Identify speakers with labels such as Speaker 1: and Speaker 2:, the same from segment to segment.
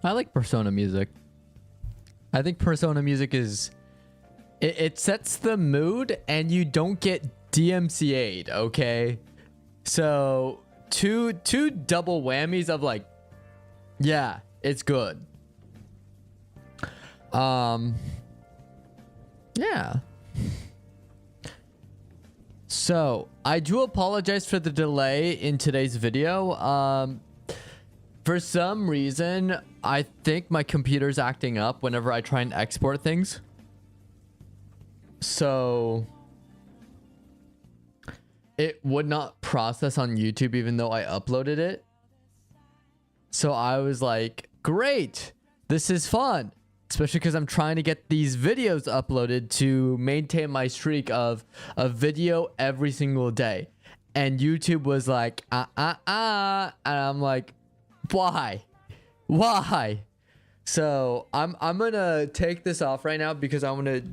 Speaker 1: I like Persona music. I think Persona music is... It sets the mood and you don't get DMCA'd, okay? So, two double whammies of like, yeah, it's good. Yeah. So, I do apologize for the delay in today's video. For some reason, I think my computer's acting up whenever I try and export things. So it would not process on YouTube even though I uploaded it. So I was like, great, this is fun. Especially because I'm trying to get these videos uploaded to maintain my streak of a video every single day. And YouTube was like, and I'm like, why? So I'm gonna take this off right now because I want to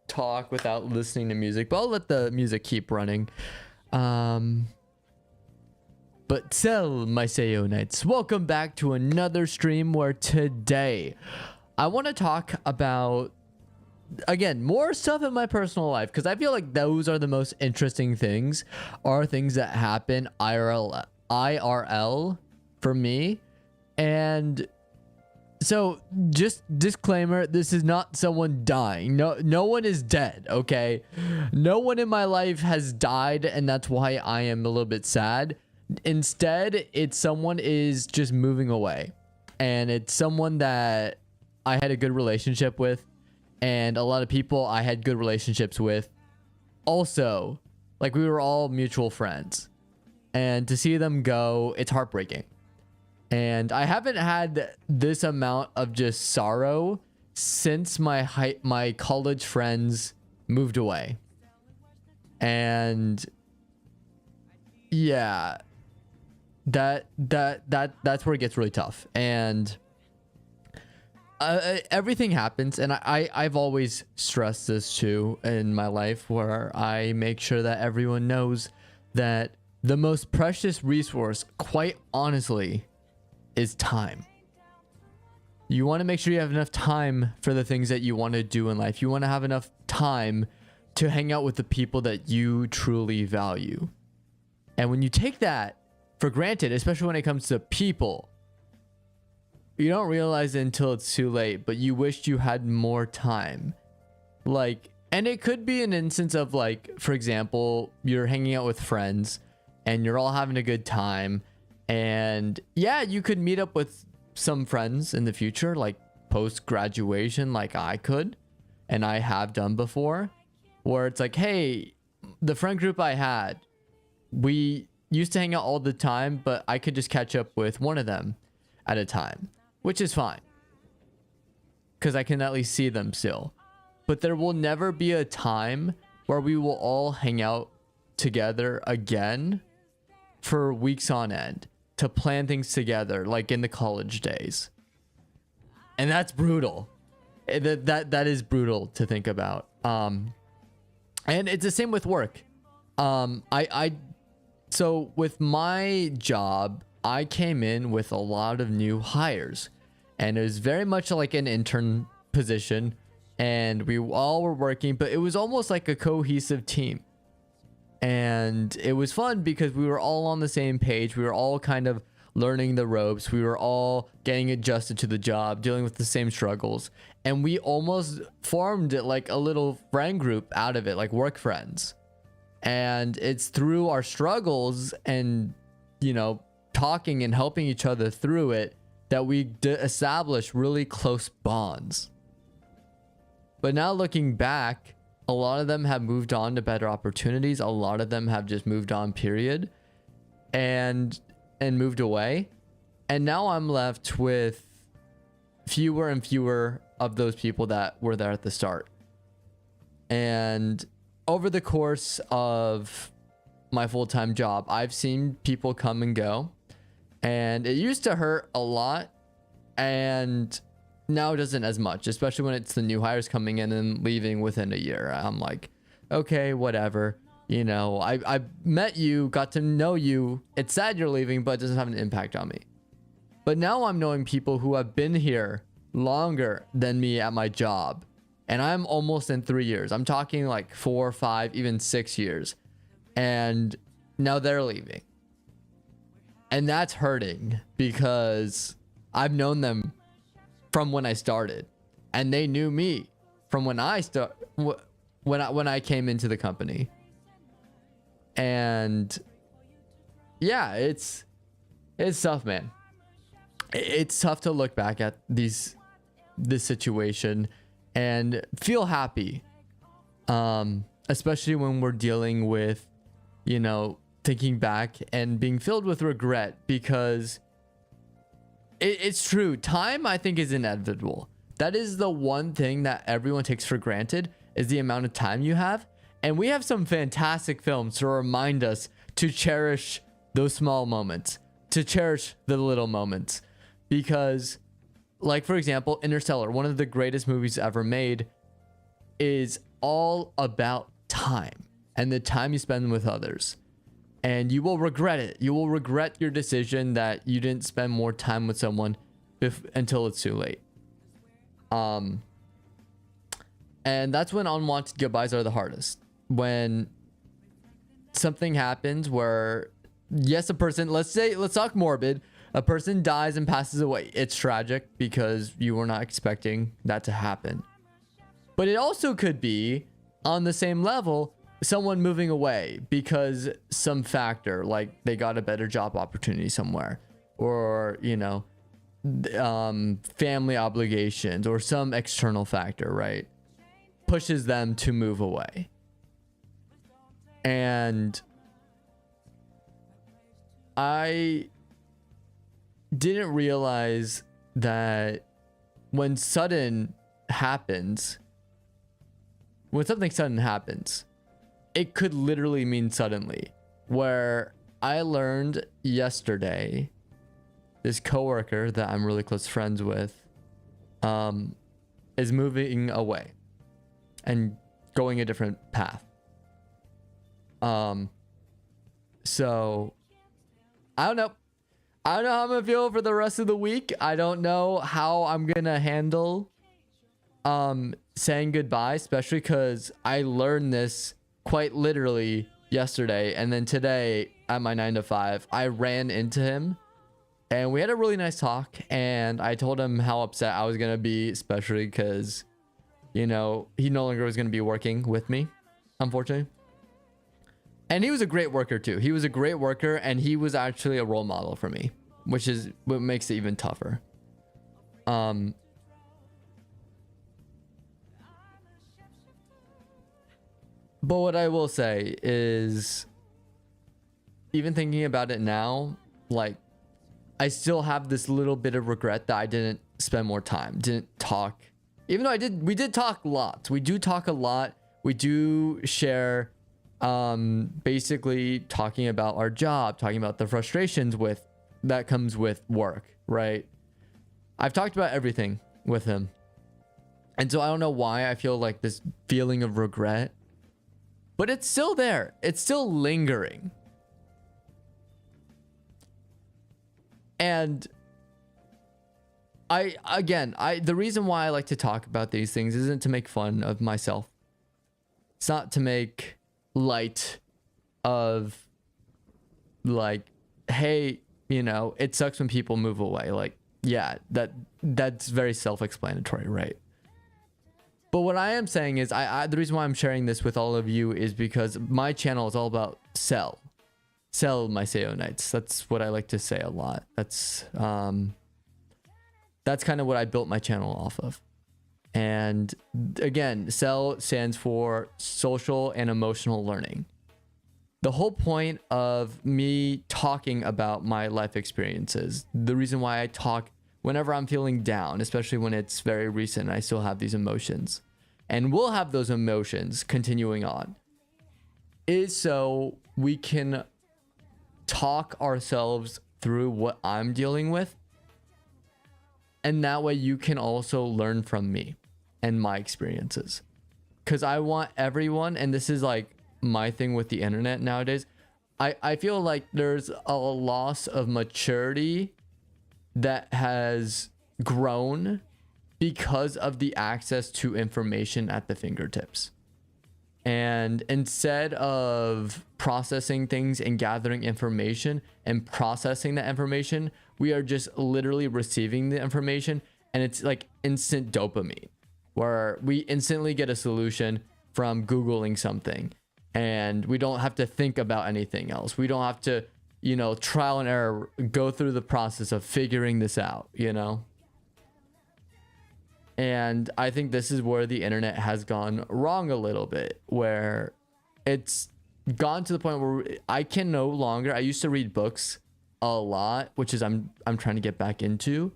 Speaker 1: talk without listening to music, but I'll let the music keep running. But so, my Seyo Knights, welcome back to another stream where today I want to talk about, again, more stuff in my personal life, because I feel like those are the most interesting things, are things that happen IRL for me. And so, just disclaimer, this is not someone dying. No one is dead, okay? No one in my life has died, and that's why I am a little bit sad. Instead, it's someone is just moving away. And it's someone that I had a good relationship with, and a lot of people I had good relationships with. Also, like, we were all mutual friends. And to see them go, it's heartbreaking. And I haven't had this amount of just sorrow since my college friends moved away. And yeah, that's where it gets really tough. And everything happens, and I've always stressed this too in my life, where I make sure that everyone knows that the most precious resource, quite honestly, is time. You want to make sure you have enough time for the things that you want to do in life. You want to have enough time to hang out with the people that you truly value. And when you take that for granted, especially when it comes to people, you don't realize it until it's too late, but you wished you had more time. Like, and it could be an instance of, like, for example, you're hanging out with friends and you're all having a good time. And yeah, you could meet up with some friends in the future, like post-graduation, like I could, and I have done before, where it's like, hey, the friend group I had, we used to hang out all the time, but I could just catch up with one of them at a time, which is fine, because I can at least see them still. But there will never be a time where we will all hang out together again for weeks on end to plan things together, like in the college days. And that's brutal. That is brutal to think about. And it's the same with work. So with my job, I came in with a lot of new hires, and it was very much like an intern position, and we all were working, but it was almost like a cohesive team. And it was fun because we were all on the same page. We were all kind of learning the ropes. We were all getting adjusted to the job, dealing with the same struggles. And we almost formed like a little friend group out of it, like work friends. And it's through our struggles and, you know, talking and helping each other through it that we establish really close bonds. But now looking back, a lot of them have moved on to better opportunities. A lot of them have just moved on, period, and moved away. And now I'm left with fewer and fewer of those people that were there at the start. And over the course of my full-time job, I've seen people come and go, and it used to hurt a lot, and now it doesn't as much, especially when it's the new hires coming in and leaving within a year. I'm like, okay, whatever. You know, I met you, got to know you. It's sad you're leaving, but it doesn't have an impact on me. But now I'm knowing people who have been here longer than me at my job. And I'm almost in 3 years. I'm talking like 4, 5, even 6 years. And now they're leaving. And that's hurting because I've known them from when I started, and they knew me from when I came into the company. And yeah, it's tough, man. It's tough to look back at this situation and feel happy, especially when we're dealing with, you know, thinking back and being filled with regret, because it's true. Time, I think, is inevitable. That is the one thing that everyone takes for granted, is the amount of time you have. And we have some fantastic films to remind us to cherish those small moments, to cherish the little moments. Because, like, for example, Interstellar, one of the greatest movies ever made, is all about time and the time you spend with others. And you will regret it. You will regret your decision that you didn't spend more time with someone until it's too late. And that's when unwanted goodbyes are the hardest. When something happens where, yes, a person, let's talk morbid, a person dies and passes away. It's tragic because you were not expecting that to happen. But it also could be, on the same level, someone moving away because some factor, like they got a better job opportunity somewhere, or, you know, family obligations, or some external factor, right, pushes them to move away. And I didn't realize that when something sudden happens, it could literally mean suddenly. Where I learned yesterday, this coworker that I'm really close friends with is moving away and going a different path. So I don't know how I'm gonna feel for the rest of the week. I don't know how I'm gonna handle saying goodbye, especially because I learned this quite literally yesterday. And then today at my 9 to 5, I ran into him and we had a really nice talk, and I told him how upset I was gonna be, especially because, you know, he no longer was gonna be working with me, unfortunately. And he was a great worker too. He was a great worker, and he was actually a role model for me, which is what makes it even tougher. But what I will say is, even thinking about it now, like, I still have this little bit of regret that I didn't spend more time, didn't talk. Even though we did talk lots. We do talk a lot. We do share, basically talking about our job, talking about the frustrations that comes with work, right? I've talked about everything with him. And so I don't know why I feel like this feeling of regret, but it's still there. It's still lingering. And the reason why I like to talk about these things isn't to make fun of myself. It's not to make light of like, hey, you know, it sucks when people move away. Like, yeah, that's very self-explanatory, right? But what I am saying is, the reason why I'm sharing this with all of you is because my channel is all about sell my Seyorias. That's what I like to say a lot. That's kind of what I built my channel off of. And again, sell stands for social and emotional learning. The whole point of me talking about my life experiences, the reason why I talk whenever I'm feeling down, especially when it's very recent, I still have these emotions and we'll have those emotions continuing on, is so we can talk ourselves through what I'm dealing with. And that way you can also learn from me and my experiences. Because I want everyone, and this is like my thing with the internet nowadays, I feel like there's a loss of maturity that has grown because of the access to information at the fingertips. And instead of processing things and gathering information and processing that information, we are just literally receiving the information, and it's like instant dopamine, where we instantly get a solution from Googling something, and we don't have to think about anything else. We don't have to, you know, trial and error, go through the process of figuring this out, you know? And I think this is where the internet has gone wrong a little bit, where it's gone to the point where I can no longer, I used to read books a lot, which is I'm trying to get back into.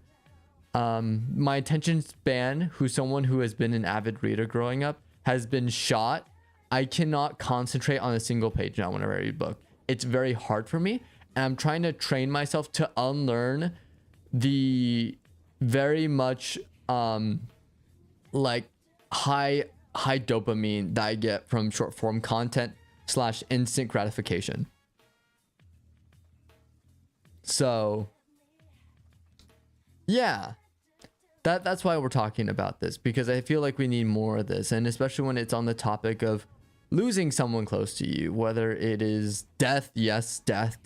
Speaker 1: My attention span, who's someone who has been an avid reader growing up, has been shot. I cannot concentrate on a single page now whenever I read a book. It's very hard for me, and I'm trying to train myself to unlearn the very much like high dopamine that I get from short form content / instant gratification. So yeah, that's why we're talking about this, because I feel like we need more of this, and especially when it's on the topic of losing someone close to you, whether it is death, yes, death,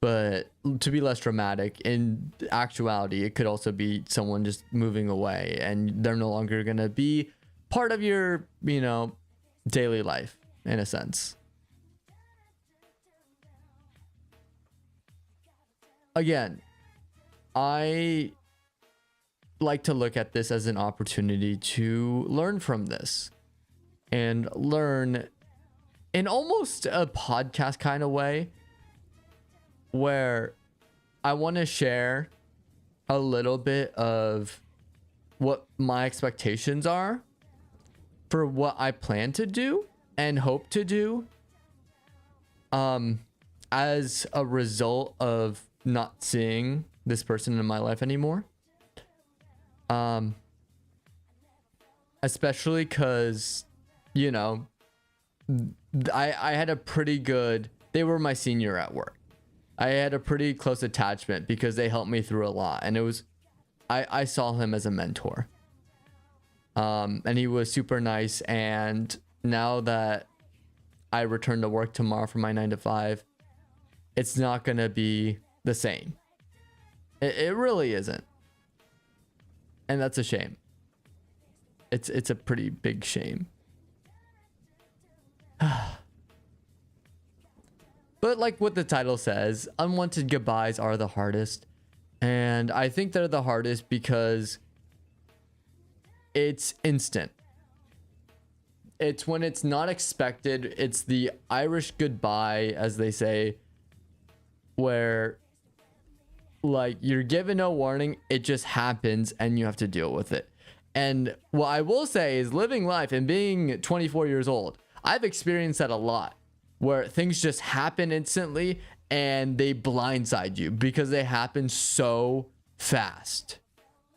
Speaker 1: but to be less dramatic, in actuality, it could also be someone just moving away and they're no longer going to be part of your, you know, daily life in a sense. Again, I like to look at this as an opportunity to learn from this and learn in almost a podcast kind of way, where I want to share a little bit of what my expectations are for what I plan to do and hope to do as a result of not seeing this person in my life anymore. Especially because, you know, I had a pretty good, they were my senior at work. I had a pretty close attachment because they helped me through a lot, and it was, I saw him as a mentor. And he was super nice, and now that I return to work tomorrow for my 9 to 5, it's not gonna be the same. It really isn't. And that's a shame. It's a pretty big shame. But like what the title says, unwanted goodbyes are the hardest. And I think they're the hardest because it's instant. It's when it's not expected. It's the Irish goodbye, as they say, where like you're given no warning, it just happens and you have to deal with it. And what I will say is, living life and being 24 years old, I've experienced that a lot, where things just happen instantly and they blindside you because they happen so fast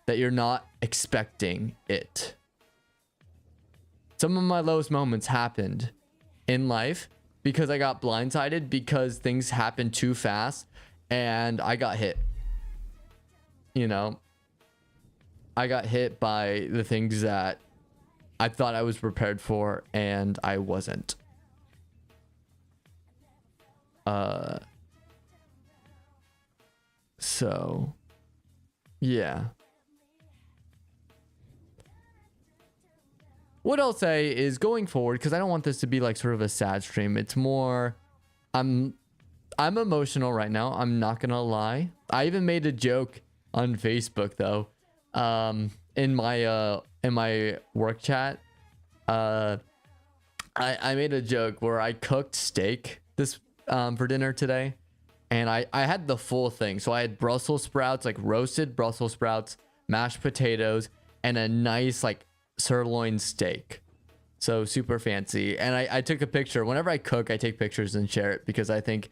Speaker 1: that you're not expecting it. Some of my lowest moments happened in life because I got blindsided, because things happened too fast and I got hit. You know, I got hit by the things that I thought I was prepared for and I wasn't. So yeah. What I'll say is going forward, because I don't want this to be like sort of a sad stream. It's more, I'm emotional right now. I'm not gonna lie. I even made a joke on Facebook though, in my work chat. I made a joke where I cooked steak this for dinner today, and I had the full thing. So I had Brussels sprouts, like roasted Brussels sprouts, mashed potatoes, and a nice like sirloin steak. So super fancy. And I took a picture. Whenever I cook, I take pictures and share it, because I think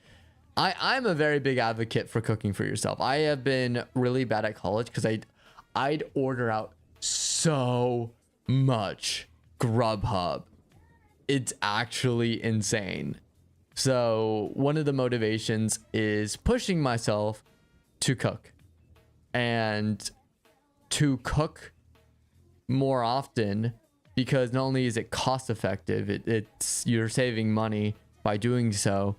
Speaker 1: I'm a very big advocate for cooking for yourself. I have been really bad at college because I'd order out so much Grubhub. It's actually insane. So one of the motivations is pushing myself to cook, and to cook more often, because not only is it cost effective, it's you're saving money by doing so,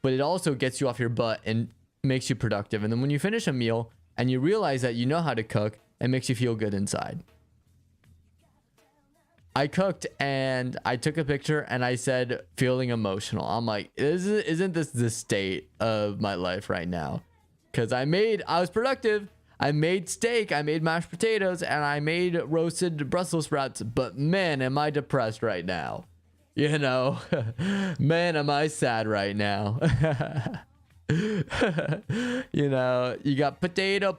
Speaker 1: but it also gets you off your butt and makes you productive. And then when you finish a meal and you realize that you know how to cook, it makes you feel good inside. I cooked and I took a picture and I said, feeling emotional. I'm like, isn't this the state of my life right now? Because I was productive. I made steak, I made mashed potatoes, and I made roasted Brussels sprouts. But man, am I depressed right now. You know, man, am I sad right now. You know, you got potato,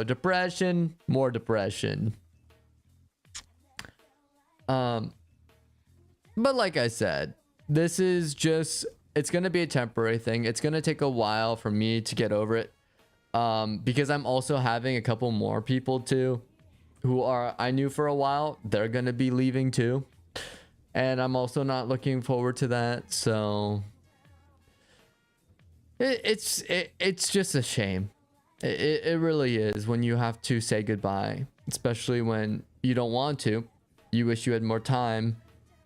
Speaker 1: depression, more depression. But like I said, this is just, it's going to be a temporary thing. It's going to take a while for me to get over it. Because I'm also having a couple more people too who I knew for a while. They're going to be leaving too. And I'm also not looking forward to that. So it's just a shame. It really is, when you have to say goodbye, especially when you don't want to. You wish you had more time,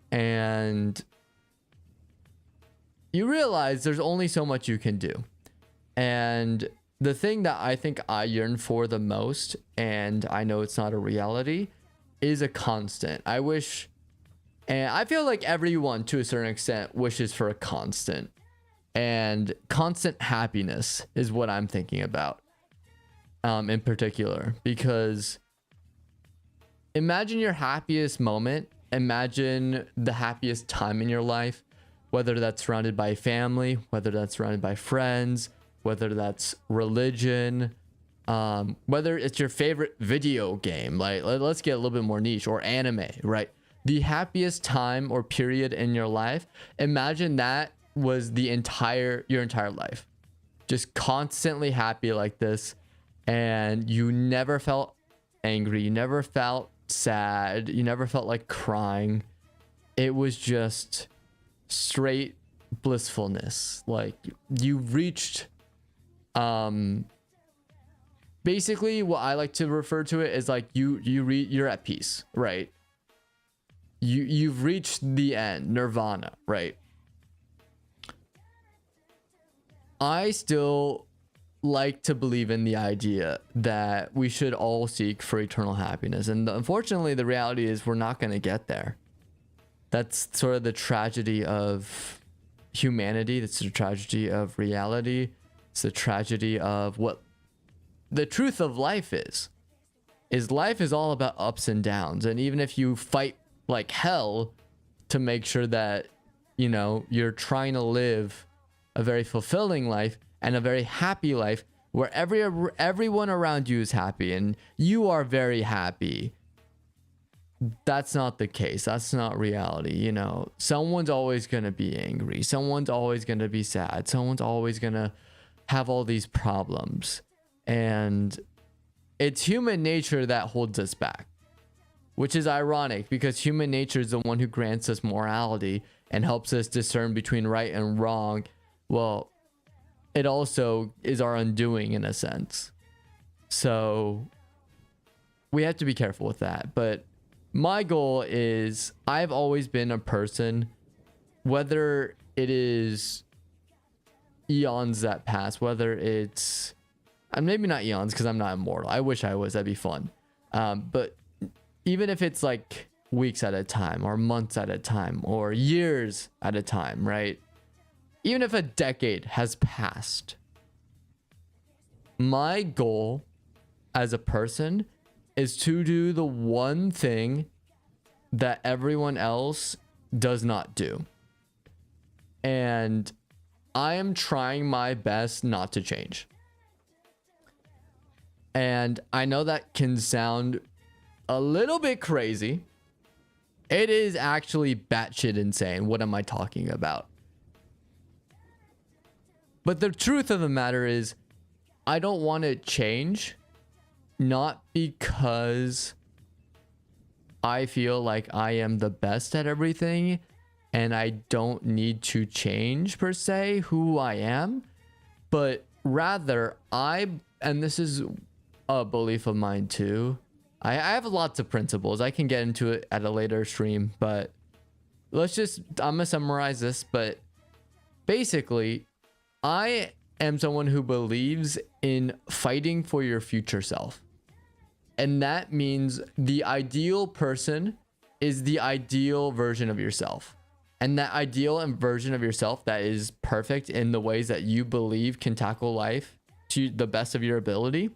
Speaker 1: and you realize there's only so much you can do. And the thing that I think I yearn for the most, and I know it's not a reality, is a constant. I wish, and I feel like everyone to a certain extent wishes for a constant. And constant happiness is what I'm thinking about, in particular. Because imagine your happiest moment. Imagine the happiest time in your life, whether that's surrounded by family, whether that's surrounded by friends, whether that's religion, whether it's your favorite video game, like let's get a little bit more niche, or anime, right? The happiest time or period in your life, imagine that was your entire life, just constantly happy like this, and you never felt angry, you never felt sad, you never felt like crying. It was just straight blissfulness. Like you reached, basically what I like to refer to it is like you're at peace, right? You've reached the end, nirvana, right? I still like to believe in the idea that we should all seek for eternal happiness, and unfortunately the reality is we're not going to get there. That's sort of the tragedy of humanity. That's the tragedy of reality. It's the tragedy of what the truth of life is life is all about ups and downs. And even if you fight like hell to make sure that, you know, you're trying to live a very fulfilling life and a very happy life where everyone around you is happy and you are very happy, that's not the case. That's not reality. You know, someone's always going to be angry. Someone's always going to be sad. Someone's always going to have all these problems. And it's human nature that holds us back, which is ironic because human nature is the one who grants us morality and helps us discern between right and wrong. Well, it also is our undoing in a sense. So we have to be careful with that. But my goal is, I've always been a person, whether it is eons that pass, whether it's maybe not eons because I'm not immortal. I wish I was. That'd be fun. But even if it's like weeks at a time or months at a time or years at a time, right? Even if a decade has passed, my goal as a person is to do the one thing that everyone else does not do. And I am trying my best not to change. And I know that can sound a little bit crazy. It is actually batshit insane. What am I talking about? But the truth of the matter is, I don't want to change, not because I feel like I am the best at everything and I don't need to change per se who I am, but rather and this is a belief of mine too. I have lots of principles. I can get into it at a later stream, but I'm gonna summarize this. But basically, I am someone who believes in fighting for your future self. And that means the ideal person is the ideal version of yourself. And that ideal and version of yourself that is perfect in the ways that you believe can tackle life to the best of your ability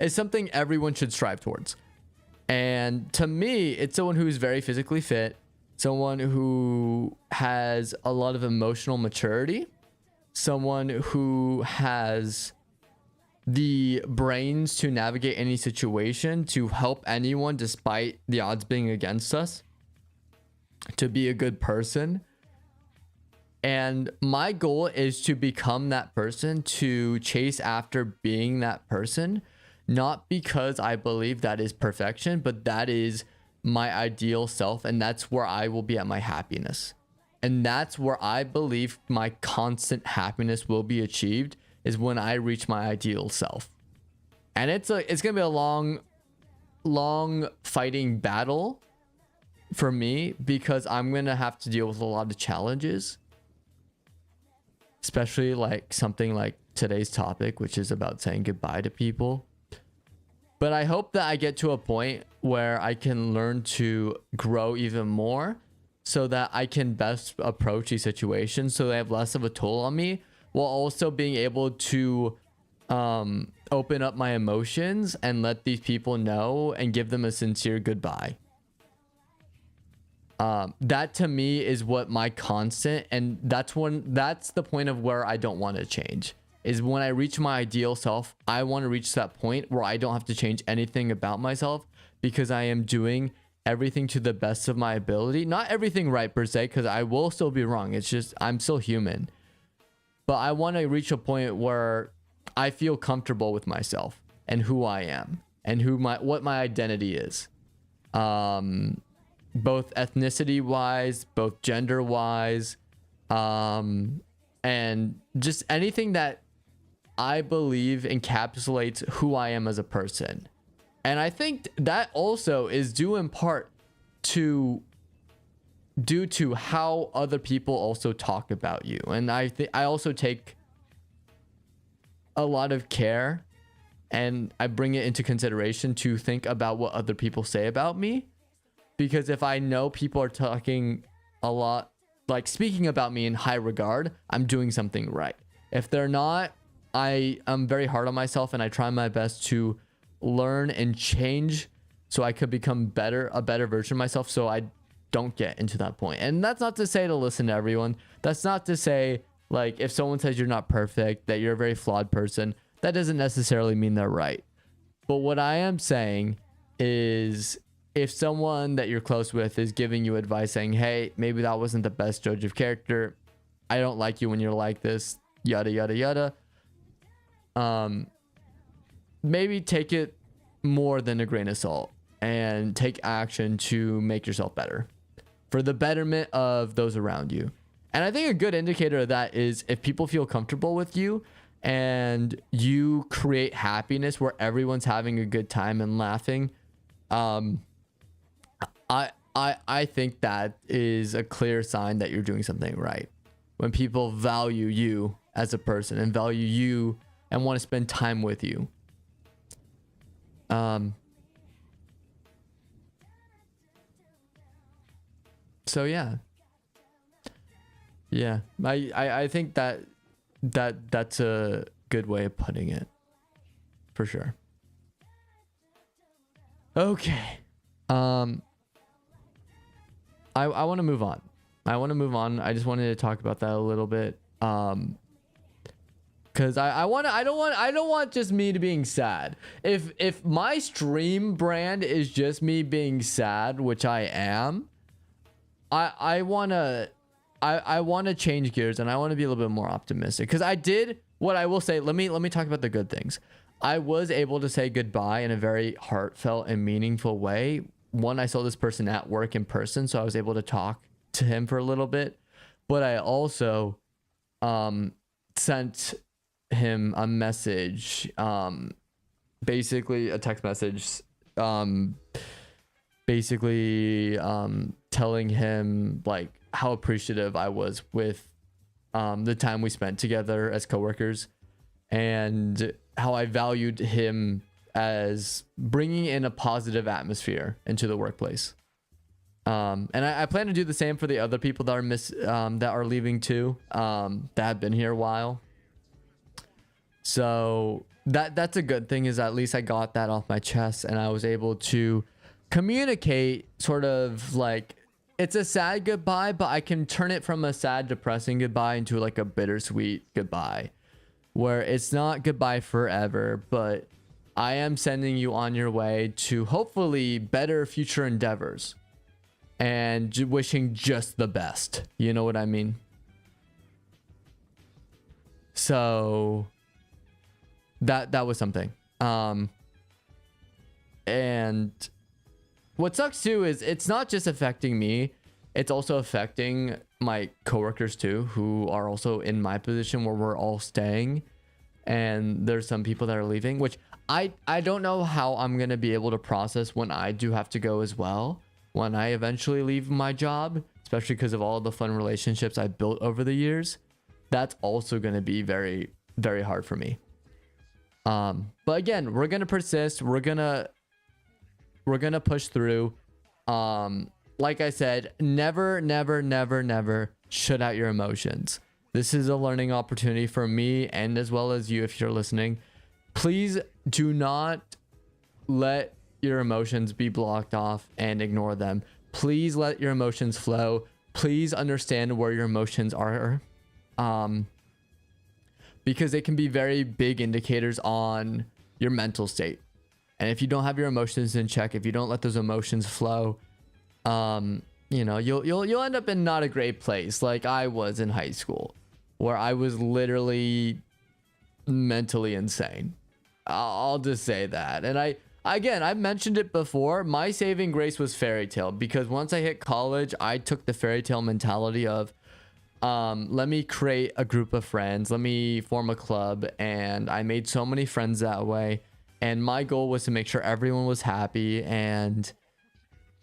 Speaker 1: is something everyone should strive towards. And to me, it's someone who's very physically fit, someone who has a lot of emotional maturity, someone who has the brains to navigate any situation, to help anyone despite the odds being against us, to be a good person. And my goal is to become that person, to chase after being that person, not because I believe that is perfection, but that is my ideal self, and that's where I will be at my happiness. And that's where I believe my constant happiness will be achieved, is when I reach my ideal self. And it's gonna be a long fighting battle for me, because I'm gonna have to deal with a lot of challenges, especially like something like today's topic, which is about saying goodbye to people. But I hope that I get to a point where I can learn to grow even more so that I can best approach these situations so they have less of a toll on me, while also being able to open up my emotions and let these people know and give them a sincere goodbye. That to me is what my constant, and that's the point of where I don't want to change, is when I reach my ideal self. I want to reach that point where I don't have to change anything about myself, because I am doing everything to the best of my ability. Not everything right per se, because I will still be wrong. It's just I'm still human. But I want to reach a point where I feel comfortable with myself and who I am and what my identity is. Both ethnicity wise, both gender wise, and just anything that I believe encapsulates who I am as a person. And I think that also is due in part due to how other people also talk about you. And I also take a lot of care, and I bring it into consideration to think about what other people say about me. Because if I know people are talking a lot, like speaking about me in high regard, I'm doing something right. If they're not, I'm very hard on myself, and I try my best to learn and change so I could become a better version of myself, so I don't get into that point. And that's not to say to listen to everyone. That's not to say, like, if someone says you're not perfect, that you're a very flawed person, that doesn't necessarily mean they're right. But what I am saying is, if someone that you're close with is giving you advice saying, hey, maybe that wasn't the best judge of character, I don't like you when you're like this, yada yada yada, maybe take it more than a grain of salt and take action to make yourself better for the betterment of those around you. And I think a good indicator of that is if people feel comfortable with you and you create happiness where everyone's having a good time and laughing. I think that is a clear sign that you're doing something right. when people value you as a person and value you and want to spend time with you. So yeah. I think that's a good way of putting it, for sure. Okay. I want to move on. I just wanted to talk about that a little bit. Cause I don't want just me to being sad. If my stream brand is just me being sad, which I am, I want to change gears and I want to be a little bit more optimistic. Cause I did what I will say. Let me talk about the good things. I was able to say goodbye in a very heartfelt and meaningful way. One, I saw this person at work in person, so I was able to talk to him for a little bit. But I also sent him a message, basically a text message, telling him like how appreciative I was with the time we spent together as coworkers, and how I valued him as bringing in a positive atmosphere into the workplace. And I plan to do the same for the other people that are leaving too, that have been here a while. So that's a good thing, is at least I got that off my chest and I was able to communicate sort of like, it's a sad goodbye, but I can turn it from a sad, depressing goodbye into like a bittersweet goodbye, where it's not goodbye forever, but I am sending you on your way to hopefully better future endeavors and wishing just the best. You know what I mean? So that was something. And what sucks too is it's not just affecting me, it's also affecting my coworkers too, who are also in my position where we're all staying, and there's some people that are leaving, which I don't know how I'm gonna be able to process when I do have to go as well, when I eventually leave my job, especially because of all the fun relationships I built over the years. That's also gonna be very, very hard for me. But again, we're gonna persist. We're gonna push through. Like I said, never shut out your emotions. This is a learning opportunity for me, and as well as you if you're listening. Please do not let your emotions be blocked off and ignore them. Please let your emotions flow. Please understand where your emotions are, because they can be very big indicators on your mental state. And if you don't have your emotions in check, if you don't let those emotions flow, you know, you'll end up in not a great place, like I was in high school, where I was literally mentally insane. I'll just say that. And I've mentioned it before, my saving grace was fairy tale, because once I hit college, I took the fairy tale mentality of, let me create a group of friends, let me form a club, and I made so many friends that way. And my goal was to make sure everyone was happy, and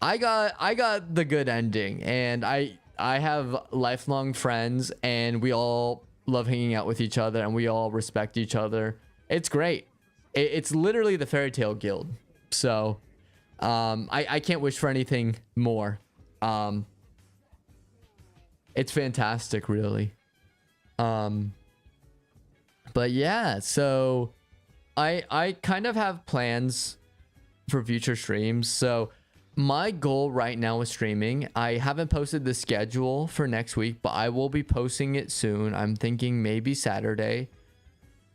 Speaker 1: I got the good ending, and I have lifelong friends, and we all love hanging out with each other, and we all respect each other. It's great. It's literally the fairy tale guild. So I can't wish for anything more. It's fantastic, really. But yeah, so I kind of have plans for future streams. So my goal right now with streaming, I haven't posted the schedule for next week, but I will be posting it soon. I'm thinking maybe Saturday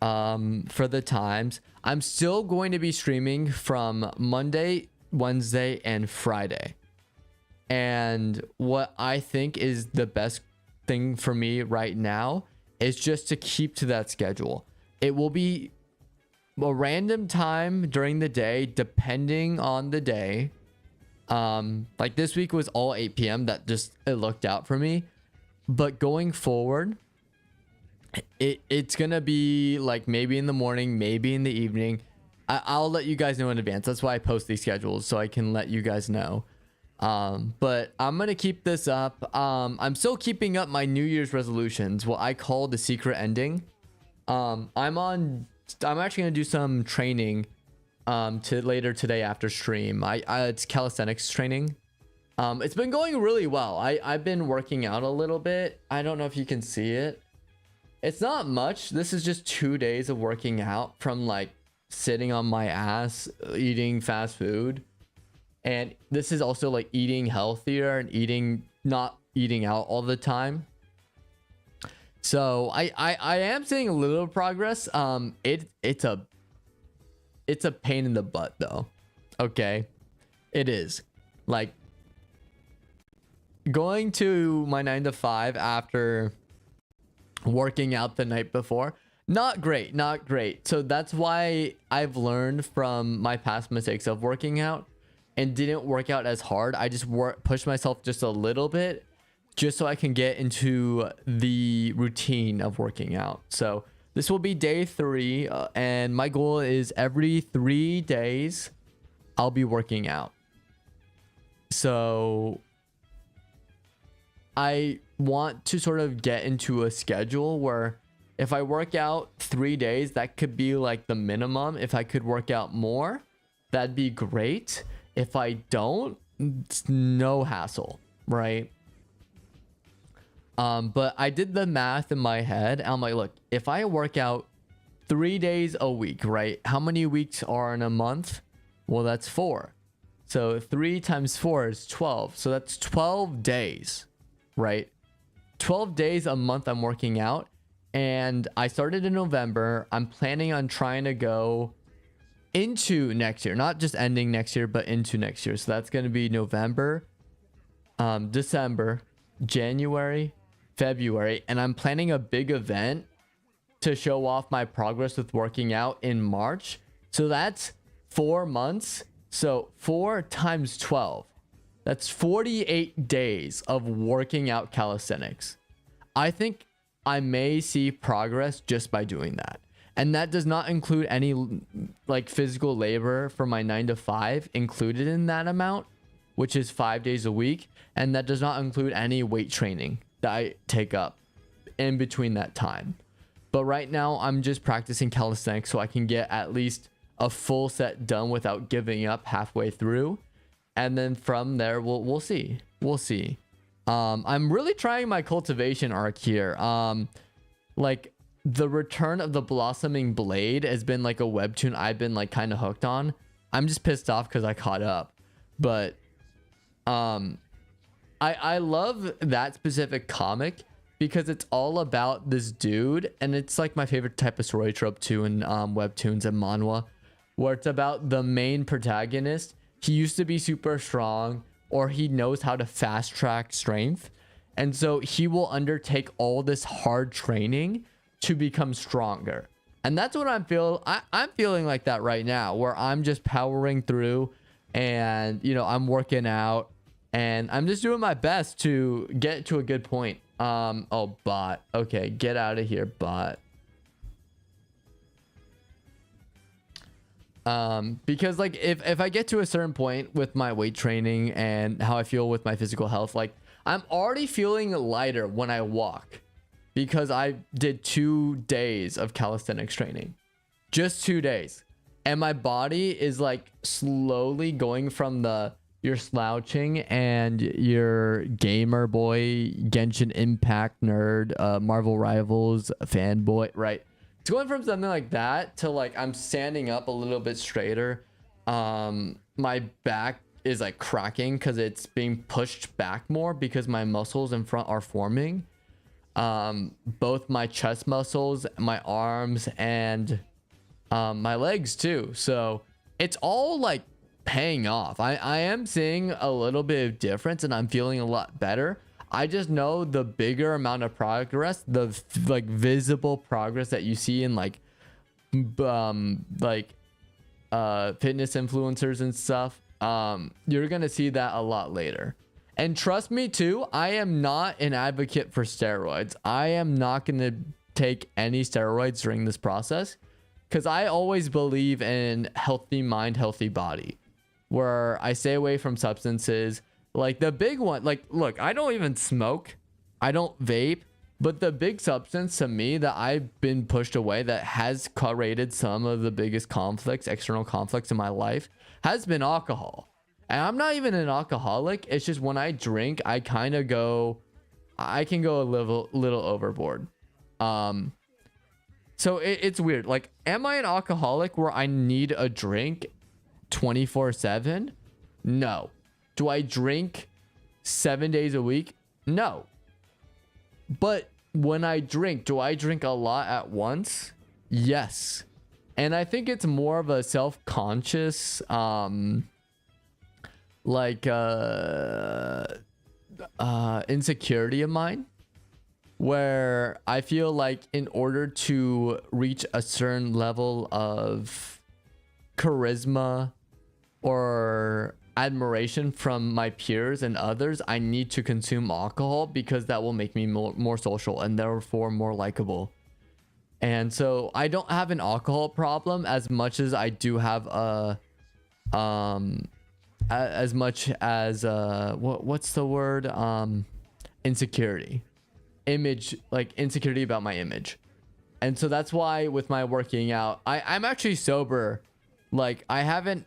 Speaker 1: for the times. I'm still going to be streaming from Monday, Wednesday, and Friday. And what I think is the best thing for me right now is just to keep to that schedule. It will be a random time during the day, depending on the day. Like this week was all 8 p.m. That just, it looked out for me. But going forward, it's gonna be like maybe in the morning, maybe in the evening. I'll let you guys know in advance. That's why I post these schedules, so I can let you guys know. But I'm gonna keep this up. I'm still keeping up my New Year's resolutions, what I call the secret ending. I'm actually gonna do some training to later today after stream. It's calisthenics training. It's been going really well. I've been working out a little bit. I don't know if you can see it. It's not much. This is just 2 days of working out from like sitting on my ass, eating fast food. And this is also like eating healthier and not eating out all the time. So I am seeing a little progress. It's a pain in the butt though. Okay. It is. Like going to my 9 to 5 after working out the night before, not great. So that's why I've learned from my past mistakes of working out and didn't work out as hard. I just pushed myself just a little bit just so I can get into the routine of working out. So this will be day 3, and my goal is every 3 days I'll be working out. So I want to sort of get into a schedule where if I work out 3 days, that could be like the minimum. If I could work out more, that'd be great. If I don't, it's no hassle, right? But I did the math in my head. And I'm like, look, if I work out 3 days a week, right? How many weeks are in a month? Well, that's 4. So 3 times 4 is 12. So that's 12 days, right? 12 days a month I'm working out. And I started in November. I'm planning on trying to go into next year, not just ending next year, but into next year. So that's going to be November, December, January, February. And I'm planning a big event to show off my progress with working out in March. So that's 4 months. So 4 times 12. That's 48 days of working out calisthenics. I think I may see progress just by doing that. And that does not include any like physical labor for my 9 to 5 included in that amount, which is 5 days a week. And that does not include any weight training that I take up in between that time. But right now I'm just practicing calisthenics so I can get at least a full set done without giving up halfway through. And then from there, we'll see. We'll see. I'm really trying my cultivation arc here. Like the return of the blossoming blade has been like a webtoon I've been like kind of hooked on. I'm just pissed off because I caught up. But I love that specific comic because it's all about this dude, and it's like my favorite type of story trope too in webtoons and manhwa, where it's about the main protagonist. He used to be super strong, or he knows how to fast track strength, and so he will undertake all this hard training to become stronger. And that's what I'm feeling like that right now, where I'm just powering through, and you know, I'm working out and I'm just doing my best to get to a good point. Oh, bot. Okay, get out of here, bot. Because like if I get to a certain point with my weight training and how I feel with my physical health, like I'm already feeling lighter when I walk because I did 2 days of calisthenics training, just 2 days. And my body is like slowly going from you're slouching and your gamer boy, Genshin Impact nerd, Marvel Rivals fanboy, right? It's going from something like that to like I'm standing up a little bit straighter. My back is like cracking because it's being pushed back more because my muscles in front are forming. Both my chest muscles, my arms, and my legs too. So it's all like paying off. I am seeing a little bit of difference and I'm feeling a lot better. I just know the bigger amount of progress, the like visible progress that you see in like fitness influencers and stuff, you're gonna see that a lot later. And trust me too, I am not an advocate for steroids. I am not gonna take any steroids during this process because I always believe in healthy mind, healthy body, where I stay away from substances. Like the big one, like, look, I don't even smoke, I don't vape, but the big substance to me that I've been pushed away that has created some of the biggest conflicts, external conflicts in my life, has been alcohol. And I'm not even an alcoholic. It's just when I drink, I can go a little overboard. So it's weird. Like, am I an alcoholic where I need a drink 24/7? No. Do I drink 7 days a week? No. But when I drink, do I drink a lot at once? Yes. And I think it's more of a self-conscious, insecurity of mine, where I feel like in order to reach a certain level of charisma or admiration from my peers and others, I need to consume alcohol because that will make me more social and therefore more likable. And so I don't have an alcohol problem as much as I do have as much as what's the word, insecurity, insecurity about my image. And so that's why with my working out, I'm actually sober. Like, I'm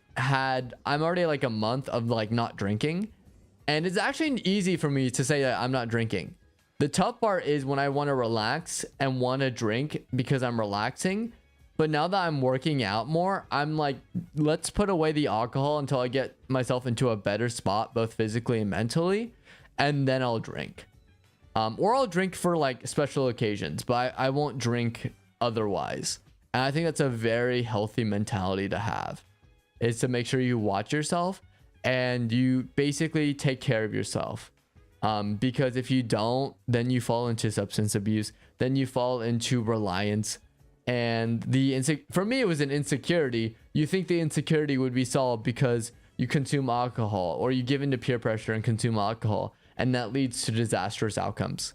Speaker 1: already like a month of like not drinking, and it's actually easy for me to say that I'm not drinking. The tough part is when I want to relax and want to drink because I'm relaxing. But now that I'm working out more, I'm like, let's put away the alcohol until I get myself into a better spot, both physically and mentally, and then I'll drink. Or I'll drink for like special occasions, but I won't drink otherwise. And I think that's a very healthy mentality to have, is to make sure you watch yourself and you basically take care of yourself. Because if you don't, then you fall into substance abuse, then you fall into reliance. And for me, it was an insecurity. You think the insecurity would be solved because you consume alcohol, or you give into peer pressure and consume alcohol, and that leads to disastrous outcomes.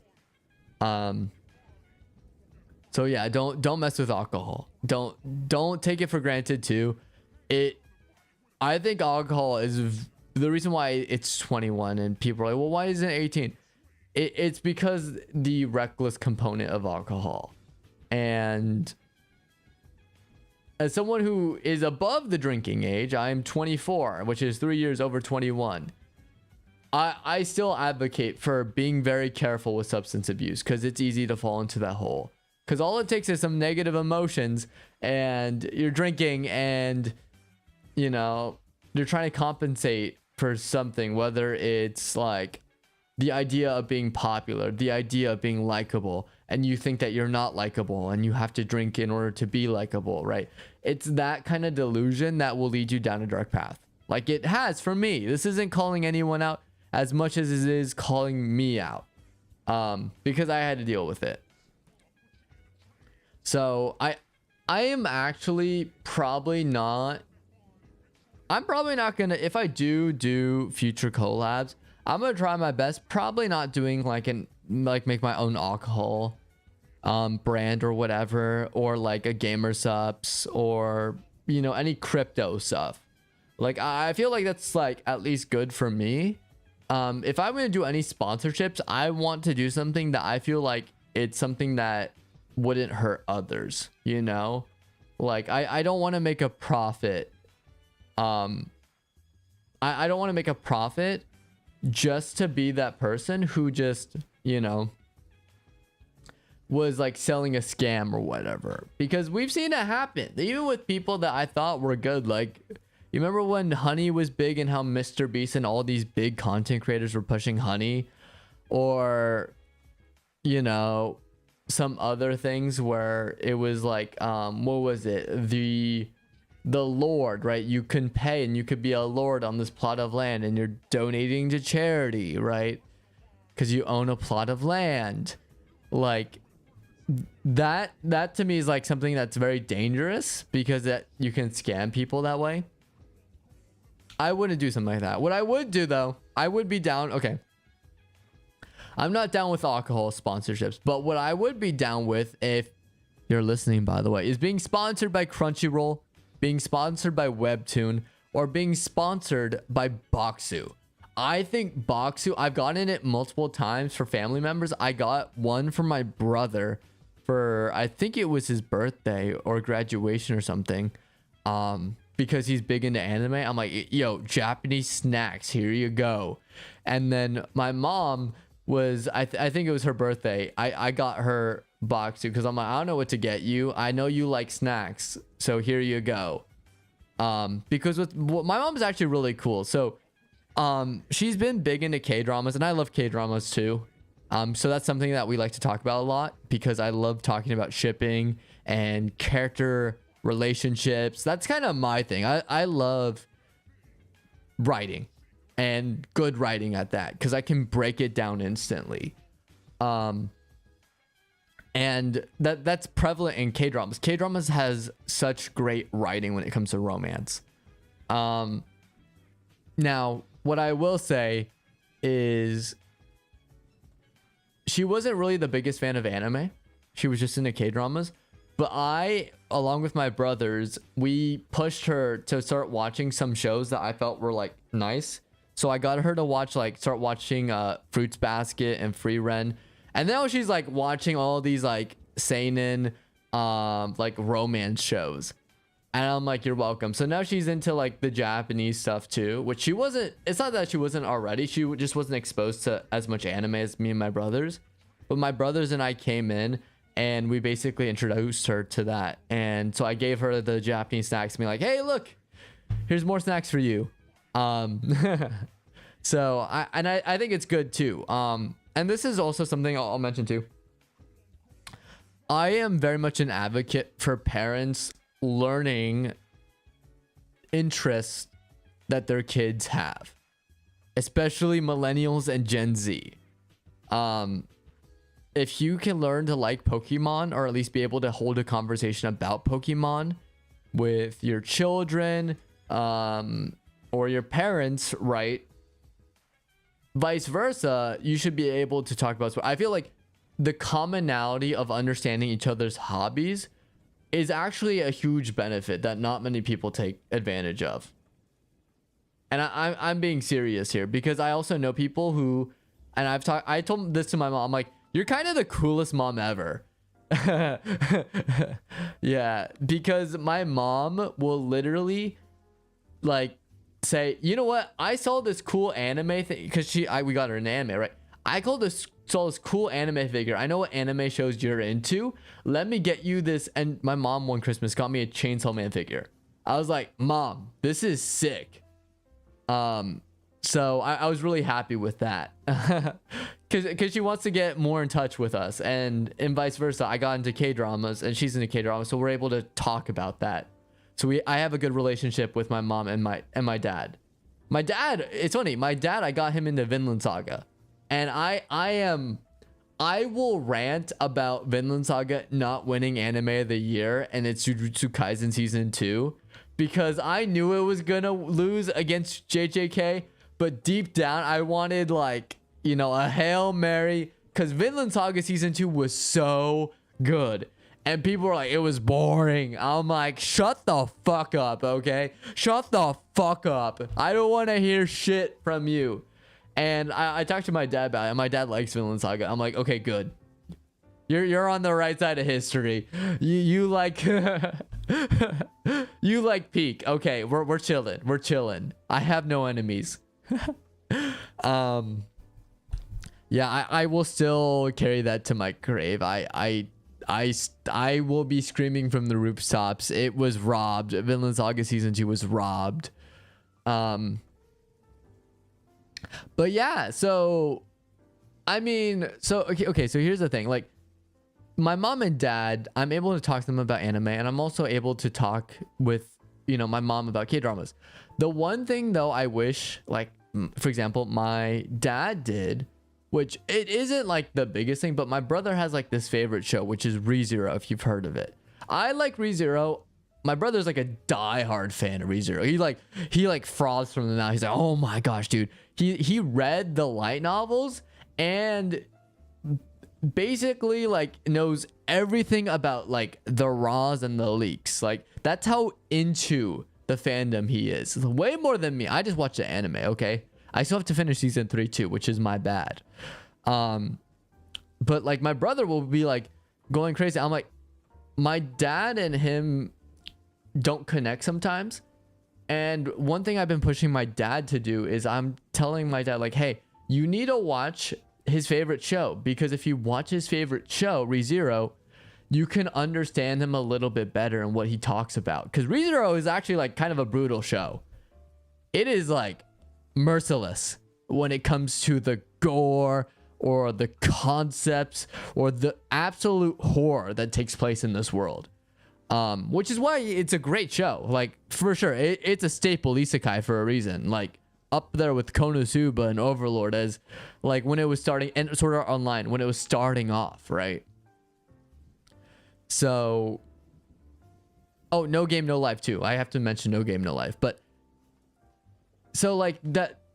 Speaker 1: So yeah, don't mess with alcohol. Don't take it for granted too. I think alcohol is the reason why it's 21 and people are like, well, why isn't it 18? It's because the reckless component of alcohol. And as someone who is above the drinking age, I'm 24, which is 3 years over 21. I still advocate for being very careful with substance abuse because it's easy to fall into that hole. Because all it takes is some negative emotions and you're drinking and, you know, you're trying to compensate for something, whether it's like the idea of being popular, the idea of being likable, and you think that you're not likable and you have to drink in order to be likable, right? It's that kind of delusion that will lead you down a dark path. Like it has for me. This isn't calling anyone out as much as it is calling me out, because I had to deal with it. So I am actually probably not. I'm probably not gonna, if I do future collabs, I'm gonna try my best. Probably not doing like make my own alcohol brand or whatever, or like a gamer subs, or you know, any crypto stuff. Like I feel like that's like at least good for me. If I'm gonna do any sponsorships, I want to do something that I feel like it's something that wouldn't hurt others, you know? Like I don't want to make a profit. I don't want to make a profit just to be that person who just, you know, was like selling a scam or whatever, because we've seen it happen even with people that I thought were good. Like, you remember when Honey was big and how Mr. Beast and all these big content creators were pushing Honey, or, you know, some other things where it was like, what was it? The Lord, right? You can pay and you could be a Lord on this plot of land and you're donating to charity, right? Because you own a plot of land. Like that to me is like something that's very dangerous, because that you can scam people that way. I wouldn't do something like that. What I would do though, I would be down. Okay, I'm not down with alcohol sponsorships, but what I would be down with, if you're listening by the way, is being sponsored by Crunchyroll, being sponsored by Webtoon, or being sponsored by Boxu. I think Boxu, I've gotten it multiple times for family members. I got one for my brother for, I think it was his birthday or graduation or something. Because he's big into anime. I'm like, yo, Japanese snacks, here you go. And then my mom was, I think it was her birthday. I got her Boxu because I'm like, I don't know what to get you. I know you like snacks, so here you go. Because my mom is actually really cool. So she's been big into K-dramas, and I love K-dramas too. So that's something that we like to talk about a lot because I love talking about shipping and character relationships. That's kind of my thing. I love writing, and good writing at that, because I can break it down instantly. And that's prevalent in K-dramas. K-dramas has such great writing when it comes to romance. Now, what I will say is she wasn't really the biggest fan of anime. She was just into K-dramas. But I, along with my brothers, we pushed her to start watching some shows that I felt were like nice. So I got her to start watching Fruits Basket and Free Ren. And now she's like watching all these like seinen, like romance shows. And I'm like, you're welcome. So now she's into like the Japanese stuff too, which she wasn't. It's not that she wasn't already. She just wasn't exposed to as much anime as me and my brothers. But my brothers and I came in and we basically introduced her to that. And so I gave her the Japanese snacks, being like, hey, look, here's more snacks for you. So I think it's good too. And this is also something I'll mention too. I am very much an advocate for parents learning interests that their kids have, especially millennials and Gen Z. If you can learn to like Pokemon, or at least be able to hold a conversation about Pokemon with your children, or your parents, right? Vice versa, you should be able to talk about sport. I feel like the commonality of understanding each other's hobbies is actually a huge benefit that not many people take advantage of. And I'm being serious here, because I also know people who, and I told this to my mom, I'm like, you're kind of the coolest mom ever. Yeah, because my mom will literally like say, you know what, I saw this cool anime thing, because we got her an anime, right? Saw this cool anime figure. I know what anime shows you're into. Let me get you this. And my mom one Christmas got me a Chainsaw Man figure. I was like, Mom, this is sick. So I was really happy with that. Because she wants to get more in touch with us, and vice versa. I got into K-dramas and she's into K-dramas, so we're able to talk about that. So I have a good relationship with my mom and my dad. My dad, it's funny, my dad, I got him into Vinland Saga. And I will rant about Vinland Saga not winning anime of the year, and it's Jujutsu Kaisen season 2, because I knew it was gonna lose against JJK, but deep down I wanted, like, you know, a Hail Mary, because Vinland Saga season 2 was so good. And people were like, it was boring. I'm like, shut the fuck up, okay? Shut the fuck up. I don't want to hear shit from you. And I talked to my dad about it, and my dad likes Vinland Saga. I'm like, okay, good. You're on the right side of history. You like you like peak. Okay, we're chilling. We're chilling. I have no enemies. Yeah, I will still carry that to my grave. I will be screaming from the rooftops. It was robbed. Vinland Saga season 2 was robbed. But yeah, so I mean, so okay, so here's the thing. Like, my mom and dad, I'm able to talk to them about anime, and I'm also able to talk with, you know, my mom about K-dramas. The one thing though I wish, like, for example, my dad did, which it isn't like the biggest thing, but my brother has like this favorite show, which is ReZero, if you've heard of it. I like ReZero. My brother's like a diehard fan of ReZero. He like froths from the mouth. He's like, oh my gosh, dude. He read the light novels and basically like knows everything about like the raws and the leaks. Like, that's how into the fandom he is. Way more than me. I just watch the anime, okay? I still have to finish season 3 too, which is my bad. But like my brother will be like going crazy. I'm like, my dad and him don't connect sometimes. And one thing I've been pushing my dad to do is I'm telling my dad, like, hey, you need to watch his favorite show, because if you watch his favorite show, ReZero, you can understand him a little bit better and what he talks about. Because ReZero is actually like kind of a brutal show. It is like merciless when it comes to the gore or the concepts or the absolute horror that takes place in this world. Which is why it's a great show. Like, for sure, it's a staple isekai for a reason. Like, up there with Konosuba and Overlord as, like, when it was starting, and Sword Art Online, when it was starting off, right? So, oh, No Game, No Life, too. I have to mention No Game, No Life. But, so, like,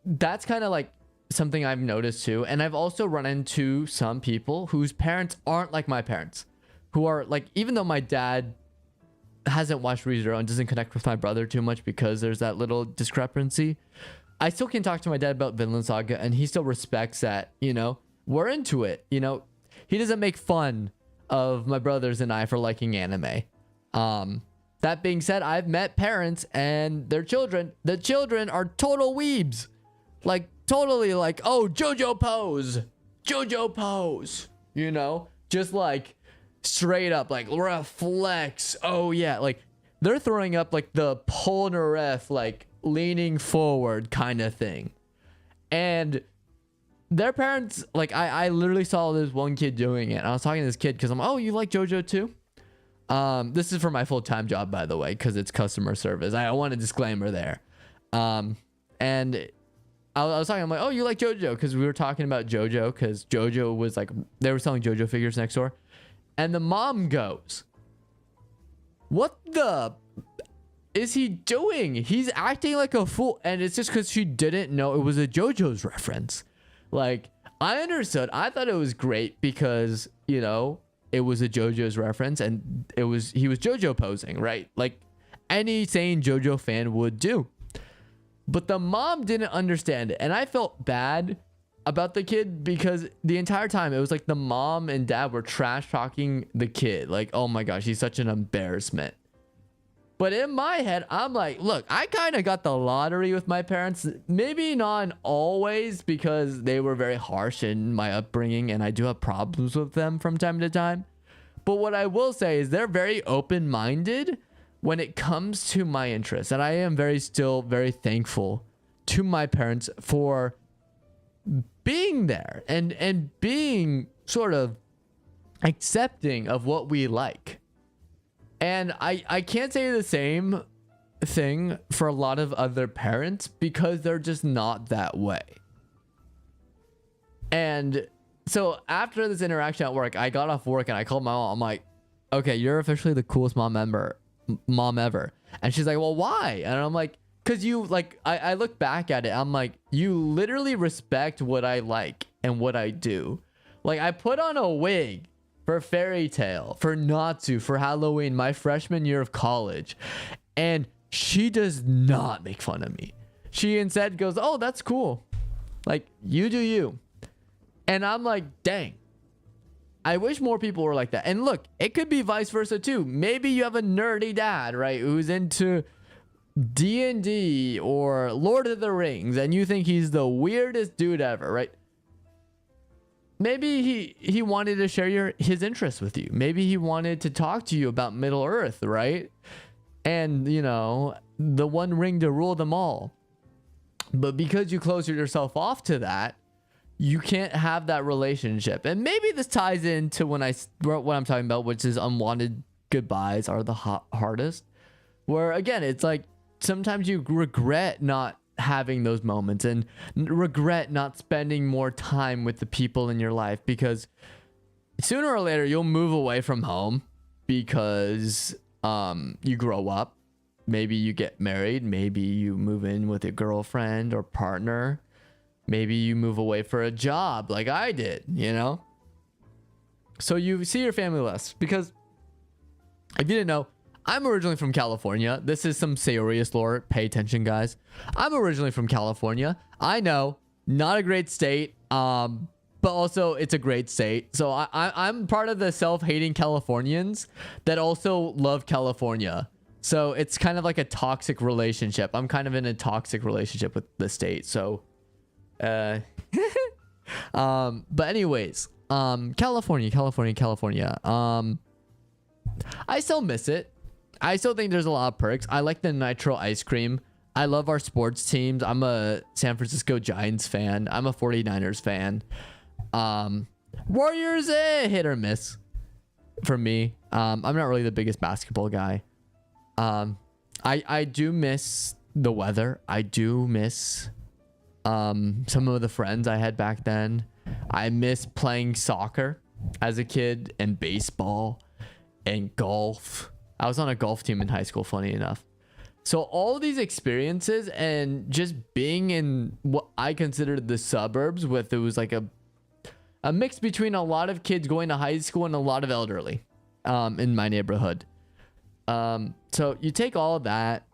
Speaker 1: that's kind of, like, something I've noticed, too. And I've also run into some people whose parents aren't like my parents. Who are, like, even though my dad hasn't watched ReZero and doesn't connect with my brother too much because there's that little discrepancy, I still can talk to my dad about Vinland Saga, and he still respects that, you know, we're into it, you know. He doesn't make fun of my brothers and I for liking anime. That being said, I've met parents and their children. The children are total weebs. Like, totally like, oh, JoJo pose, you know, just like straight up, like, reflex. Oh yeah, like they're throwing up like the Polnareff, like leaning forward kind of thing. And their parents, like, I literally saw this one kid doing it. I was talking to this kid because I'm, oh, you like JoJo too? This is for my full-time job, by the way, because it's customer service. I want a disclaimer there. And I was talking, I'm like, oh, you like JoJo? Because we were talking about JoJo, because JoJo was like, they were selling JoJo figures next door. And the mom goes, what the is he doing? He's acting like a fool. And it's just because she didn't know it was a JoJo's reference. Like, I understood. I thought it was great because, you know, it was a JoJo's reference and he was JoJo posing, right? Like any sane JoJo fan would do. But the mom didn't understand it. And I felt bad about the kid because the entire time it was like the mom and dad were trash talking the kid. Like, oh my gosh, he's such an embarrassment. But in my head, I'm like, look, I kind of got the lottery with my parents. Maybe not always because they were very harsh in my upbringing and I do have problems with them from time to time. But what I will say is they're very open-minded when it comes to my interests. And I am still very thankful to my parents for being there and being sort of accepting of what we like. And I can't say the same thing for a lot of other parents because they're just not that way. And so after this interaction at work, I got off work and I called my mom. I'm like, okay, you're officially the coolest mom ever. And she's like, well, why? And I'm like, because you, like, I look back at it. I'm like, you literally respect what I like and what I do. Like, I put on a wig for Fairy Tail, for Natsu, for Halloween, my freshman year of college. And she does not make fun of me. She instead goes, oh, that's cool. Like, you do you. And I'm like, dang. I wish more people were like that. And look, it could be vice versa too. Maybe you have a nerdy dad, right, who's into D&D or Lord of the Rings, and you think he's the weirdest dude ever, right? Maybe he wanted to share his interests with you. Maybe he wanted to talk to you about Middle Earth, right? And, you know, the one ring to rule them all. But because you close yourself off to that, you can't have that relationship. And maybe this ties into what I'm talking about, which is unwanted goodbyes are the hardest. Where, again, it's like sometimes you regret not having those moments and regret not spending more time with the people in your life, because sooner or later you'll move away from home because you grow up. Maybe you get married. Maybe you move in with a girlfriend or partner. Maybe you move away for a job like I did, you know? So you see your family less, because if you didn't know, I'm originally from California. This is some Seyorias lore. Pay attention, guys. I'm originally from California. I know, not a great state, but also it's a great state. So I'm part of the self-hating Californians that also love California. So it's kind of like a toxic relationship. I'm kind of in a toxic relationship with the state. So, but anyways, California. I still miss it. I still think there's a lot of perks. I like the nitro ice cream. I love our sports teams. I'm a San Francisco Giants fan. I'm a 49ers fan. Warriors, hit or miss for me. I'm not really the biggest basketball guy. I do miss the weather. I do miss some of the friends I had back then. I miss playing soccer as a kid and baseball and golf. I was on a golf team in high school, funny enough. So all these experiences and just being in what I considered the suburbs with, it was like a mix between a lot of kids going to high school and a lot of elderly in my neighborhood. So you take all of that,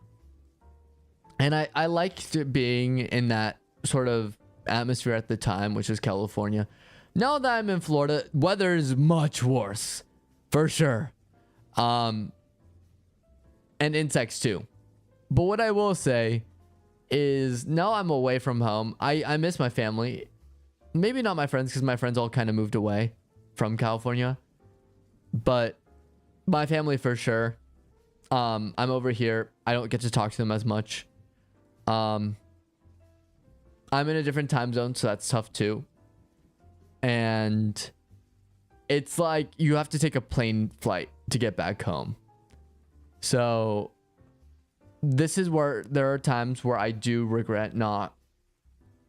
Speaker 1: and I liked being in that sort of atmosphere at the time, which is California. Now that I'm in Florida, weather is much worse, for sure. And insects too. But what I will say is now I'm away from home. I miss my family. Maybe not my friends, because my friends all kind of moved away from California. But my family for sure. I'm over here. I don't get to talk to them as much. I'm in a different time zone, so that's tough too. And it's like you have to take a plane flight to get back home. So this is where there are times where I do regret not.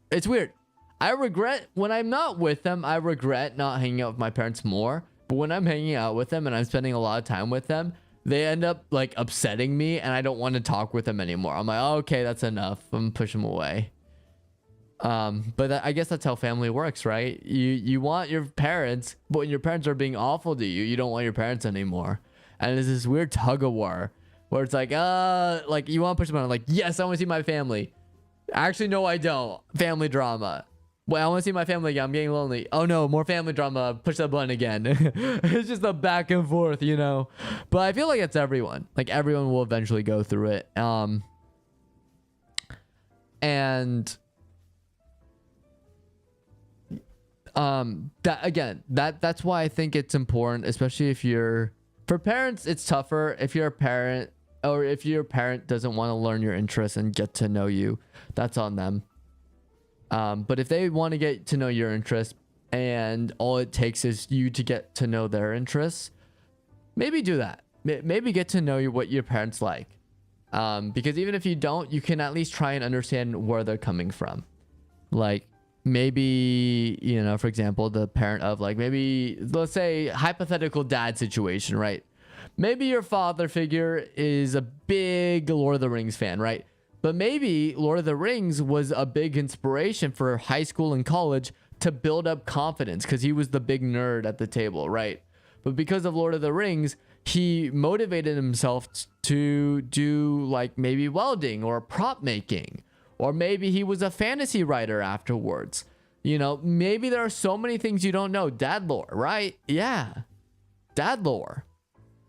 Speaker 1: It's weird. I regret when I'm not with them. I regret not hanging out with my parents more. But when I'm hanging out with them and I'm spending a lot of time with them, they end up like upsetting me, and I don't want to talk with them anymore. I'm like, oh, okay, that's enough. I'm pushing them away. But I guess that's how family works, right? You want your parents, but when your parents are being awful to you, you don't want your parents anymore. And there's this weird tug of war where it's like you want to push them out. Like, yes, I want to see my family. Actually, no, I don't. Family drama. Well, I want to see my family again. I'm getting lonely. Oh no, more family drama. Push that button again. It's just a back and forth, you know. But I feel like it's everyone. Like everyone will eventually go through it. That's why I think it's important, especially if you're, for parents, it's tougher. If you're a parent, or if your parent doesn't want to learn your interests and get to know you, that's on them. But if they want to get to know your interests and all it takes is you to get to know their interests, maybe do that. Maybe get to know what your parents like. Because even if you don't, you can at least try and understand where they're coming from. Like maybe, you know, for example, the parent of like, maybe let's say hypothetical dad situation, right? Maybe your father figure is a big Lord of the Rings fan, right? But maybe Lord of the Rings was a big inspiration for high school and college to build up confidence because he was the big nerd at the table, right? But because of Lord of the Rings, he motivated himself to do like maybe welding or prop making, or maybe he was a fantasy writer afterwards. You know, maybe there are so many things you don't know. Dad lore, right? Yeah. Dad lore.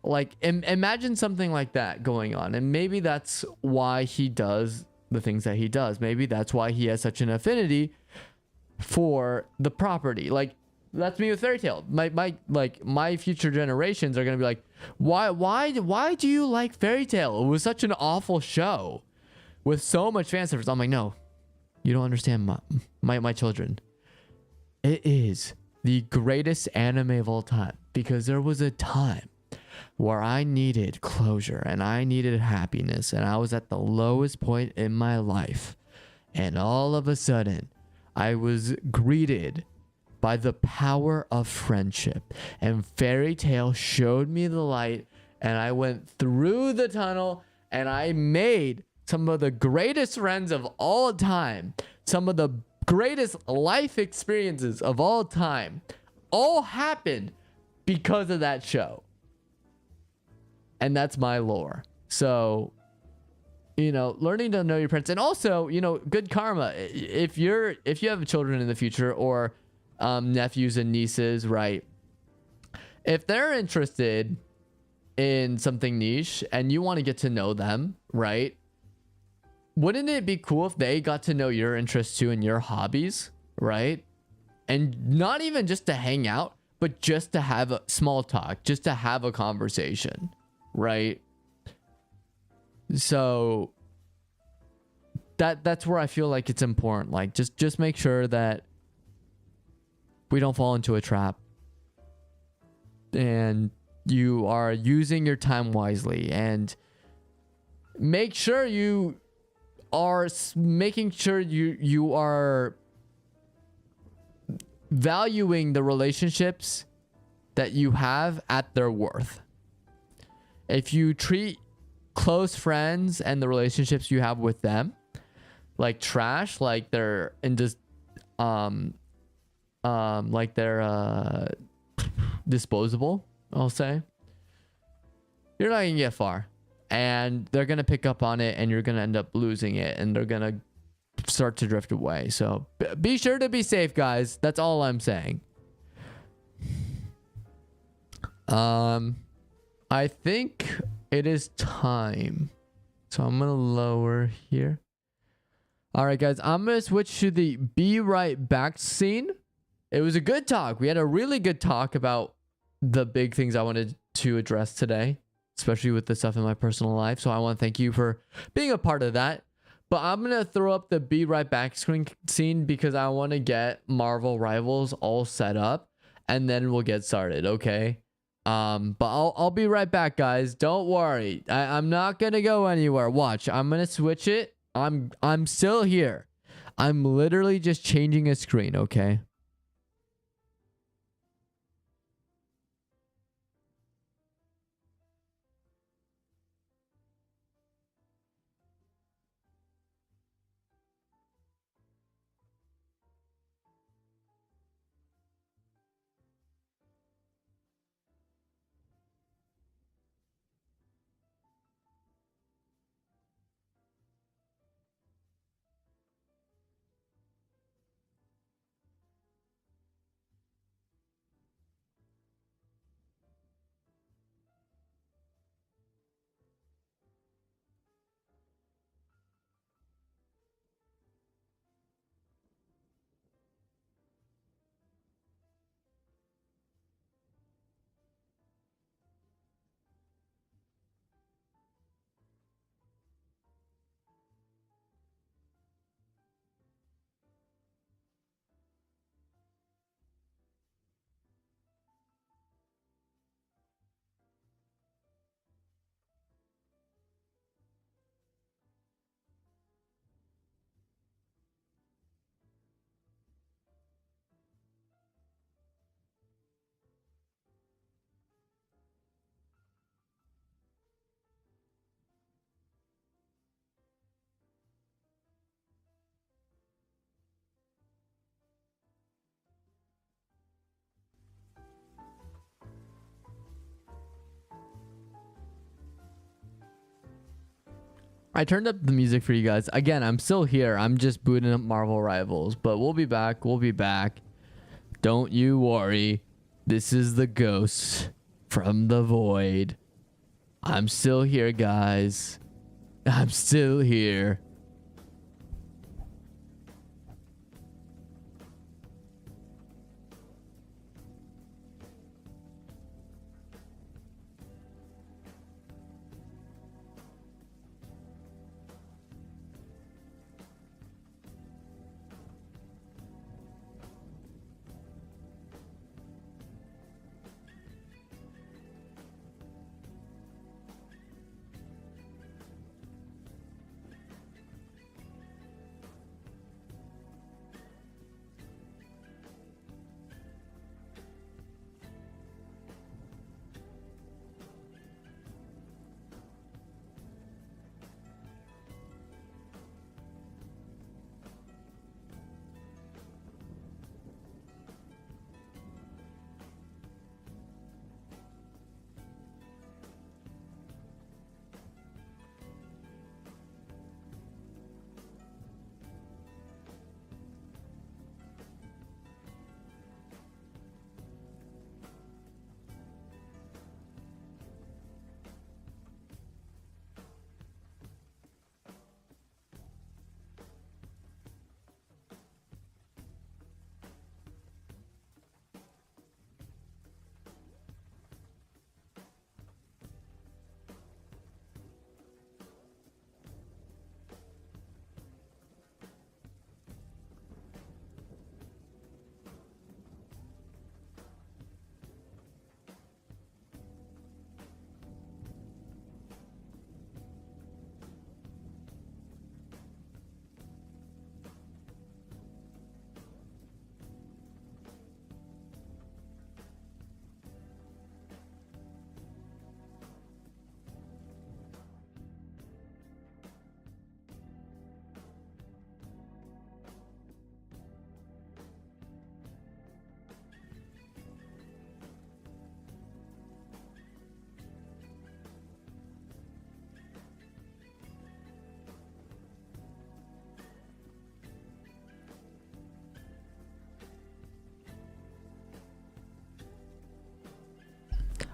Speaker 1: Like, imagine something like that going on. And maybe that's why he does the things that he does. Maybe that's why he has such an affinity for the property. Like, that's me with fairy tale. My future generations are going to be like, why do you like fairy tale? It was such an awful show with so much fan service. I'm like, no, you don't understand my children. It is the greatest anime of all time, because there was a time where I needed closure and I needed happiness, and I was at the lowest point in my life, and all of a sudden I was greeted by the power of friendship, and fairy tale showed me the light, and I went through the tunnel, and I made some of the greatest friends of all time, some of the greatest life experiences of all time, all happened because of that show. And that's my lore. So, you know, learning to know your parents, and also, you know, good karma. If you have children in the future, or nephews and nieces, right? If they're interested in something niche and you want to get to know them, right? Wouldn't it be cool if they got to know your interests too and your hobbies, right? And not even just to hang out, but just to have a small talk, just to have a conversation, right? So that's where I feel like it's important. Like just make sure that we don't fall into a trap, and you are using your time wisely, and make sure you are making sure you are valuing the relationships that you have at their worth. If you treat close friends and the relationships you have with them like trash, like they're in just like they're disposable, I'll say, you're not gonna get far, and they're gonna pick up on it, and you're gonna end up losing it, and they're gonna start to drift away. So be sure to be safe, guys. That's all I'm saying. I think it is time, so I'm gonna lower here. All right, guys, I'm gonna switch to the be right back scene. It was a good talk. We had a really good talk about the big things I wanted to address today, especially with the stuff in my personal life. So I want to thank you for being a part of that. But I'm going to throw up the be right back scene because I want to get Marvel Rivals all set up, and then we'll get started, okay? But I'll be right back, guys. Don't worry. I'm not going to go anywhere. Watch. I'm going to switch it. I'm still here. I'm literally just changing a screen, okay? I turned up the music for you guys. Again, I'm still here. I'm just booting up Marvel Rivals, but we'll be back. We'll be back. Don't you worry. This is the ghost from the void. I'm still here, guys. I'm still here.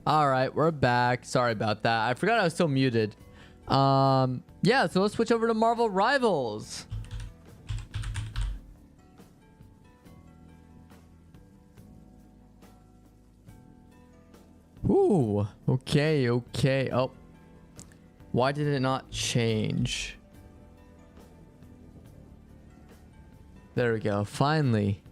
Speaker 1: All right, we're back. Sorry about that. I forgot I was still muted. Yeah, so let's switch over to Marvel Rivals. Ooh, okay, okay. Oh, why did it not change? There we go. Finally.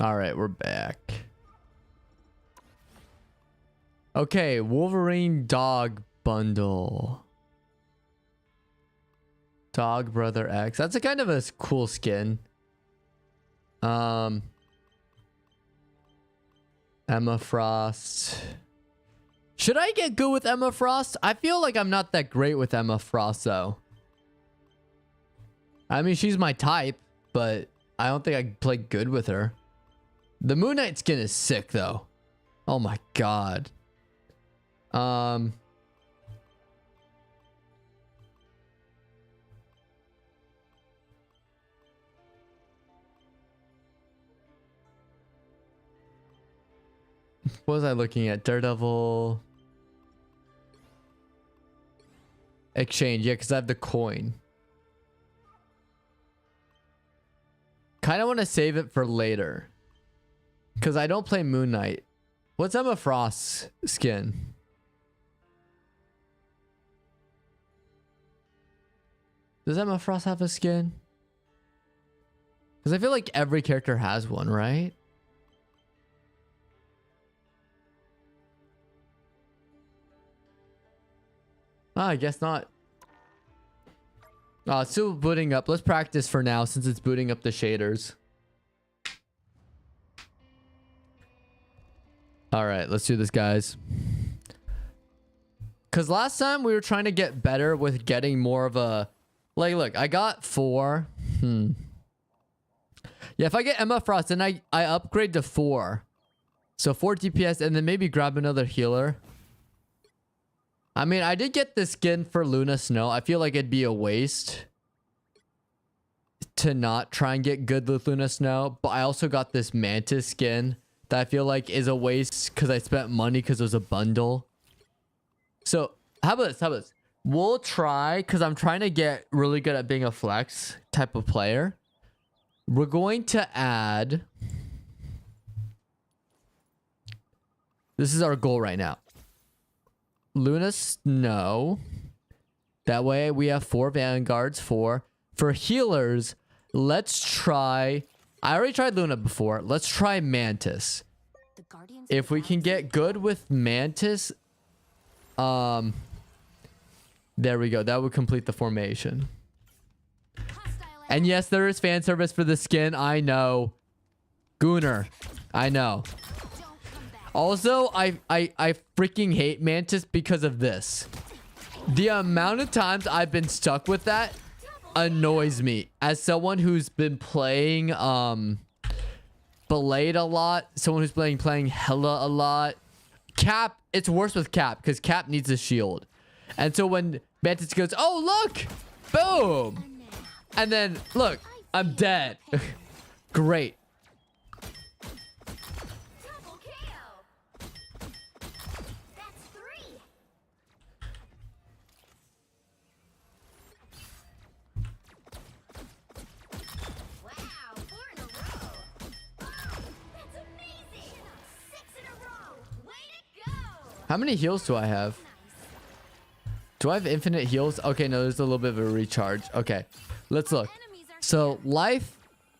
Speaker 1: All right, we're back. Okay, Wolverine dog bundle. Dog Brother X. That's a kind of a cool skin. Emma Frost. Should I get good with Emma Frost? I feel like I'm not that great with Emma Frost though. I mean, she's my type, but I don't think I can play good with her. The Moon Knight skin is sick though. Oh my god. What was I looking at? Daredevil exchange. Yeah, because I have the coin. Kind of want to save it for later. Because I don't play Moon Knight. What's Emma Frost's skin? Does Emma Frost have a skin? Because I feel like every character has one, right? Ah, I guess not. It's still booting up. Let's practice for now since it's booting up the shaders. All right, let's do this, guys. Because last time we were trying to get better with getting more of a... Like, look, I got 4. Yeah, if I get Emma Frost, then I upgrade to 4. So 4 DPS and then maybe grab another healer. I mean, I did get the skin for Luna Snow. I feel like it'd be a waste to not try and get good with Luna Snow. But I also got this Mantis skin that I feel like is a waste because I spent money because it was a bundle. So how about this? How about this? We'll try, because I'm trying to get really good at being a flex type of player. We're going to add... This is our goal right now. Luna Snow. That way we have 4 Vanguards. 4. For healers, let's try... I already tried Luna before. Let's try Mantis. If we can get good with Mantis... There we go. That would complete the formation. And yes, there is fan service for the skin. I know. Gooner. I know. Also, I freaking hate Mantis because of this. The amount of times I've been stuck with that annoys me. As someone who's been playing Blade a lot, someone who's playing Hela a lot. Cap, it's worse with Cap because Cap needs a shield. And so when Mantis goes, oh, look, boom. And then, look, I'm dead. Great. How many heals do I have? Do I have infinite heals? Okay, no, there's a little bit of a recharge. Okay, let's look. So, life,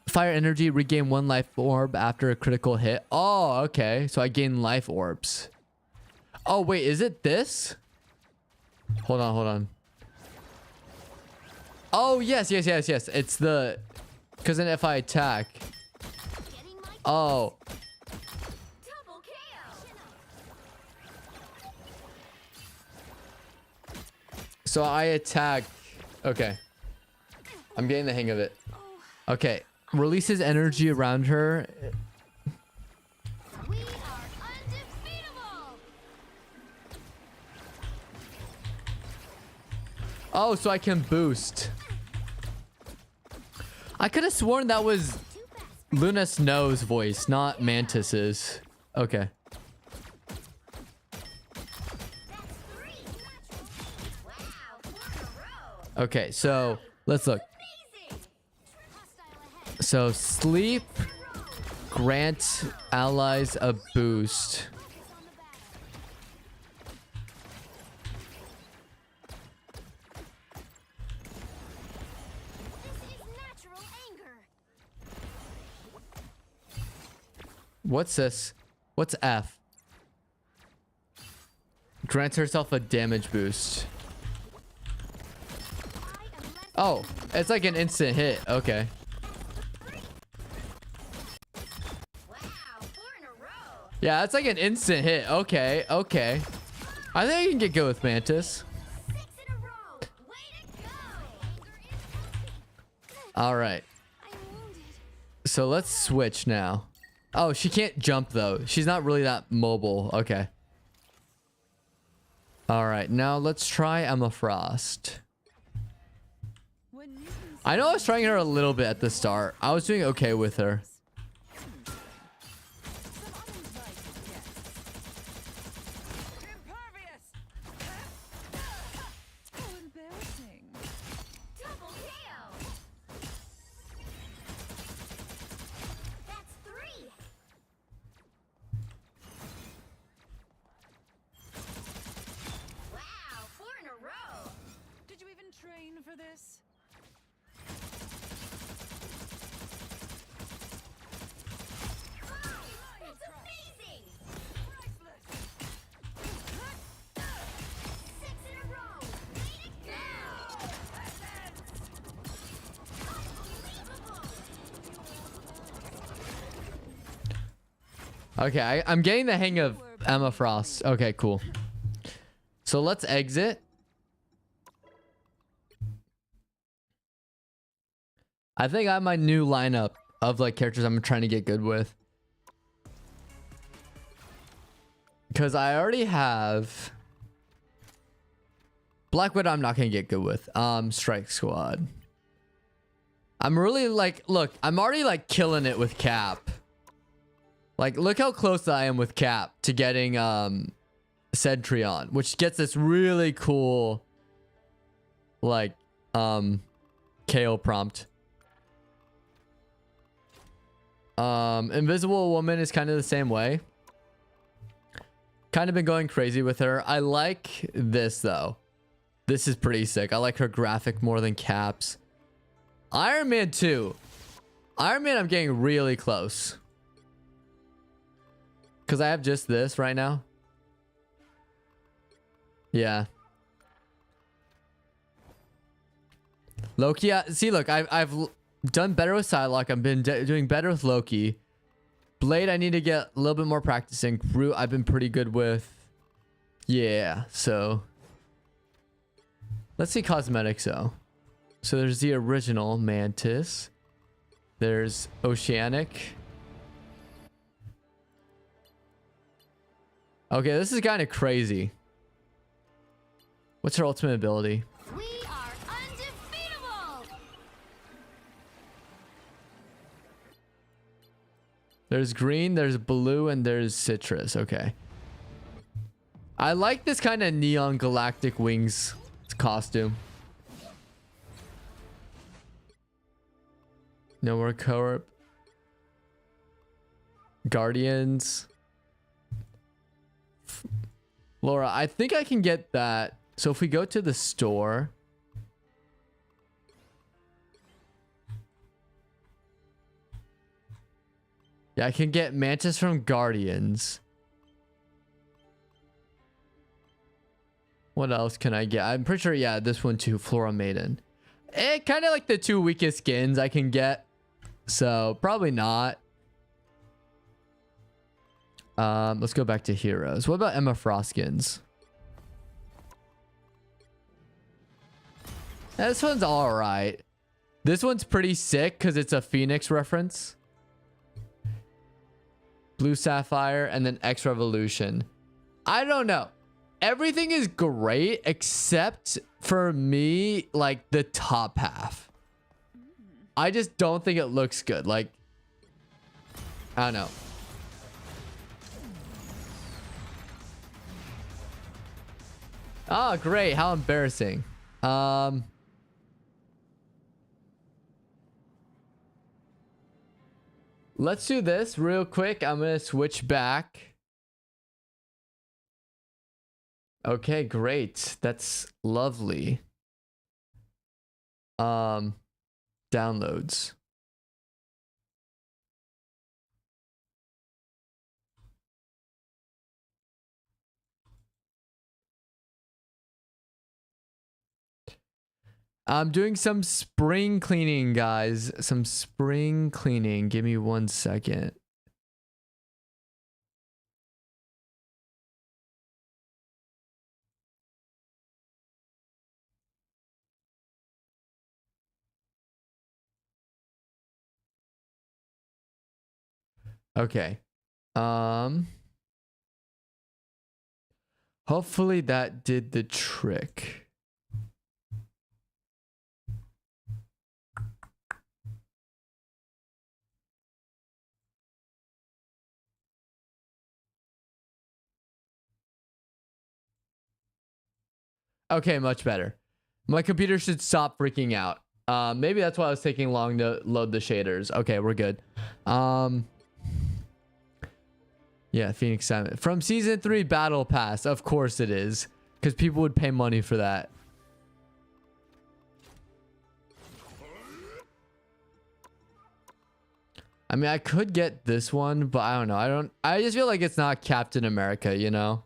Speaker 1: fire energy, regain 1 life orb after a critical hit. Oh, okay. So I gain life orbs. Oh, wait, is it this? Hold on, hold on. Oh, yes. It's the... Because then if I attack... Oh... So I attack. Okay. I'm getting the hang of it. Okay. Releases energy around her.
Speaker 2: We are undefeatable.
Speaker 1: Oh, so I can boost. I could have sworn that was Luna Snow's voice, not Mantis's. Okay. Okay, so let's look. So sleep grants allies a boost. What's this? What's F? Grants herself a damage boost. Oh, it's like an instant hit. Okay. Yeah, it's like an instant hit. Okay, okay. I think I can get good with Mantis. All right. So let's switch now. Oh, she can't jump though. She's not really that mobile. Okay. All right, now let's try Emma Frost. I know I was trying her a little bit at the start. I was doing okay with her.
Speaker 2: For this?
Speaker 3: That's amazing! Six in a row! Way to go! Unbelievable!
Speaker 1: Okay, I'm getting the hang of Emma Frost. Okay, cool. So let's exit. I think I have my new lineup of like characters I'm trying to get good with. Because I already have Black Widow. I'm not going to get good with. Strike Squad. I'm really like, look, I'm already like killing it with Cap. Like, look how close I am with Cap to getting Centrion, which gets this really cool like KO prompt. Invisible Woman is kind of the same way. Kind of been going crazy with her. I like this though. This is pretty sick. I like her graphic more than Cap's. Iron Man 2. Iron Man I'm getting really close. Because I have just this right now. Yeah. Loki, see, look, I've done better with Psylocke. I've been doing better with Loki. Blade, I need to get a little bit more practicing. Groot, I've been pretty good with. Yeah, so. Let's see cosmetics, though. So there's the original Mantis. There's Oceanic. Okay, this is kind of crazy. What's her ultimate ability?
Speaker 3: We are undefeatable!
Speaker 1: There's green, there's blue, and there's citrus. Okay. I like this kind of neon galactic wings costume. Nowhere Corp. Guardians. Laura, I think I can get that. So if we go to the store. Yeah, I can get Mantis from Guardians. What else can I get? I'm pretty sure, yeah, this one too, Flora Maiden. Kind of like the two weakest skins I can get. So, probably not. Let's go back to heroes. What about Emma Frost skins? This one's alright. This one's pretty sick because it's a Phoenix reference. Blue Sapphire and then X Revolution. I don't know. everything is great except for me, like the top half. I just don't think it looks good. Like, I don't know. Oh, great. How embarrassing. Let's do this real quick. I'm going to switch back. Okay, great. That's lovely. Downloads. I'm doing some spring cleaning, guys. Some spring cleaning. Give me 1 second. Okay. Hopefully that did the trick. Okay, much better. My computer should stop freaking out. Maybe that's why I was taking long to load the shaders. Okay, we're good. Yeah, Phoenix Summit. From Season 3 Battle Pass. Of course it is. Because people would pay money for that. I mean, I could get this one, but I don't know. I just feel like it's not Captain America, you know?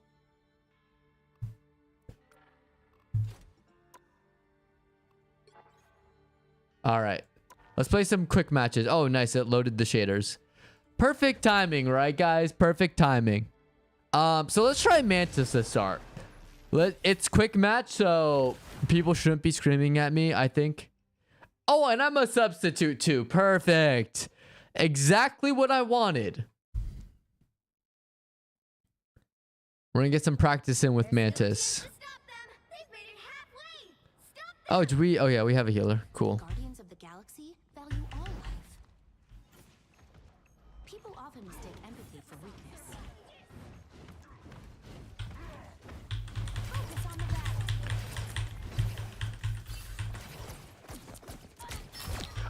Speaker 1: All right. Let's play some quick matches. Oh, nice. It loaded the shaders. Perfect timing, right, guys? Perfect timing. So let's try Mantis to start. It's quick match, so people shouldn't be screaming at me, I think. Oh, and I'm a substitute too. Perfect. Exactly what I wanted. We're gonna get some practice in with Mantis. Oh, do we? Oh yeah, we have a healer. Cool.
Speaker 3: Guardians of the Galaxy value all life. People often mistake empathy for weakness. Focus on the battle.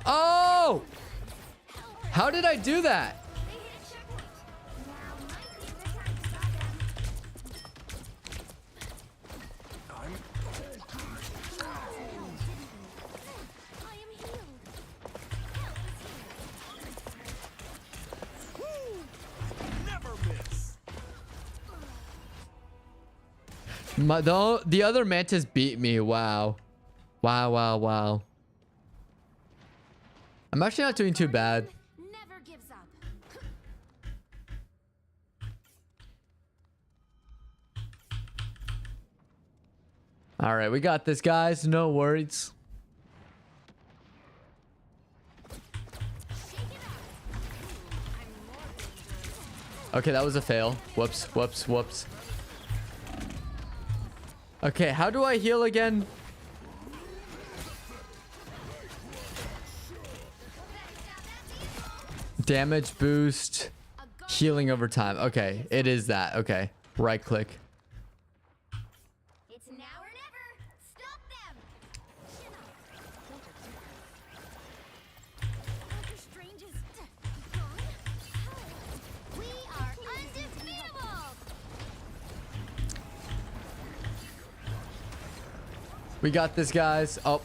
Speaker 1: Oh! How did I do that?
Speaker 3: They hit a checkpoint. Now might be the time to stop them. I am healed.
Speaker 1: The other Mantis beat me. Wow. Wow. I'm actually not doing too bad.
Speaker 3: Never gives up.
Speaker 1: All right, we got this, guys. No worries. Okay, that was a fail. Whoops. Okay, how do I heal again? Damage boost. Healing over time. Okay, it is that. Okay, right click.
Speaker 3: It's now or never. Stop them. Chin up. Doctor Strange is gone. We are undefeatable.
Speaker 1: We got this, guys. Up.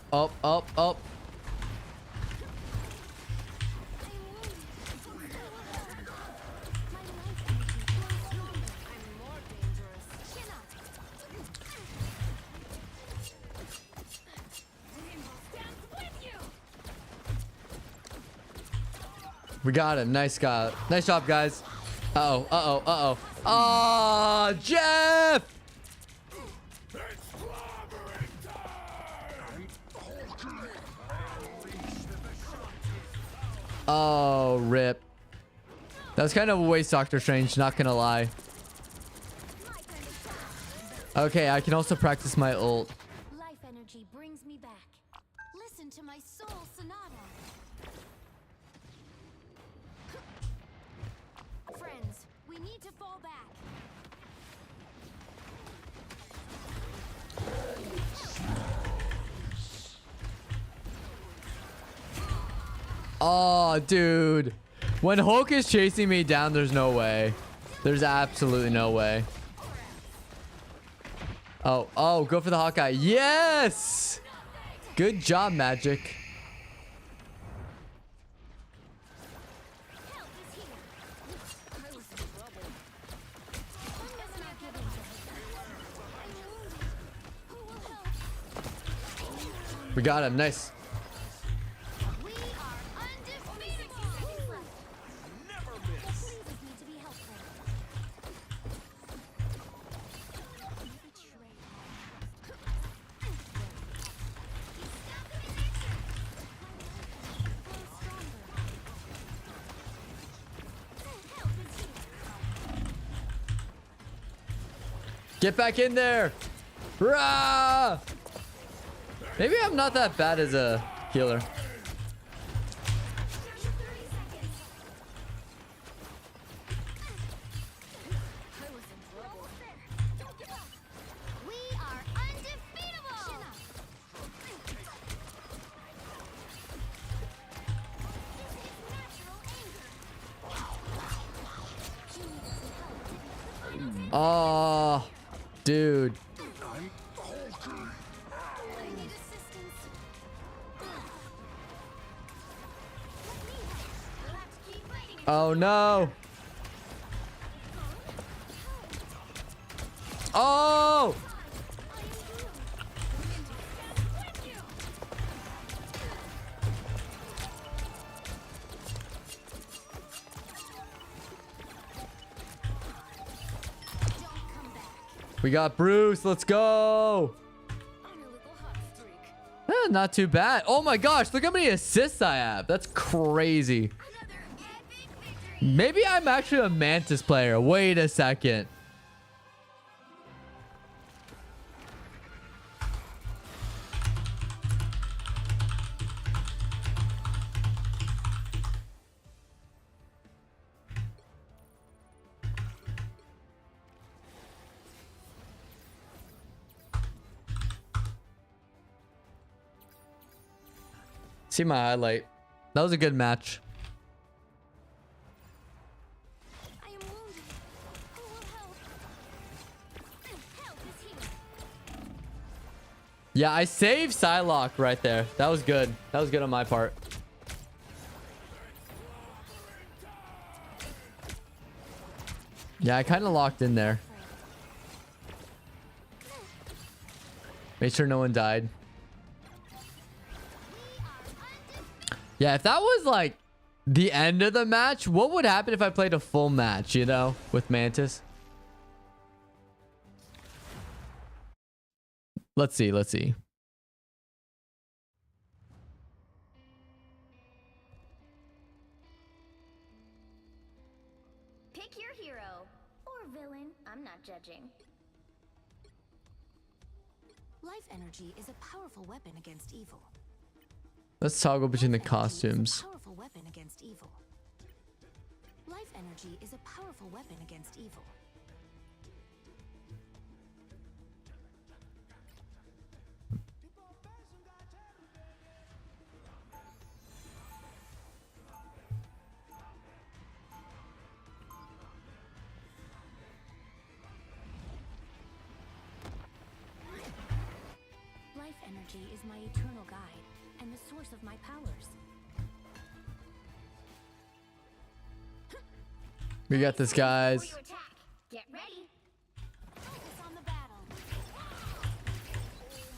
Speaker 1: We got him. Nice guy. Nice job, guys. Uh-oh. Oh, Jeff! Oh, rip. That was kind of a waste, Doctor Strange. Not gonna lie. Okay, I can also practice my ult.
Speaker 3: Life energy brings me back. Listen to my soul sonata. Friends, we need to fall back.
Speaker 1: Oh, dude. When Hulk is chasing me down, there's no way. There's absolutely no way. Oh, go for the Hawkeye. Yes! Good job, Magic.
Speaker 3: Help is here. I was in trouble. Let's not give in to her. Who will help?
Speaker 1: We got him. Nice.
Speaker 3: We are undefeatable. Seconds left. Never miss. The freezes need to be helpful. Betray
Speaker 1: Get back in there. Rah! Maybe I'm not that bad as a healer.
Speaker 3: We are undefeatable! This is natural anger.
Speaker 1: Oh, dude.
Speaker 3: I need assistance. Let's keep fighting.
Speaker 1: Oh, no. Oh! We got Bruce. Let's go. Not too bad. Oh my gosh, look how many assists I have. That's crazy. Maybe I'm actually a Mantis player. Wait a second. See my highlight. That was a good match.
Speaker 3: I am wounded. Who will help? Help is here.
Speaker 1: Yeah, I saved Psylocke right there. That was good. That was good on my part. Yeah, I kind of locked in there. Made sure no one died. Yeah, if that was like the end of the match, what would happen if I played a full match, you know, with Mantis? Let's see, let's see.
Speaker 3: Pick your hero. Or villain. I'm not judging.
Speaker 2: Life energy is a powerful weapon against evil.
Speaker 1: Let's toggle between the
Speaker 2: Life energy is a
Speaker 1: costumes.
Speaker 2: powerful weapon against evil. Life energy is a powerful weapon against evil. Life energy is my eternal guide and the source of my powers.
Speaker 1: We got this, guys.
Speaker 3: Before you attack, get ready. Focus on the battle.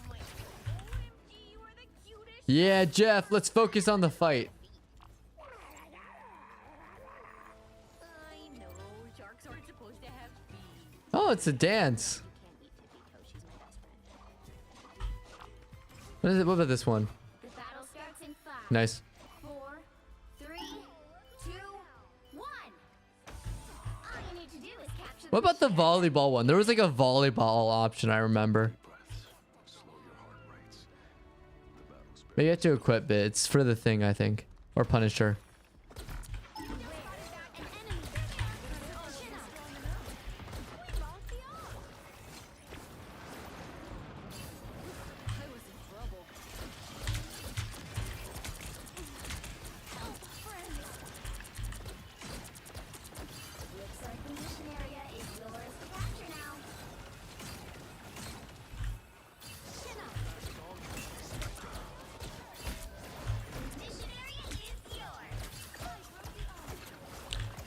Speaker 3: Oh my OMG, you are the cutest.
Speaker 1: Yeah, Jeff, let's focus on the fight.
Speaker 3: I know, sharks aren't supposed to have feet.
Speaker 1: Oh, it's a dance.
Speaker 3: Can't eat Tippy, she's my best friend.
Speaker 1: What is it? What about this one?
Speaker 3: The battle starts in 5,
Speaker 1: Nice.
Speaker 3: 4, 3, 2, 1. All you need to do is capture
Speaker 1: What about the volleyball one? There was like a volleyball option, I remember. Maybe I have to equip it. It's for the thing, I think. Or Punisher.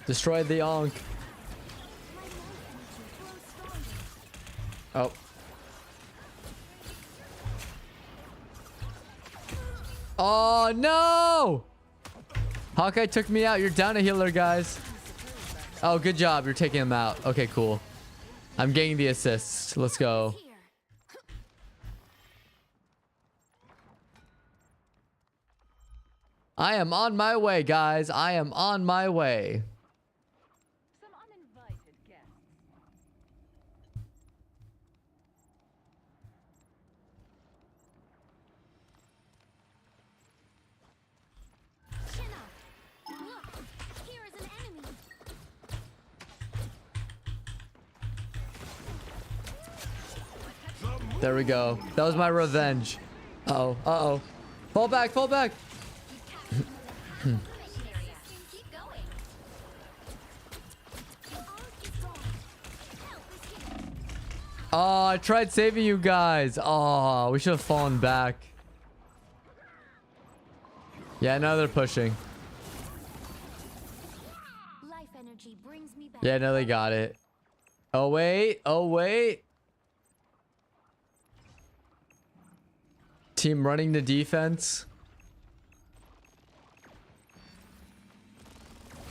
Speaker 1: Destroy the Ankh. Oh. Oh no! Hawkeye took me out. You're down a healer, guys. Oh, good job. You're taking him out. Okay, cool. I'm getting the assists. Let's go. I am on my way, guys. I am on my way.
Speaker 3: Some uninvited guests.
Speaker 2: Chin up. Look, here is an enemy.
Speaker 1: There we go. That was my revenge. Uh-oh. Uh-oh. Fall back. Fall back.
Speaker 2: Keep going. The Ankh is gone. Help is here.
Speaker 1: Oh, I tried saving you guys. Oh, we should have fallen back. Yeah, now they're pushing.
Speaker 2: Life energy brings me back.
Speaker 1: Yeah, no, they got it. Oh, wait. Oh, wait. Team running the defense.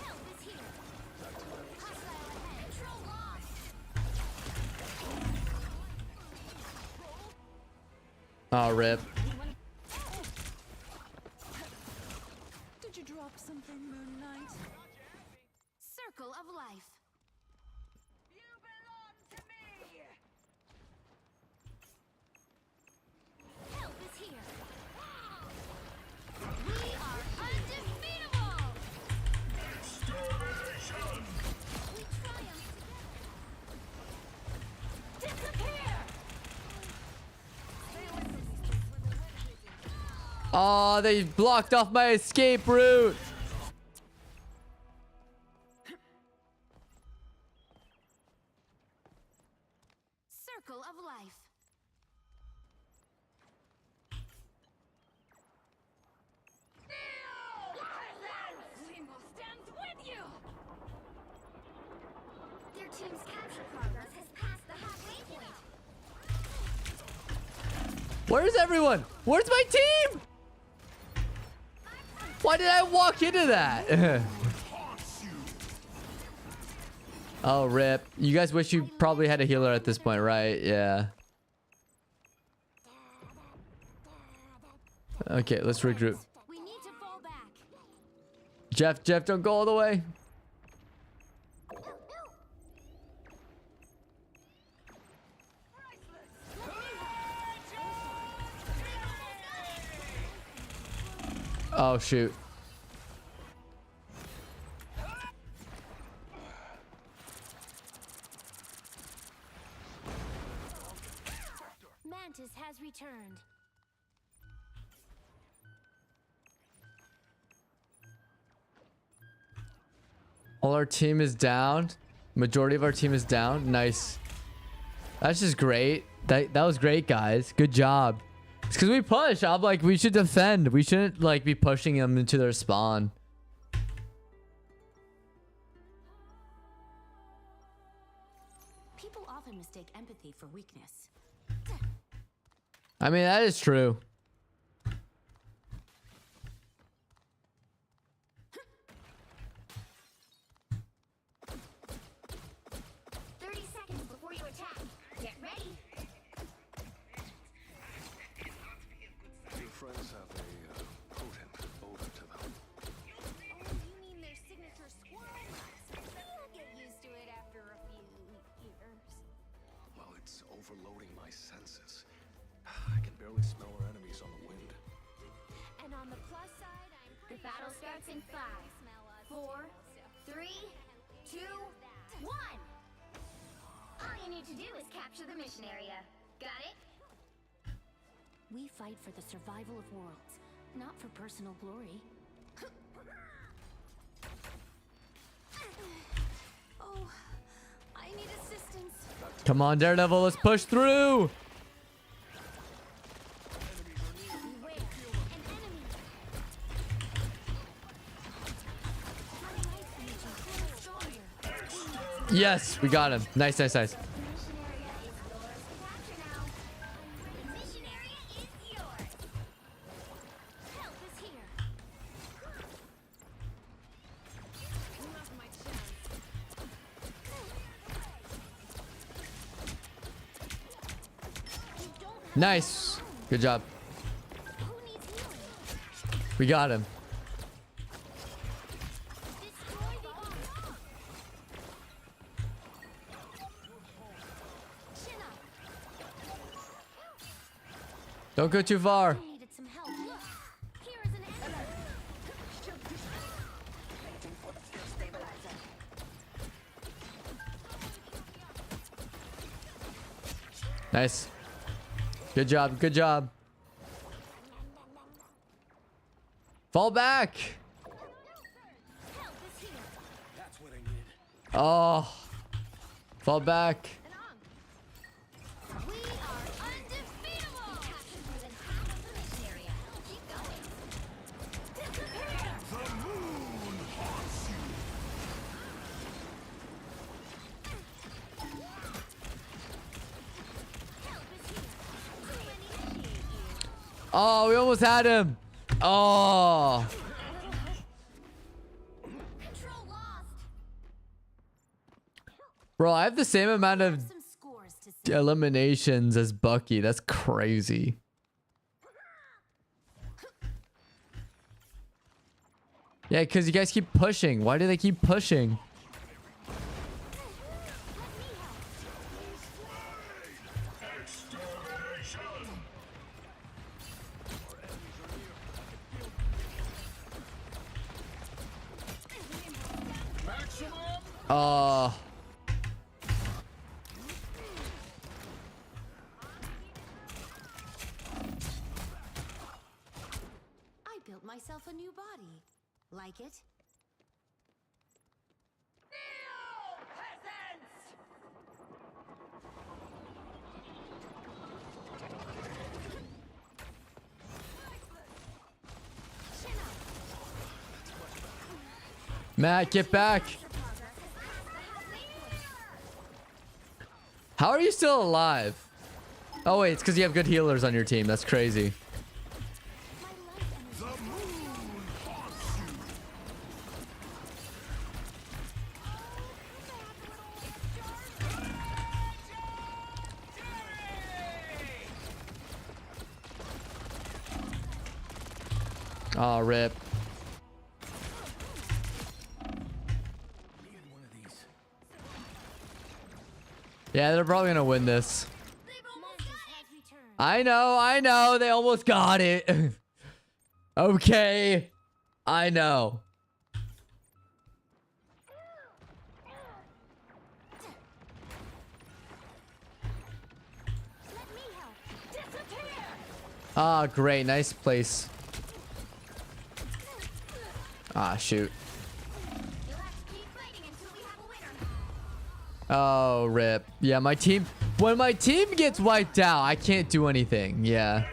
Speaker 2: Help is here. Hostile ahead. Control lost.
Speaker 1: Oh, rip.
Speaker 3: Did you drop something, Moon Knight?
Speaker 2: Circle of life.
Speaker 3: You belong to me!
Speaker 2: Help is here. We are undefeatable. We triumph together. Disappear.
Speaker 1: Oh, they blocked off my escape route.
Speaker 2: Circle of life.
Speaker 3: Limbo stands with you!
Speaker 2: Their team's capture progress has passed the halfway point.
Speaker 1: Where's everyone? Where's my team? Why did I walk into that? Oh, rip. You guys wish you probably had a healer at this point, right? Yeah. Okay, let's regroup.
Speaker 2: We need to fall back.
Speaker 1: Jeff, don't go all the way. Oh, shoot.
Speaker 2: Mantis has returned.
Speaker 1: All our team is down. Majority of our team is down. Nice. That's just great. That was great, guys. Good job. It's because we push. I'm like, we should defend. We shouldn't like be pushing them into their spawn.
Speaker 2: People often mistake empathy for weakness.
Speaker 1: I mean, that is true.
Speaker 2: 30 seconds before you attack. Get ready.
Speaker 4: Your friends have a potent odor to them.
Speaker 2: Oh, you mean their signature squirrel? You'll get used to it after a few.
Speaker 3: starts in 5, 4, 3, 2, 1. All you need to do is capture the mission area. Got it?
Speaker 2: We fight for the survival of worlds, not for personal glory. Oh, I need assistance.
Speaker 1: Come on, Daredevil, let's push through.
Speaker 3: Beware, an enemy. My life energy grows stronger.
Speaker 1: Yes, we got him. Nice, nice, nice.
Speaker 3: The mission area is yours to capture now. The mission area is yours. Help is here. Not my chance. You don't have
Speaker 1: Nice. Good job.
Speaker 3: Who needs healing?
Speaker 1: We got him.
Speaker 3: Destroy the bomb. Chin up.
Speaker 1: Don't go too far.
Speaker 3: I needed some help. Look, here is an enemy.
Speaker 1: Nice. Good job. Good job. Fall back.
Speaker 3: Help is here.
Speaker 4: That's what I needed.
Speaker 1: Oh. Fall back.
Speaker 3: We are undefeatable. Captured more than half of the mission area. Keep going. Disappear.
Speaker 4: The moon haunts you.
Speaker 3: Help is here. To initiate you.
Speaker 1: Oh, we almost had him. Oh.
Speaker 3: Control lost.
Speaker 1: Bro, I have the same amount of
Speaker 2: Some scores to settle.
Speaker 1: eliminations as Bucky. That's crazy. Yeah, because you guys keep pushing. Why do they keep pushing? Oh.
Speaker 2: I built myself a new body. Like it?
Speaker 1: Matt, get back. How are you still alive? Oh, wait, it's because you have good healers on your team. That's crazy.
Speaker 4: The moon haunts you.
Speaker 1: Oh, rip.
Speaker 4: Needed one of these.
Speaker 1: Yeah, they're probably going to win this.
Speaker 3: They've almost got it.
Speaker 1: I know. They almost got it. Okay. I know.
Speaker 3: Let me help. Disappear.
Speaker 1: Ah, great. Nice place. Ah, shoot.
Speaker 3: You'll have to keep fighting until we have a winner.
Speaker 1: Oh, rip. Yeah, my team... When my team gets wiped out, I can't do anything. Yeah.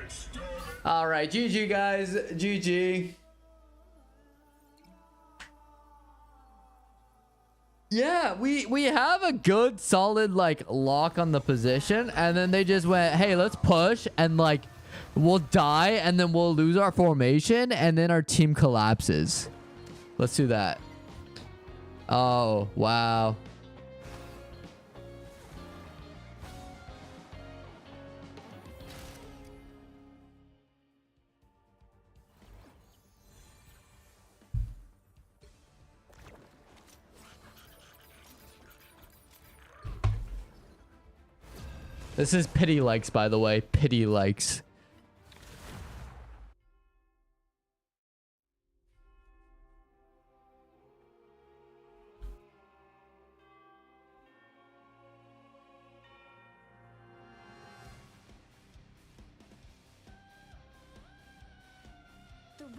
Speaker 1: All right. GG, guys. GG. Yeah, we have a good, solid, like, lock on the position. And then they just went, hey, let's push. And, like, we'll die. And then we'll lose our formation. And then our team collapses. Let's do that. Oh, wow. This is pity likes, by the way. Pity likes.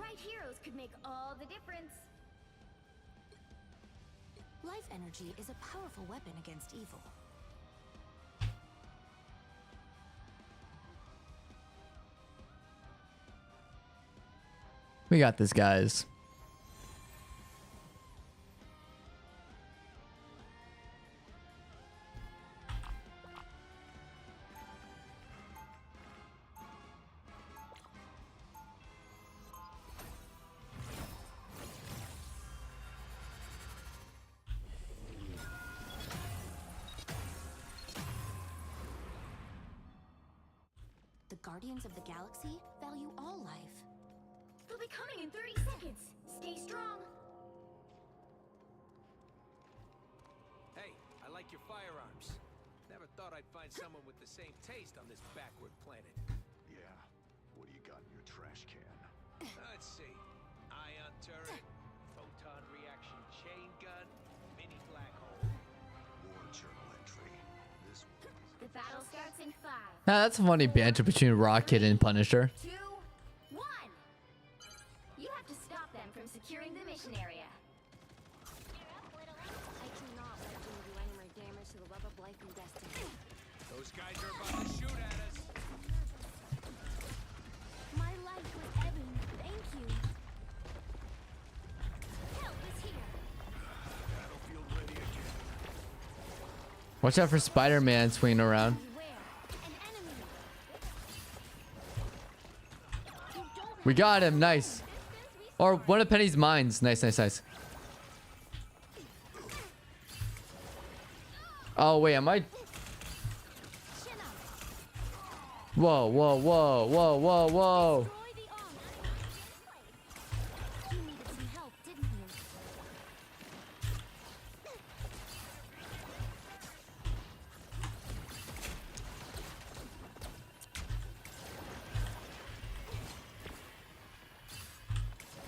Speaker 3: right heroes could make all the difference.
Speaker 2: Life energy is a powerful weapon against evil.
Speaker 1: We got this, guys.
Speaker 2: The Guardians of the Galaxy value all life.
Speaker 3: They'll be coming in 30 seconds. Stay strong.
Speaker 5: Hey, I like your firearms. Never thought I'd find someone with the same taste on this backward planet.
Speaker 4: Yeah. What do you got in your trash can?
Speaker 5: Let's see. Ion turret, photon reaction chain gun, mini black hole.
Speaker 4: War journal entry. This one.
Speaker 3: The battle starts in 5,
Speaker 1: That's a funny banter between Rocket and Punisher.
Speaker 3: 2, 1. You have to stop them from securing the mission area.
Speaker 2: I cannot let them do any more damage to the web of life and destiny.
Speaker 5: Those guys are about to shoot at us.
Speaker 2: My life was ebbing. Thank you.
Speaker 3: Help is here.
Speaker 4: Battlefield ready again.
Speaker 1: Watch out for Spider-Man swinging around.
Speaker 2: Beware. An enemy. You don't
Speaker 1: We got him. Nice. Or one of Penny's mines. Nice, nice, nice. Oh, wait. Am I...
Speaker 2: chin up.
Speaker 1: Whoa, whoa, whoa, whoa, whoa, whoa.
Speaker 2: Destroy the armor. You needed some help, didn't you?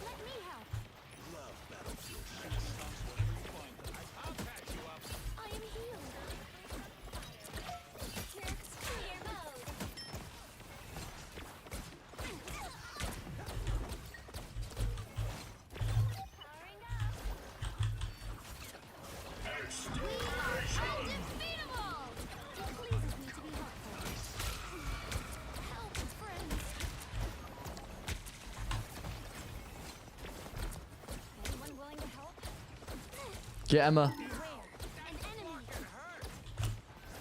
Speaker 2: Let me help.
Speaker 5: I'll patch you up.
Speaker 2: I am healed.
Speaker 3: Clear mode. Powering up.
Speaker 2: We are undefeatable! It pleases me to be helpful. Help, friends. Anyone willing to help?
Speaker 1: Get Emma.
Speaker 2: Beware. An enemy.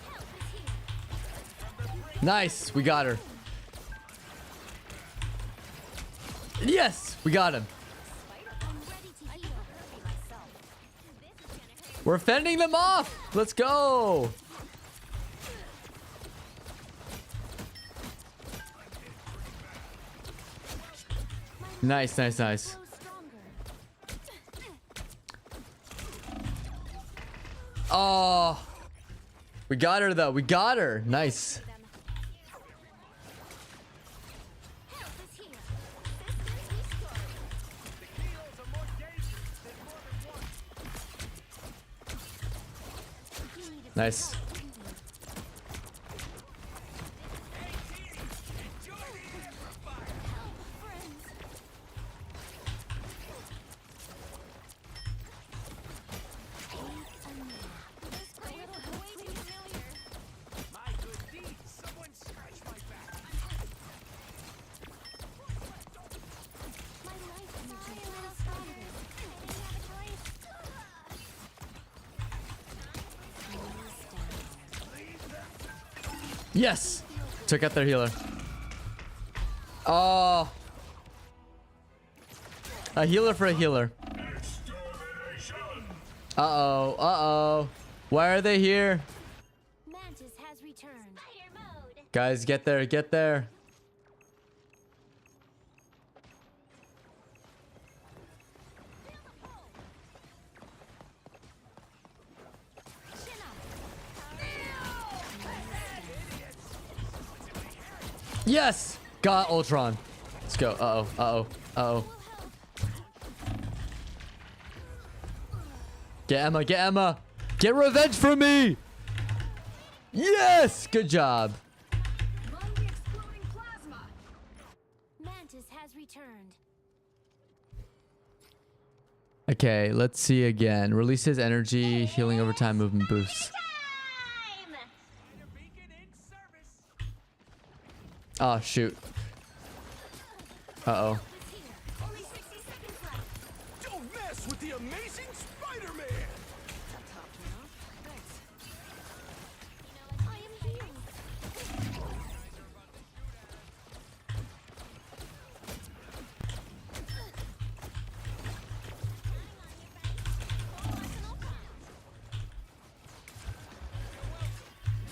Speaker 2: Help is here.
Speaker 1: Nice. We got her. Yes. We got him.
Speaker 2: I'm ready to heal. Myself.
Speaker 1: We're fending them off. Let's go. Nice, nice, nice.
Speaker 2: Grow stronger.
Speaker 1: Oh. We got her, though. We got her. Nice.
Speaker 2: Help is here.
Speaker 5: The kilos are more dangerous than more than one.
Speaker 2: You needed
Speaker 1: Nice.
Speaker 2: some help, didn't you?
Speaker 5: Enjoy the amplifier.
Speaker 2: Help, friends. Take a nap. This place is way too familiar.
Speaker 5: My good deeds. Someone scratch my back.
Speaker 2: My life energy feels stronger. I didn't have a choice.
Speaker 1: Yes. Took out their healer. Oh. A healer for a healer. Uh-oh. Uh-oh. Why are they here?
Speaker 2: Mantis has returned.
Speaker 3: Spider mode.
Speaker 1: Guys, get there. Get there.
Speaker 2: Chin up.
Speaker 1: Yes. Got Ultron. Let's go. Uh-oh. Uh-oh. Uh-oh.
Speaker 2: Will help.
Speaker 1: Get Emma. Get Emma. Get revenge for me. Yes. Good job.
Speaker 3: Lung exploding plasma.
Speaker 2: Mantis has returned.
Speaker 1: Okay, let's see again. Releases energy, healing over time, movement boosts.
Speaker 3: Time!
Speaker 5: Beacon in service.
Speaker 1: Oh, shoot. Uh-oh.
Speaker 3: Only 60 seconds left.
Speaker 4: Don't mess with the amazing Spider-Man!
Speaker 3: I am healed.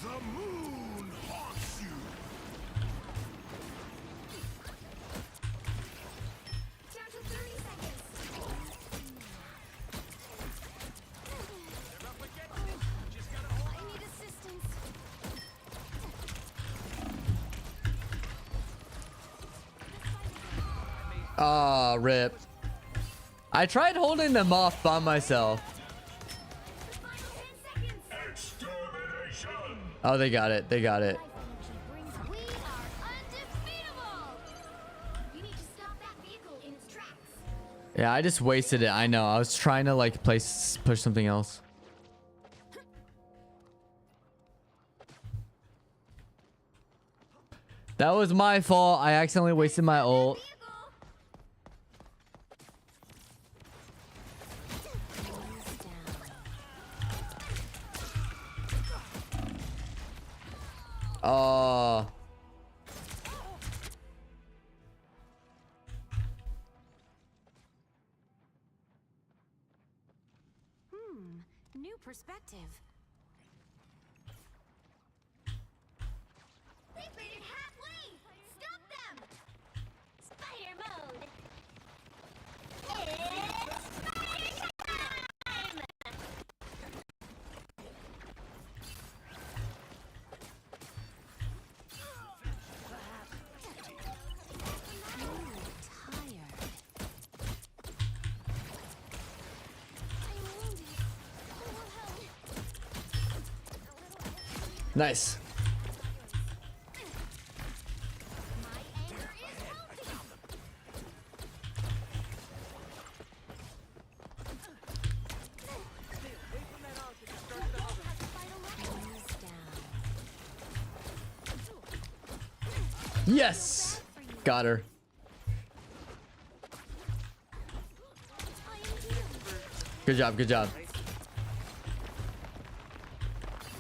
Speaker 4: The moon haunts you!
Speaker 3: Down to 30 seconds. I need assistance.
Speaker 1: Ah, rip. I tried holding them off by myself.
Speaker 3: The final 10 seconds.
Speaker 1: Oh, they got it. They got it.
Speaker 3: Life energy brings. We are undefeatable. You need to stop that vehicle in its tracks.
Speaker 1: Yeah, I just wasted it. I know. I was trying to like push something else. That was my fault. I accidentally wasted my ult. Oh.
Speaker 2: New perspective.
Speaker 3: They've made it halfway. Stop them. Spider mode. It's Spider time.
Speaker 2: Tired.
Speaker 3: I'm wounded. Who will help?
Speaker 1: Nice.
Speaker 3: My anger is healthy.
Speaker 1: Yes. Got her. Good job. Good job.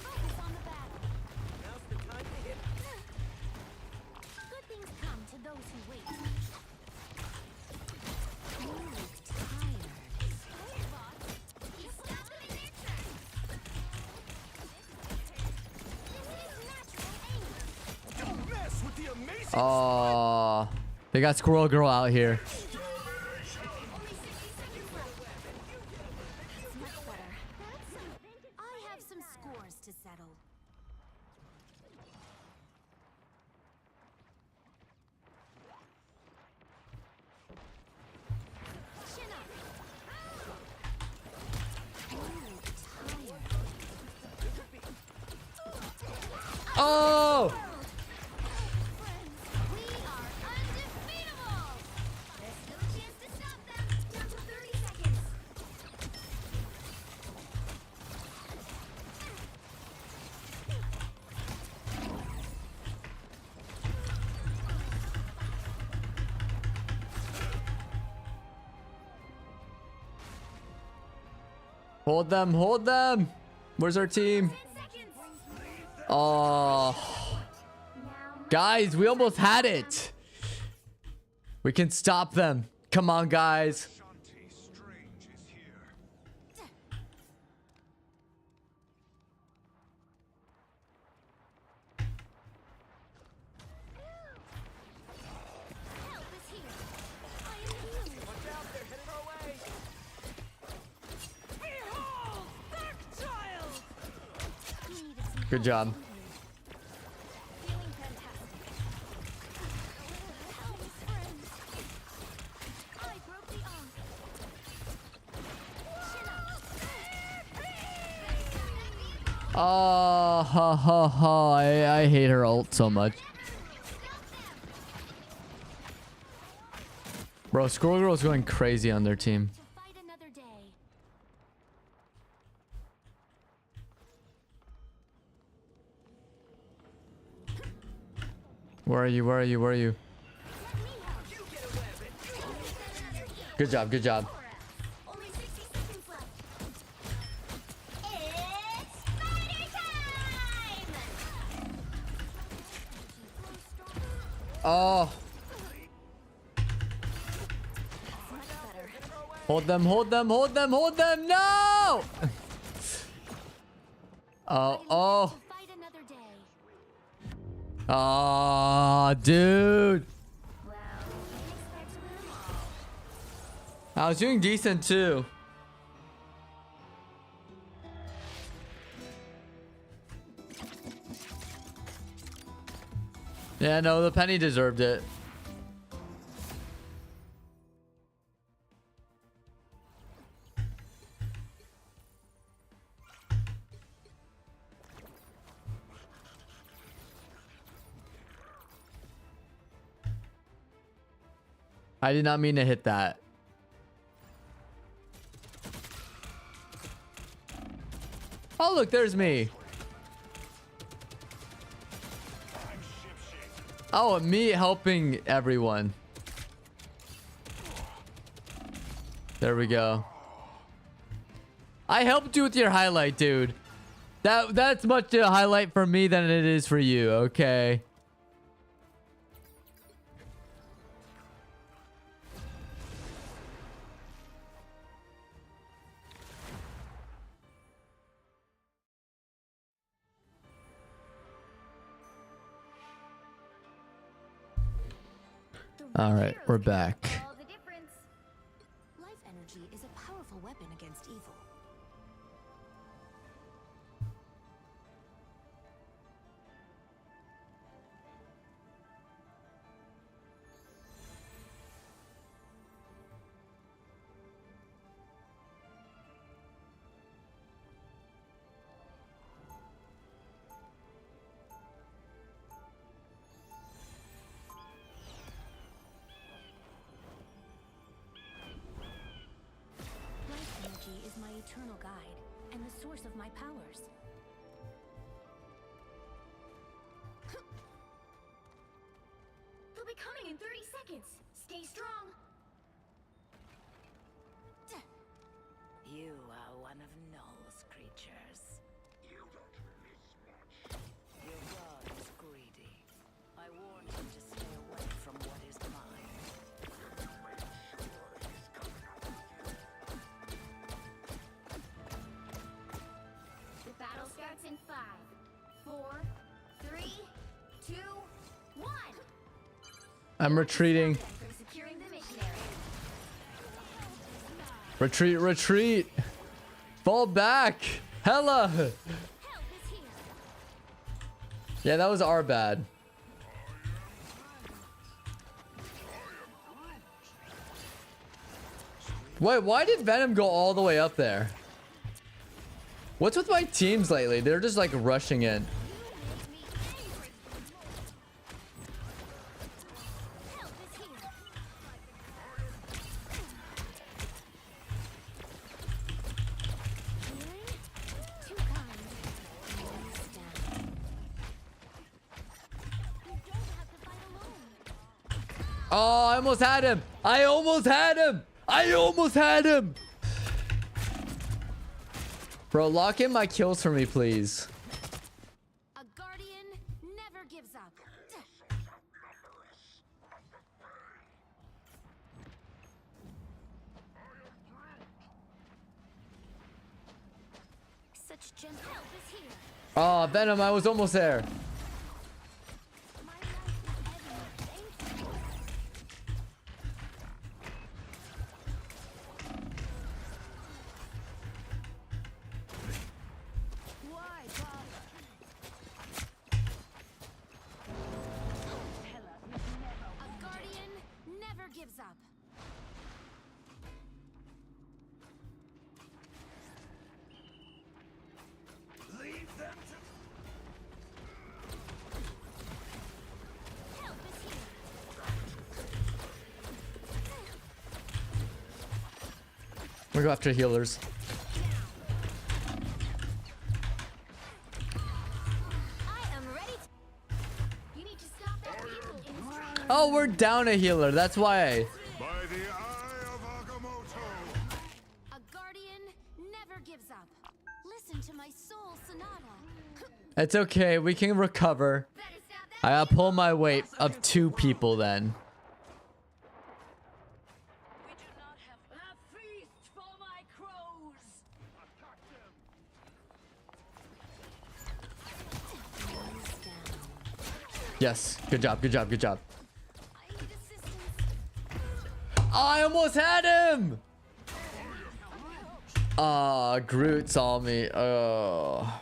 Speaker 3: Focus on the battle.
Speaker 5: Now's the time to hit.
Speaker 2: Good things come to those who wait. You look tired.
Speaker 3: You stop them in their tracks. This is natural anger.
Speaker 4: Don't mess with the amazing
Speaker 1: Oh, they got Squirrel Girl out here.
Speaker 3: Only 60 seconds left.
Speaker 2: It's much better. I have some scores to settle.
Speaker 3: Chin up.
Speaker 2: You look tired.
Speaker 1: Oh.
Speaker 3: Friends, we are undefeatable. There's no chance to stop them. Down to 30 seconds.
Speaker 1: Hold them. Hold them. Where's our team?
Speaker 3: 10 seconds.
Speaker 1: Oh,
Speaker 3: Now,
Speaker 1: guys, we almost had it. We can stop them. Come on, guys.
Speaker 4: Shanti Strange is here.
Speaker 3: help is here. I am healed.
Speaker 5: Watch out, they're headed our way.
Speaker 3: Behold, dark child.
Speaker 2: You needed some
Speaker 1: Good job.
Speaker 3: Feeling fantastic. Help, friends. I broke the arm. Chin up.
Speaker 1: Oh, ha, ha, ha. I hate her ult so much. Bro, Squirrel Girl's going crazy on their team.
Speaker 2: to fight another day.
Speaker 1: Where are you? Where are you? Where are you? Good job. Good job.
Speaker 3: Only 60 seconds left. It's spider time!
Speaker 1: Oh.
Speaker 2: Much better.
Speaker 1: Hold them. Hold them. Hold them. Hold them. No. Oh. Oh.
Speaker 2: To fight another day.
Speaker 1: Oh, dude.
Speaker 3: Well, we didn't expect to win them all.
Speaker 1: I was doing decent too. Yeah, no, the penny deserved it. I did not mean to hit that. Oh, look, there's me. Oh, me helping everyone. There we go. I helped you with your highlight, dude. That's much a highlight for me than it is for you, okay? All right, we're back.
Speaker 3: All the difference.
Speaker 2: Life energy is a powerful weapon against evil. Life energy is my eternal guide and the source of my powers.
Speaker 3: They'll be coming in 30 seconds. Stay strong.
Speaker 6: You are one of Null's creatures.
Speaker 4: You don't miss much.
Speaker 6: Your god is greedy. I warn him to stay away from what is mine.
Speaker 4: Make sure he's coming up with you.
Speaker 3: The battle starts in 5, 4, 3, 2, 1.
Speaker 1: I'm retreating.
Speaker 3: From securing the mission area.
Speaker 1: Retreat, retreat. Fall back. Hella.
Speaker 3: Help is here.
Speaker 1: Yeah, that was our bad. Wait, why did Venom go all the way up there? What's with my teams lately? They're just like rushing in.
Speaker 3: Help is here.
Speaker 2: Healing? Too kind. Understand. You don't have to fight alone.
Speaker 1: Oh, I almost had him. I almost had him. I almost had him. Bro, lock in my kills for me, please.
Speaker 2: A guardian never gives up.
Speaker 3: Such gentle help is here.
Speaker 1: Oh, Venom, I was almost there.
Speaker 2: My life is ebbing. Thank you.
Speaker 3: Why bother?
Speaker 2: A guardian never gives up.
Speaker 4: Leave them to
Speaker 3: Help is here.
Speaker 1: We go after healers.
Speaker 3: I am ready to... You need to stop that beam
Speaker 1: Oh, we're down a healer. That's why.
Speaker 4: By the eye of Agamotto.
Speaker 2: A guardian never gives up. Listen to my soul sonata.
Speaker 1: It's okay. We can recover. I gotta pull my weight of 2 people then.
Speaker 6: We do not have a feast for my crows.
Speaker 1: Yes. Good job. Good job. Good job.
Speaker 2: I need assistance.
Speaker 1: I almost had him. Ah, Groot saw me. Oh.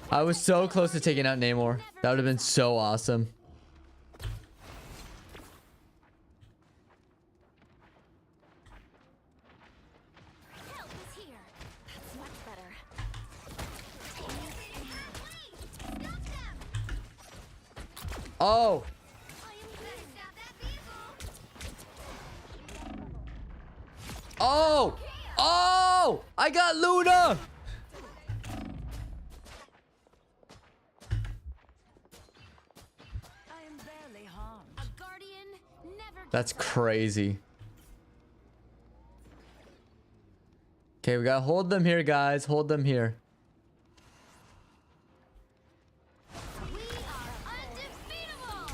Speaker 1: I was so close to taking out Namor. That would have been so awesome.
Speaker 2: Help is here. That's much better.
Speaker 1: Oh. Oh. Oh. I got Luna.
Speaker 6: I am barely harmed.
Speaker 2: A guardian never
Speaker 1: That's
Speaker 2: gives up.
Speaker 1: crazy. Okay, we gotta hold them here, guys. Hold them here.
Speaker 2: We are undefeatable.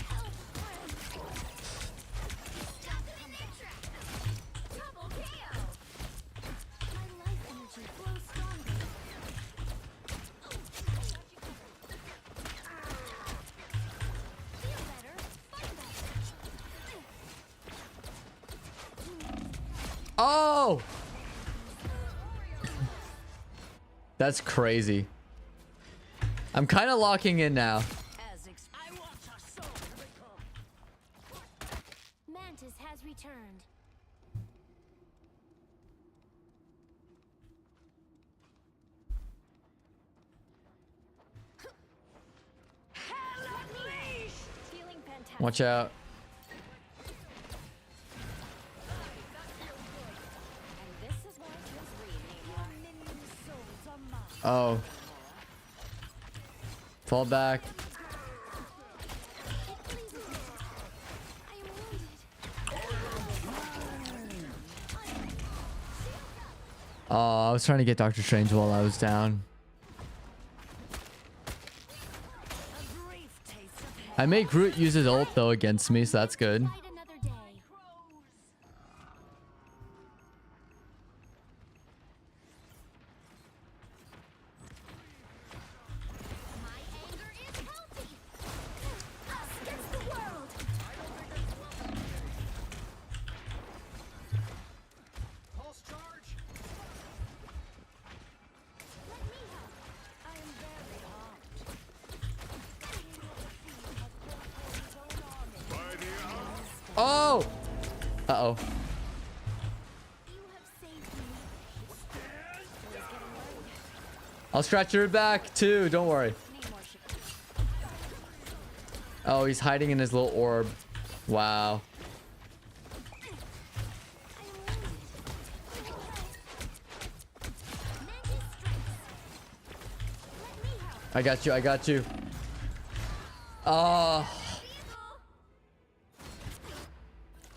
Speaker 2: Help, friend. Stop them in their tracks. Double KO. My life energy flows stronger. Feel better, fight better.
Speaker 1: Oh! That's crazy. I'm kind of locking in now.
Speaker 6: I want our soul to become.
Speaker 2: Mantis has returned. Feeling fantastic.
Speaker 1: Watch out.
Speaker 2: And this is why it feels
Speaker 6: Your minion souls are mine.
Speaker 1: Oh. Fall back.
Speaker 2: It pleases me. I am wounded.
Speaker 1: Oh, I was trying to get Doctor Strange while I was down.
Speaker 6: A brief taste of hell.
Speaker 1: I made Groot use his ult though against me, so that's good.
Speaker 2: Fight another day. My anger is healthy. Us against the world.
Speaker 5: Pulse charge.
Speaker 2: Let me help.
Speaker 6: I am barely harmed.
Speaker 4: By the eye.
Speaker 1: Oh! Uh-oh.
Speaker 2: You have saved me. It was getting worried.
Speaker 1: I'll scratch your back too, don't worry.
Speaker 2: Need more shit.
Speaker 1: Oh, he's hiding in his little orb. Wow.
Speaker 2: I am wounded. Mantis strikes. Let me help.
Speaker 1: I got you, I got you. Oh.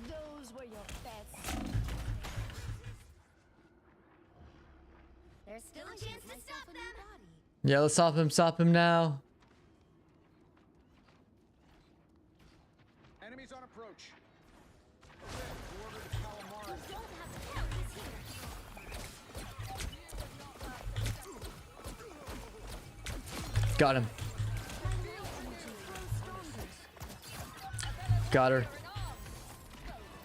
Speaker 6: Those were your bets.
Speaker 2: There's still a chance to stop them.
Speaker 1: Yeah, let's stop him now.
Speaker 5: Enemies on approach.
Speaker 2: You don't have to help us here.
Speaker 1: Got him.
Speaker 2: My life energy grows stronger.
Speaker 1: Got her.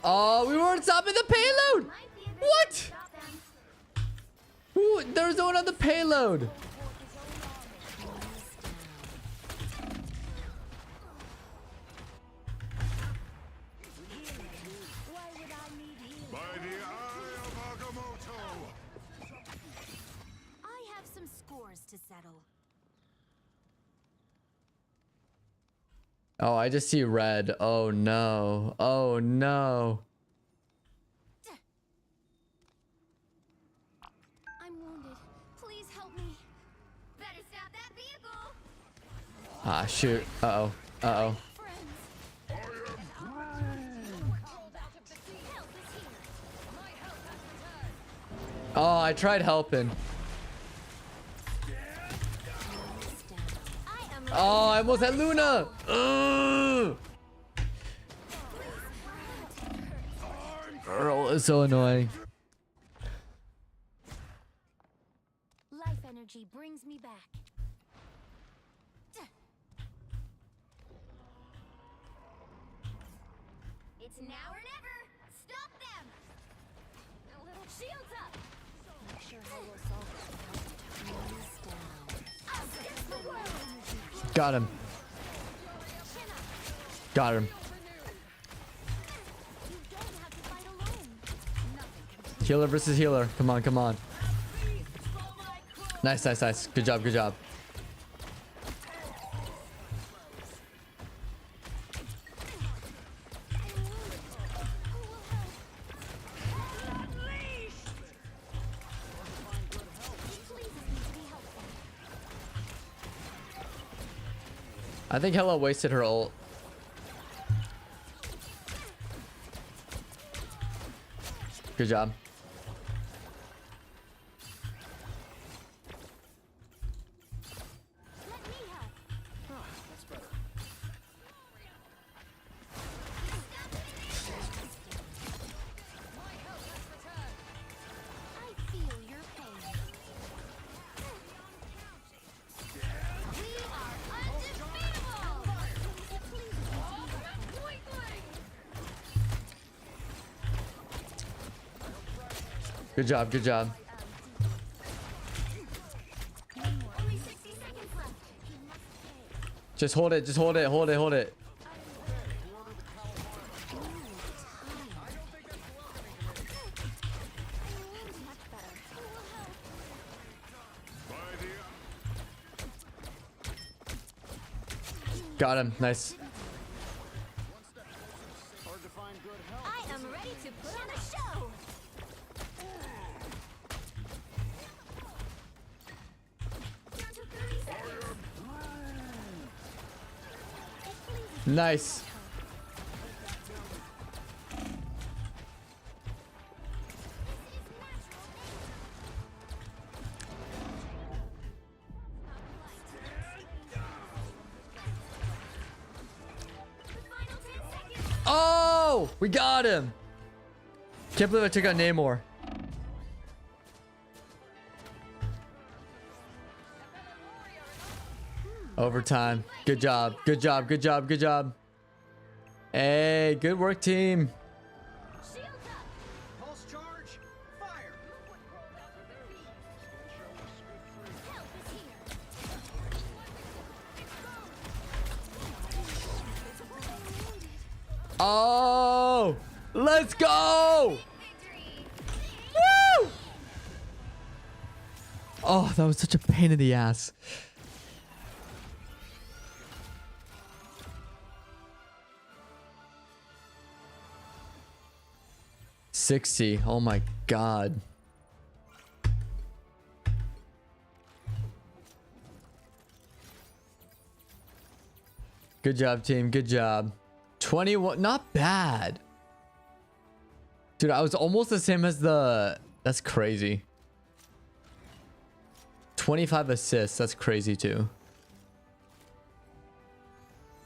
Speaker 1: Oh, we weren't stopping the payload.
Speaker 2: Might be a good
Speaker 1: What?
Speaker 2: time to stop them.
Speaker 1: Ooh, there's no one on the payload.
Speaker 6: Why would I need healing?
Speaker 4: By the eye of Agamotto.
Speaker 2: I have some scores to settle.
Speaker 1: Oh, I just see red. Oh no. Oh no.
Speaker 2: I'm wounded. Please help me.
Speaker 3: Better stop
Speaker 1: Ah, shoot. Uh-oh. Uh-oh. Oh, I tried helping. Oh, I almost had Luna. Ugh. Girl is so annoying.
Speaker 2: Life energy brings me back.
Speaker 3: It's now or never. Stop them. A little shields up.
Speaker 2: Not sure how we'll solve this without
Speaker 3: I'll skip the world.
Speaker 1: Got him. Got him.
Speaker 2: You don't have to fight alone.
Speaker 1: Healer versus healer. Come on, come on. Nice, nice, nice. Good job, good job. I think Hella wasted her ult. Good job.
Speaker 2: Let me help. I feel your pain.
Speaker 3: We are undefeatable.
Speaker 1: Good job, good job.
Speaker 3: Only 60 seconds left.
Speaker 1: Just hold it, just hold it, hold it, hold it. Got him, nice.
Speaker 3: I am ready to put on a show. Down to 30 seconds.
Speaker 1: Nice.
Speaker 3: Final 10 seconds.
Speaker 1: Oh, we got him. Can't believe I took out Namor. Overtime. Good job. Good job. Good job. Good job. Hey, good work, team.
Speaker 3: Shields up.
Speaker 5: Pulse charge. Fire.
Speaker 3: Help is here.
Speaker 1: Oh, let's go.
Speaker 3: Victory.
Speaker 1: Woo! Oh, that was such a pain in the ass. $60. Oh my god. Good job, team. Good job. 21. Not bad. Dude, I was almost the same as the... That's crazy. 25 assists. That's crazy too.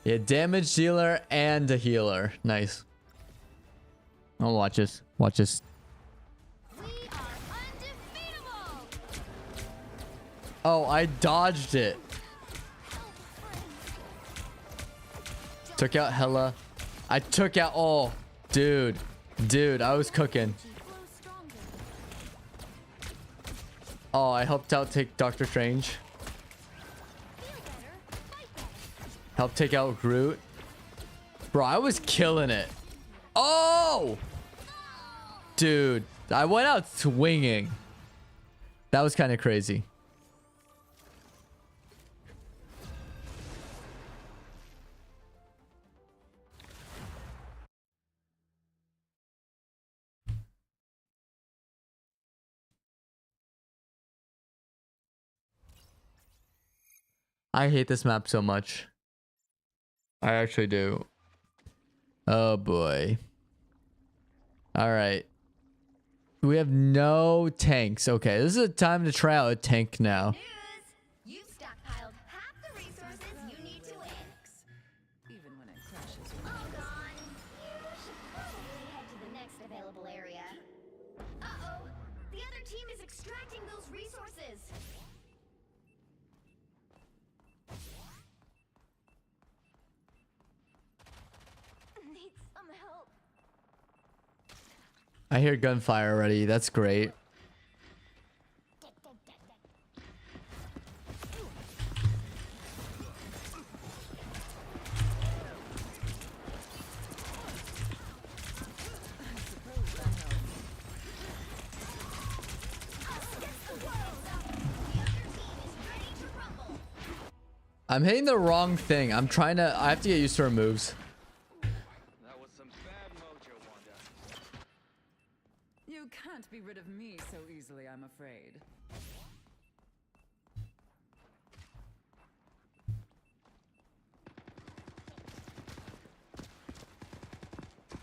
Speaker 1: Yeah, damage dealer and a healer. Nice. I'll watch this. Watch this.
Speaker 3: We are undefeatable.
Speaker 1: Oh, I dodged it. Took out Hella. I took out... Oh, dude. Dude, I was cooking.
Speaker 2: Flow stronger.
Speaker 1: Oh, I helped out take Doctor Strange.
Speaker 2: Feel better. Fight better.
Speaker 1: Helped take out Groot. Bro, I was killing it. Oh! Dude, I went out swinging. That was kind of crazy. I hate this map so much. I actually do. Oh boy. All right. We have no tanks. Okay, this is a time to try out a tank now.
Speaker 3: News! You've stockpiled half the resources you need to win.
Speaker 6: Even when it crashes.
Speaker 3: All gone. Head to the next available area. Uh-oh! The other team is extracting those resources. Need some help.
Speaker 1: I hear gunfire already. That's great. I'm hitting the wrong thing. I have to get used to her moves.
Speaker 4: That was some bad mojo, Wanda.
Speaker 6: You can't be rid of me so easily, I'm afraid.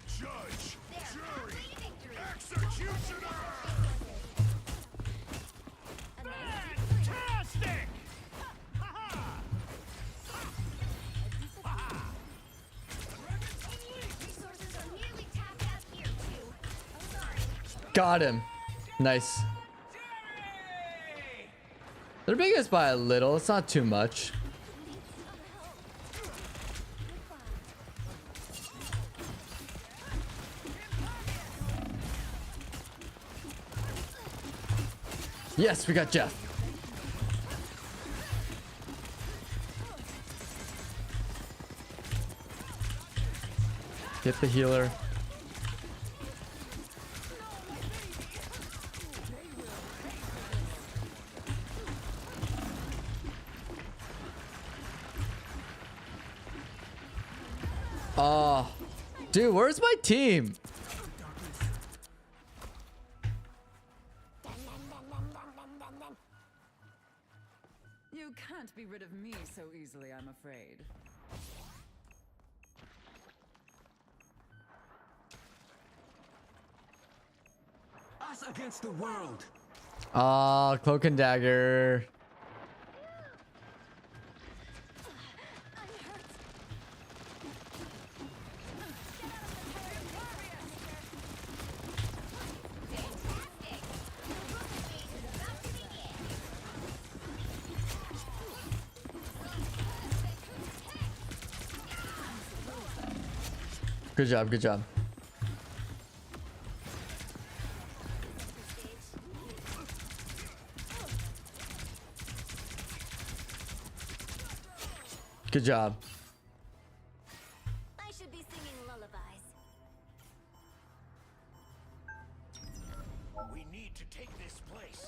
Speaker 4: Judge,
Speaker 3: There,
Speaker 4: jury,
Speaker 3: victory.
Speaker 4: executioner! Fantastic!
Speaker 3: Resources are nearly tapped out here too. Oh, sorry.
Speaker 1: Got him. Nice. They're beating us by a little. It's not too much. Yes, we got Jeff. Get the healer. Oh, dude, where's my team?
Speaker 6: You can't be rid of me so easily, I'm afraid.
Speaker 4: Us against the world.
Speaker 1: Ah, cloak and dagger. Good job, good job. Good job.
Speaker 3: I should be singing lullabies.
Speaker 4: We need to take this place.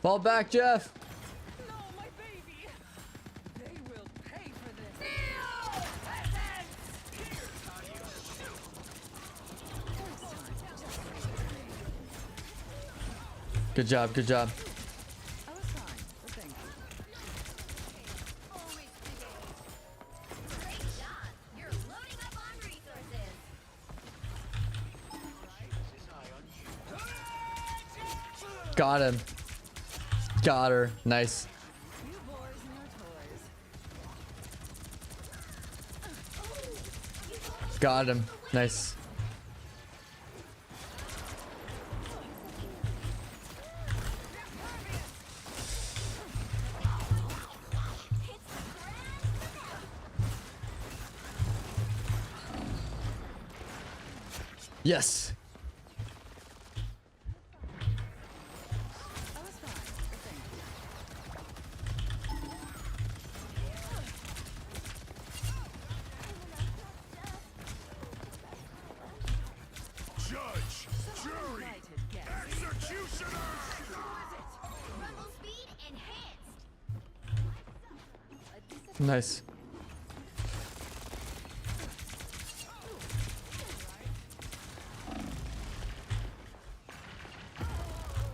Speaker 1: Fall back, Jeff.
Speaker 6: No, my baby! They will pay for this.
Speaker 1: Good job, good job.
Speaker 6: I was fine, but thank you.
Speaker 3: Great job. You're loading up on resources.
Speaker 1: Got him. Got her. Nice.
Speaker 6: You boys and your toys.
Speaker 1: Got him. Nice. Yes.
Speaker 6: I was fine, but thank you.
Speaker 4: Judge, jury,
Speaker 6: Invited guest.
Speaker 4: executioner!
Speaker 3: Rumble speed enhanced.
Speaker 1: Nice.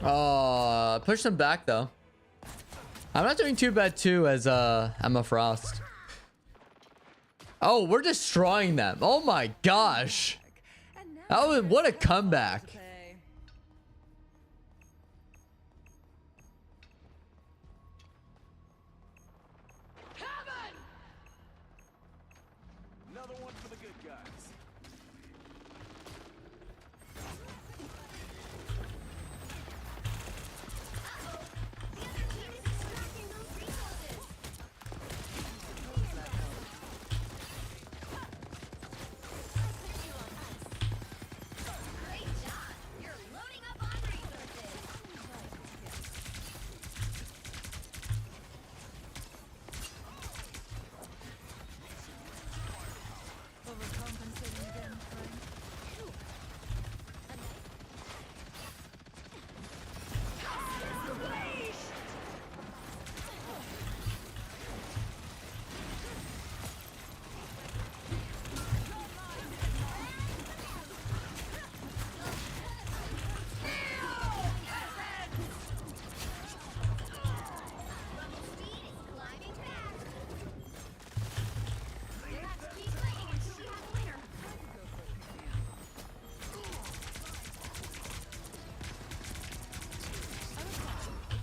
Speaker 1: Oh, push them back, though. I'm not doing too bad, too, as Emma Frost. Oh, we're destroying them. Oh my gosh. That was, what a comeback.
Speaker 5: Another one for the good guys.
Speaker 3: The other team is extracting those resources. Great job. You're loading up on resources.
Speaker 6: Overcompensating again, friend.
Speaker 3: Level speed is climbing fast. You'll have to keep playing until we have a winner.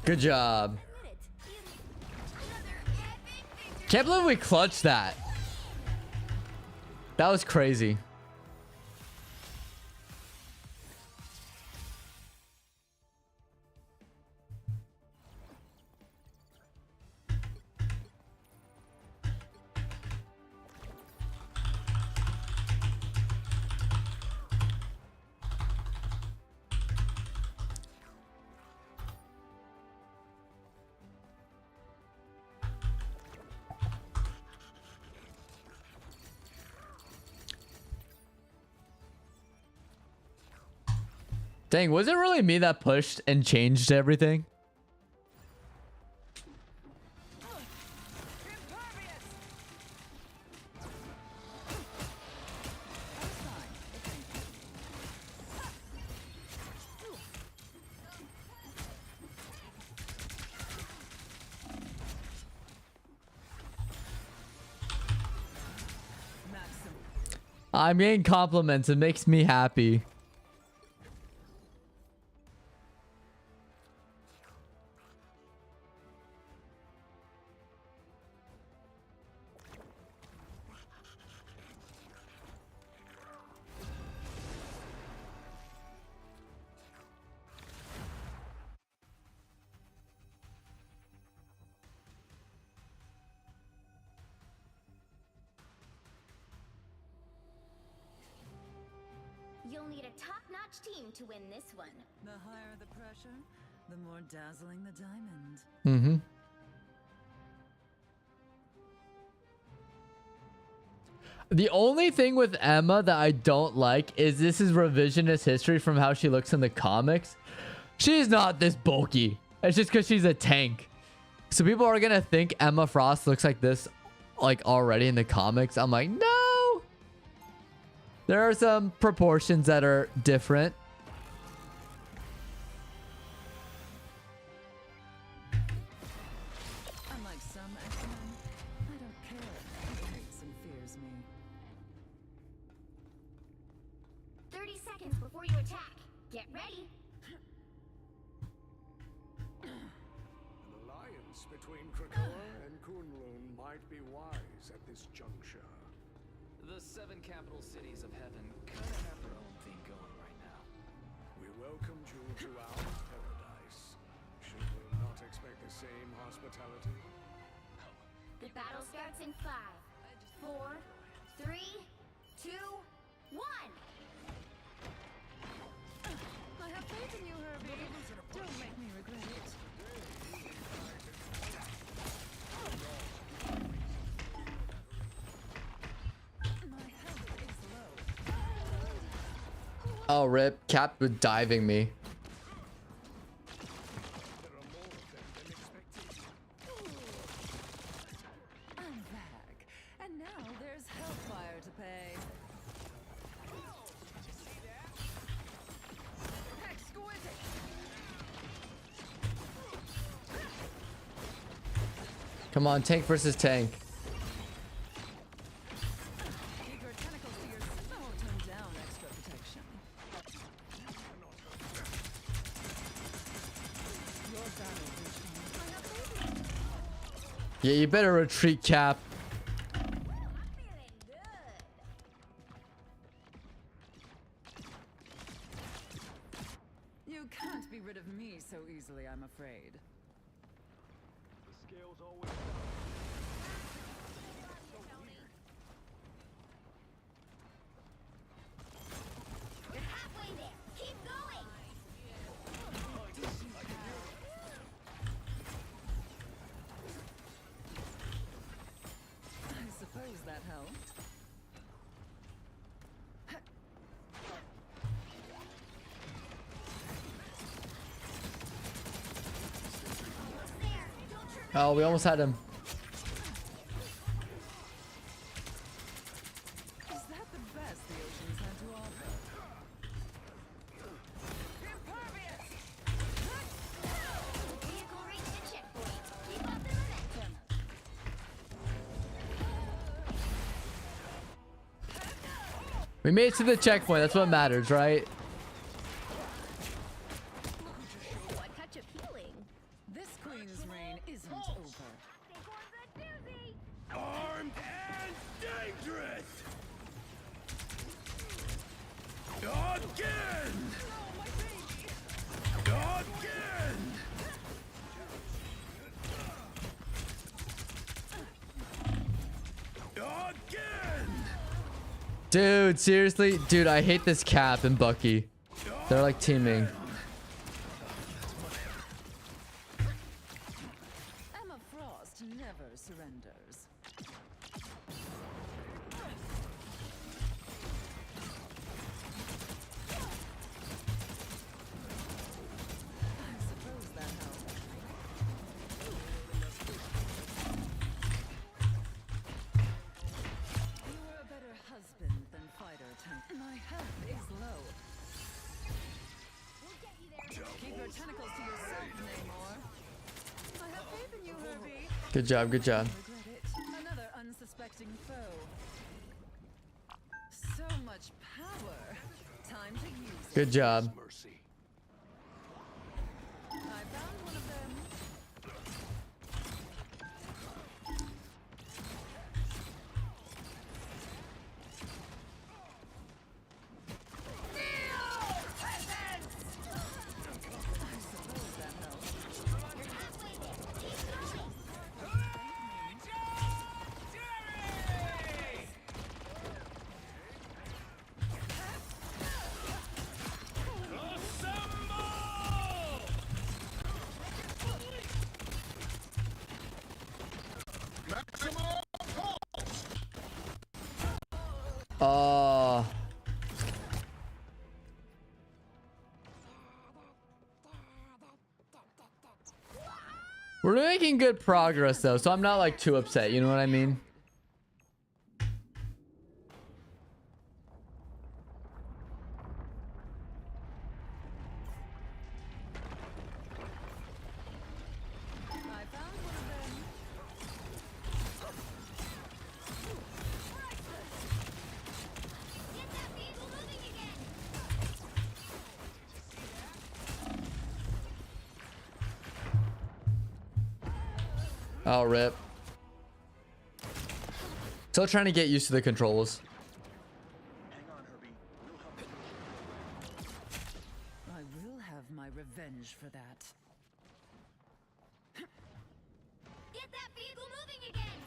Speaker 1: Good job.
Speaker 3: Another epic victory.
Speaker 1: Can't believe we clutched that. That was crazy. Dang, was it really me that pushed and changed everything? I'm getting compliments. It makes me happy.
Speaker 3: You'll need a top-notch team to win this one.
Speaker 6: The higher the pressure, the more dazzling the diamond.
Speaker 1: Mm-hmm. The only thing with Emma that I don't like is this is revisionist history from how she looks in the comics. She's not this bulky. It's just because she's a tank. So people are gonna think Emma Frost looks like this, like already in the comics. I'm like, no. There are some proportions that are different.
Speaker 6: Unlike some X-Men, I don't care who hates and fears me.
Speaker 3: 30 seconds before you attack. Get ready.
Speaker 4: An alliance between Krakoa and Kunlun might be wise at this juncture.
Speaker 5: The 7 capital cities of heaven kind of have their own thing going right now.
Speaker 4: We welcomed you to our paradise. Should we not expect the same hospitality?
Speaker 3: The battle starts in 5, 4, 3, 2, 1.
Speaker 6: I have faith in you, Herbie. Don't make me regret it. My health is low.
Speaker 1: Oh, rip. Cap was diving me.
Speaker 6: I'm back. And now there's hellfire to pay. Exquisite.
Speaker 1: Come on, tank versus tank. Yeah, you better retreat, Cap.
Speaker 6: You can't be rid of me so easily, I'm afraid.
Speaker 4: The scales always
Speaker 3: You're halfway there. Keep going.
Speaker 6: I suppose that helped.
Speaker 1: Oh, we almost had him.
Speaker 6: Is that the best the oceans had to offer? Impervious!
Speaker 3: Vehicle reached the checkpoint. Keep up the momentum.
Speaker 1: We made it to the checkpoint. That's what matters, right?
Speaker 3: Oh, a touch of healing.
Speaker 6: This queen's reign isn't over.
Speaker 3: Big one's a doozy.
Speaker 4: armed and dangerous. Again. Again. Again.
Speaker 1: Dude, seriously? Dude, I hate this Cap and Bucky. They're like teaming.
Speaker 6: Emma Frost never surrenders. I suppose that helped. You were a better husband than fighter tank. My health is low.
Speaker 3: We'll get you there.
Speaker 6: Keep your tentacles to yourself, Namor. I have faith in you, Herbie.
Speaker 1: Good job, good job.
Speaker 6: Regret it. Another unsuspecting foe. So much power. Time to use it.
Speaker 1: Good job.
Speaker 4: Mercy.
Speaker 6: I found one of them. I suppose that helps.
Speaker 3: You're halfway there. Keep going.
Speaker 1: Uh, we're making good progress though, so I'm not like too upset. You know what I mean?
Speaker 6: I found one of them.
Speaker 3: Get that vehicle moving again.
Speaker 1: Oh, rip. Still trying to get used to the controls.
Speaker 6: I will have my revenge for that.
Speaker 3: Get that vehicle moving again.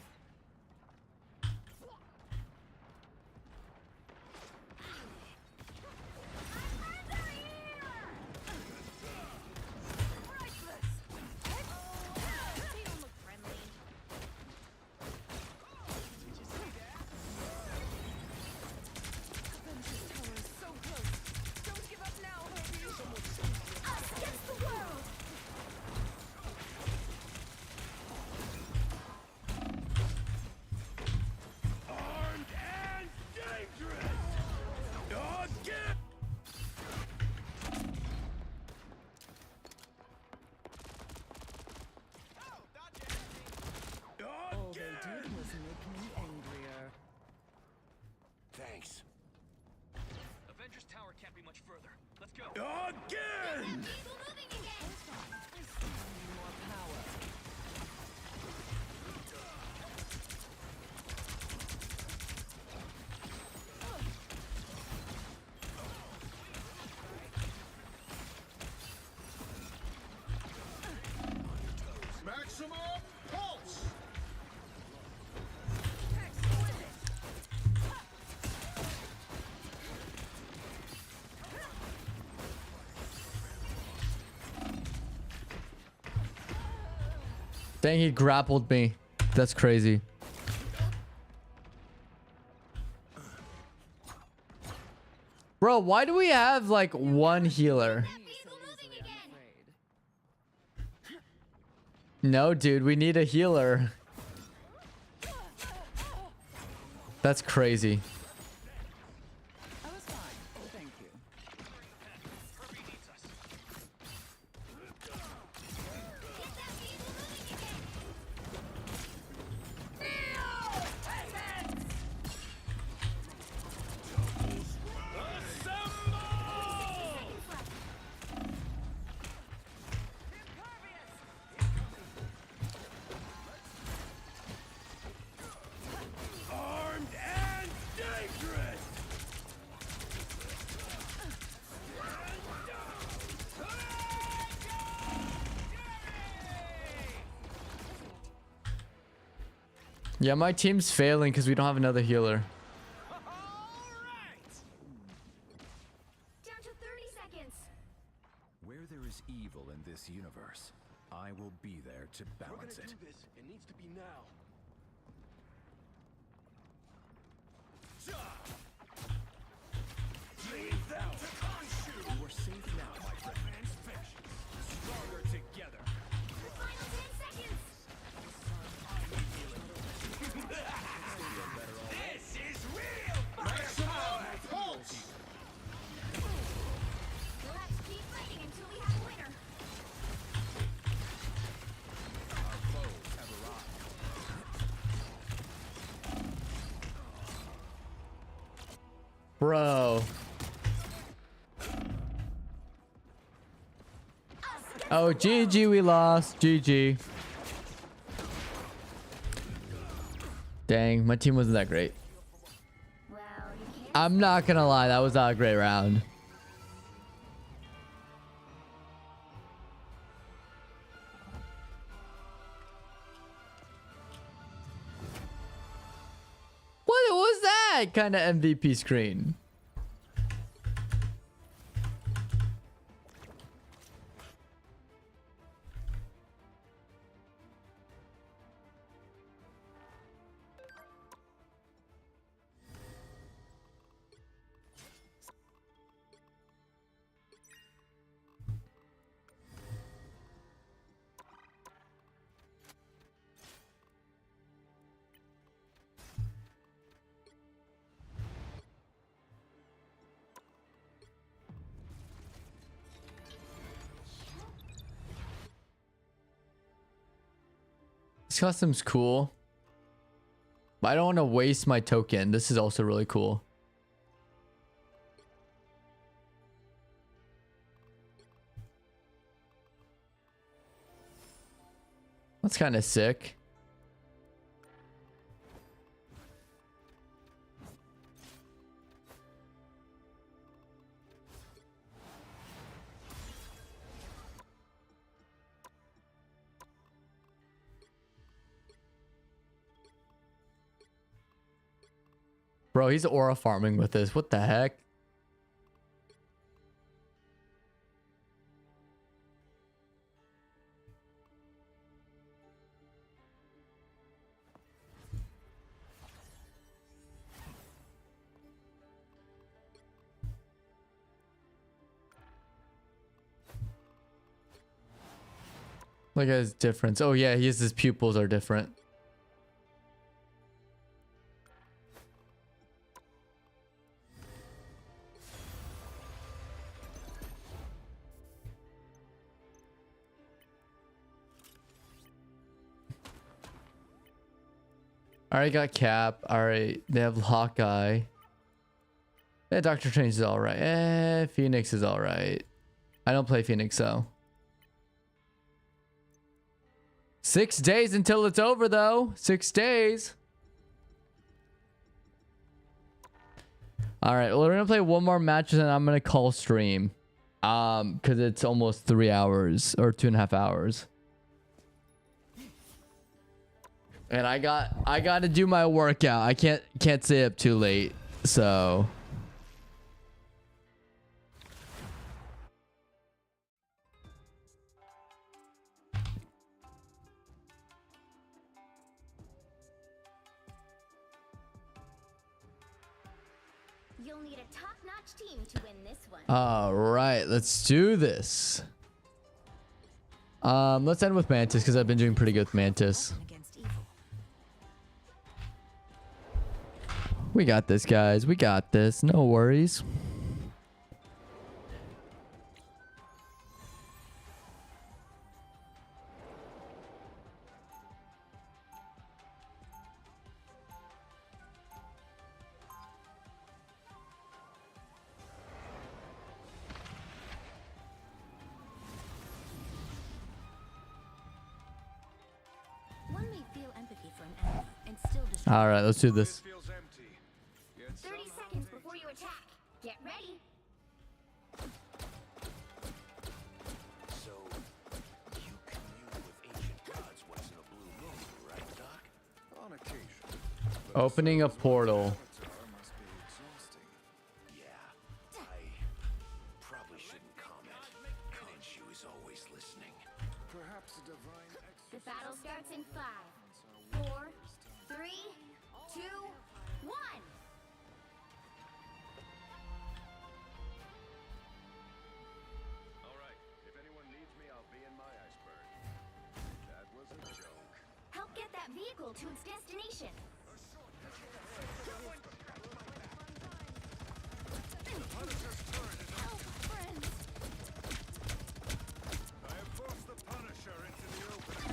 Speaker 3: My friends are here. Priceless. They don't look friendly.
Speaker 6: Avengers Tower is so close. Don't give up now, Herbie.
Speaker 3: Us against the world.
Speaker 4: Armed and dangerous. Again.
Speaker 6: All they did was make me angrier.
Speaker 4: Thanks.
Speaker 5: Avengers Tower can't be much further. Let's go.
Speaker 4: Again.
Speaker 3: Vehicle moving again.
Speaker 6: I still need more power.
Speaker 1: Dang, he grappled me. That's crazy. Bro, why do we have like one healer?
Speaker 3: People moving again.
Speaker 1: No, dude, we need a healer. That's crazy.
Speaker 6: I was fine. Thank you.
Speaker 4: Armed and dangerous!
Speaker 1: Yeah, my team's failing because we don't have another healer.
Speaker 3: Down to 30 seconds.
Speaker 7: Where there is evil in this universe, I will be there to balance it.
Speaker 4: this. It needs to be now.
Speaker 7: We're safe now, my friend.
Speaker 5: Stronger together.
Speaker 3: Final 10 seconds.
Speaker 5: This is real. Pulse.
Speaker 3: We'll have to keep fighting until we have a winner.
Speaker 7: Our foes have arrived.
Speaker 1: Bro. Oh, GG, we lost. GG. Dang, my team wasn't that great.
Speaker 3: Well, you can't.
Speaker 1: I'm not gonna lie, that was not a great round. What was that kind of MVP screen? This custom's cool, but I don't want to waste my token. This is also really cool. That's kind of sick. Bro, he's aura farming with this. What the heck? Look at his difference. Oh yeah, his pupils are different. Alright, got Cap. Alright, they have Hawkeye. Yeah, Doctor Strange is alright. Phoenix is alright. I don't play Phoenix, though. 6 days until it's over, though. 6 days. Alright, well, we're gonna play one more match and then I'm gonna call stream. Because it's almost 3 hours or 2.5 hours. And I got to do my workout. I can't stay up too late. So
Speaker 3: You'll need a top-notch team to win this one.
Speaker 1: All right, let's do this. Let's end with Mantis because I've been doing pretty good with Mantis.
Speaker 2: Weapon against evil.
Speaker 1: We got this, guys. We got this. No worries.
Speaker 2: One may feel empathy for an enemy and still destroy.
Speaker 1: All right, let's do this.
Speaker 4: Feels empty. Yet
Speaker 3: 30 seconds before you attack. Get ready.
Speaker 5: So, you commune with ancient gods once in a blue moon, right, Doc?
Speaker 4: on occasion.
Speaker 1: Opening a portal.
Speaker 4: Avatar must be exhausting.
Speaker 5: Yeah, I probably shouldn't comment. Khonshu is always listening.
Speaker 4: Perhaps a divine
Speaker 3: The battle starts in 5, 4, 3, 2, 1.
Speaker 4: All right. If anyone needs me, I'll be in my iceberg. That was a joke.
Speaker 3: Help get that vehicle to its destination. Help, friends.
Speaker 4: I have forced the Punisher into the open.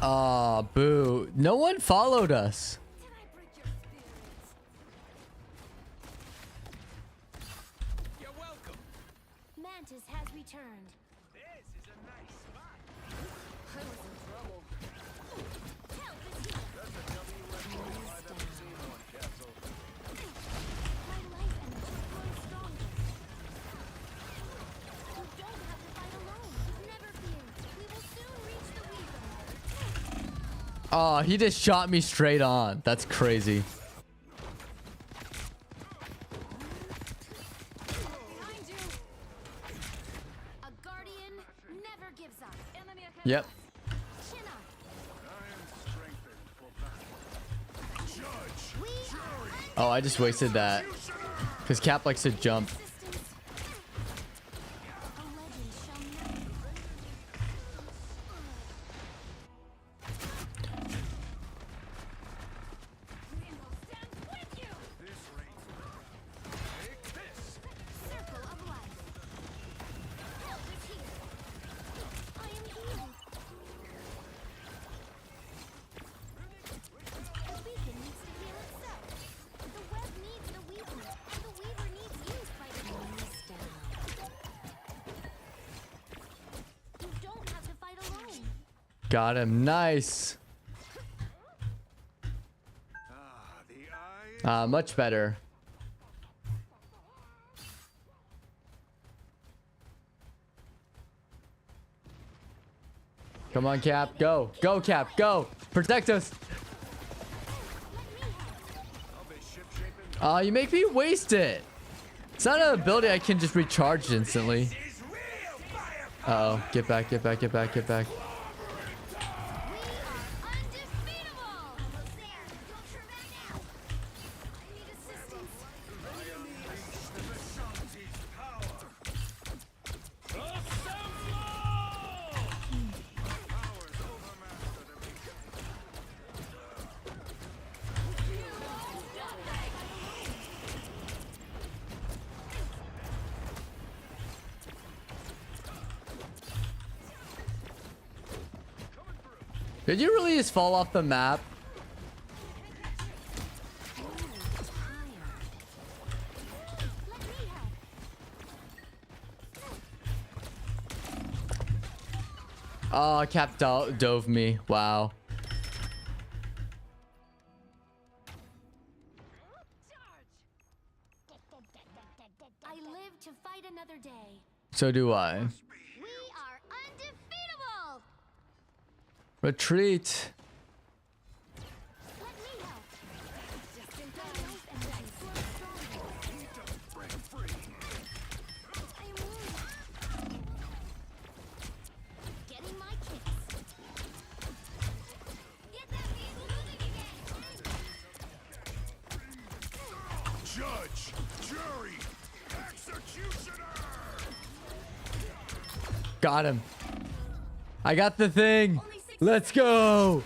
Speaker 1: Aw, boo. No one followed us.
Speaker 2: Did I break your spirits?
Speaker 5: You're welcome.
Speaker 2: Mantis has returned.
Speaker 5: This is a nice spot.
Speaker 2: I was in trouble. Help is here. My life energy grows stronger. You don't have to fight alone. Never fear. We will soon reach the Weaver.
Speaker 1: Oh, he just shot me straight on. That's crazy.
Speaker 2: Behind you. A guardian never gives up. Enemy ahead.
Speaker 1: Yep.
Speaker 2: Chin up.
Speaker 4: I am strengthened for battle. Judge!
Speaker 2: We are
Speaker 1: Oh, I just wasted that. Because Cap likes to jump.
Speaker 2: resistance. A legend shall never. We will stand with you.
Speaker 4: This rates. Take this!
Speaker 2: Circle of life. Help is here. I am healed. The beacon needs to heal itself. The web needs the weaver, and the weaver needs you, Spider-Man. Down. You don't have to fight alone.
Speaker 1: Got him. Nice.
Speaker 4: Ah, the eye.
Speaker 1: Much better. Come on, Cap. Go. Go, Cap. Go. Protect us.
Speaker 4: I'll be ship-shaping.
Speaker 1: You make me waste it. It's not an ability I can just recharge instantly.
Speaker 5: Is real fire.
Speaker 1: Uh-oh. Get back, get back, get back, get back.
Speaker 3: We are undefeatable! Almost there. Don't turn back now. I need assistance.
Speaker 1: Did you really just fall off the map?
Speaker 2: Let me help.
Speaker 1: Oh, Cap dove me. Wow.
Speaker 2: I live to fight another day.
Speaker 1: So do I.
Speaker 3: We are undefeatable!
Speaker 1: Retreat.
Speaker 2: Let me help. Just in time. Life energy grows stronger. I am wounded. Getting my kicks.
Speaker 1: Got him. I got the thing. Let's go.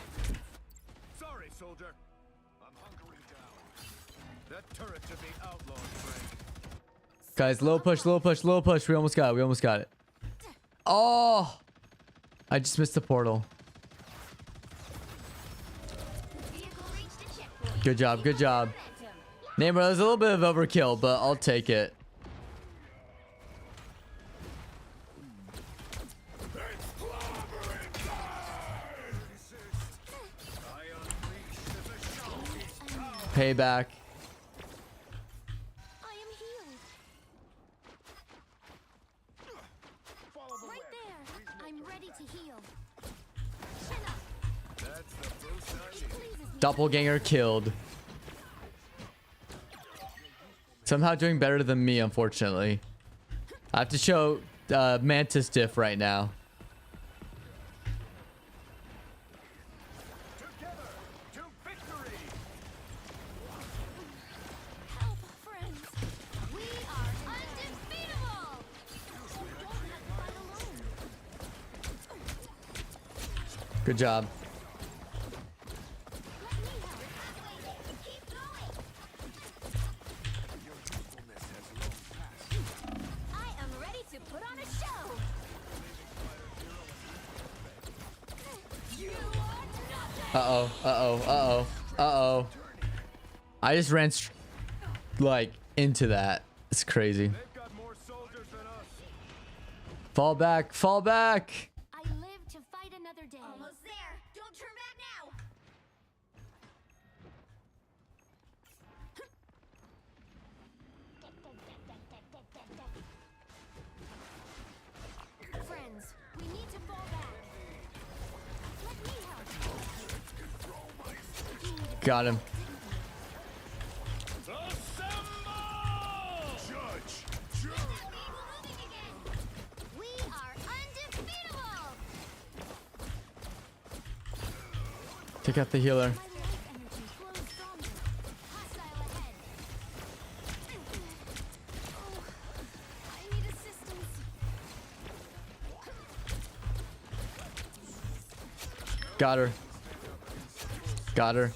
Speaker 7: Sorry, soldier. I'm hunkering down. That turret should be outlawed, Frank.
Speaker 1: Guys, low push, low push, low push. We almost got it. We almost got it. Oh, I just missed the portal.
Speaker 3: Vehicle reached a checkpoint.
Speaker 1: Good job. Good job.
Speaker 3: Momentum.
Speaker 1: Neighbor, that was a little bit of overkill, but I'll take it. Payback.
Speaker 2: I am healed. Right there. I'm ready to heal. Chin up.
Speaker 7: That's the boost I
Speaker 2: It
Speaker 7: need.
Speaker 2: pleases me.
Speaker 1: Doppelganger killed. Somehow doing better than me, unfortunately. I have to show Mantis diff right now.
Speaker 7: Together to victory.
Speaker 2: Help, friends.
Speaker 3: We are undefeatable.
Speaker 1: Good job.
Speaker 3: Keep going. I am ready to put on a show. You are nothing.
Speaker 1: Uh-oh. Uh-oh. Uh-oh. Uh-oh. I just ran like into that. It's crazy.
Speaker 7: They've got more soldiers than us.
Speaker 1: Fall back. Fall back.
Speaker 2: I live to fight another day.
Speaker 3: Almost there. Don't turn back now.
Speaker 2: Friends, we need to fall back. Let me help. You need it,
Speaker 1: Got him.
Speaker 7: Judge.
Speaker 3: Moving again. We are undefeatable.
Speaker 1: Take out the healer.
Speaker 2: My life energy flows stronger. Hostile ahead. Oh, I need assistance.
Speaker 1: Got her. Got her.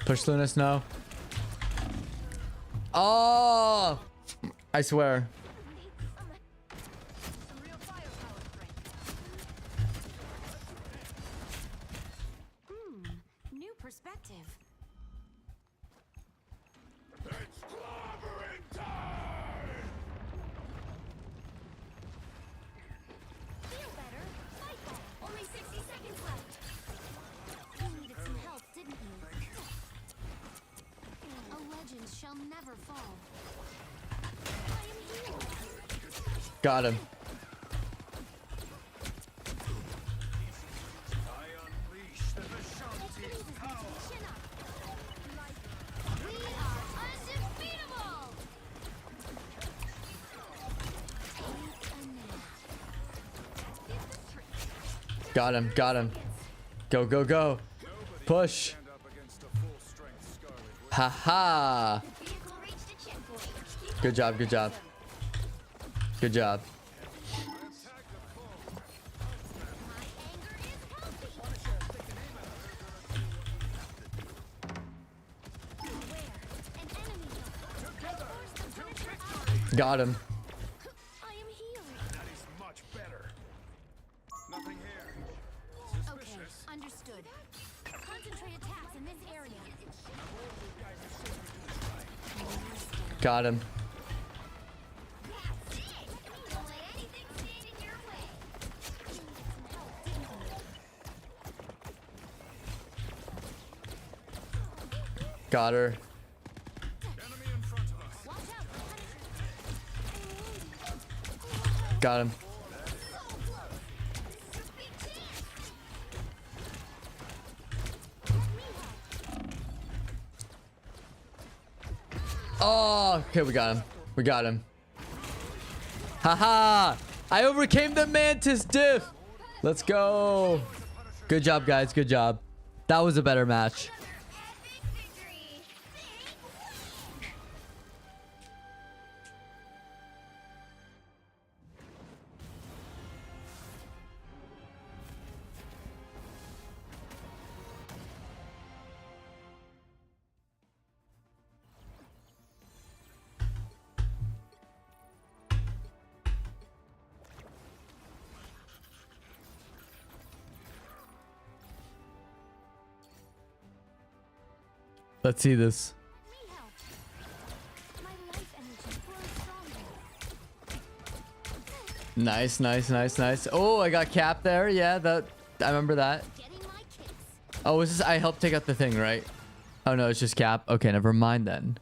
Speaker 1: Push Lunas now. Oh! I swear.
Speaker 6: Some real firepower, Frank.
Speaker 2: New perspective. Feel better. Fight better.
Speaker 3: Only 60 seconds left.
Speaker 2: You needed some help, didn't you? A legend shall never fall. I am healed.
Speaker 1: Got him.
Speaker 7: I unleash the Vishanti's power.
Speaker 2: Chin up.
Speaker 3: We are undefeatable.
Speaker 2: Take a nap.
Speaker 1: Got him. Got him. Go, go, go. Push.
Speaker 7: Stand up against a full-strength Scarlet Witch.
Speaker 1: Ha ha.
Speaker 3: Vehicle reached a checkpoint.
Speaker 1: Good job. Good job. Good job.
Speaker 3: My anger is healthy.
Speaker 2: Beware. An enemy. Force the Punisher out.
Speaker 1: Got him.
Speaker 2: I am healed.
Speaker 7: That is much better. Nothing here.
Speaker 2: Okay,
Speaker 7: Suspicious.
Speaker 2: understood. Concentrate attacks in this area.
Speaker 1: Got him.
Speaker 3: That's it. Don't let anything stand in your way.
Speaker 1: Got her.
Speaker 7: Enemy in front of us.
Speaker 2: Watch out.
Speaker 1: Got him. Oh, okay, we got him. We got him. Haha! I overcame the Mantis diff. Let's go. Good job, guys. Good job. That was a better match.
Speaker 3: Epic victory.
Speaker 1: Let's see this.
Speaker 2: Let me help. My life energy grows stronger.
Speaker 1: Nice, nice, nice, nice. Oh, I got capped there. Yeah, that I remember that.
Speaker 2: Getting my kicks.
Speaker 1: Oh, is this? I helped take out the thing, right? Oh no, it's just cap. Okay, never mind then.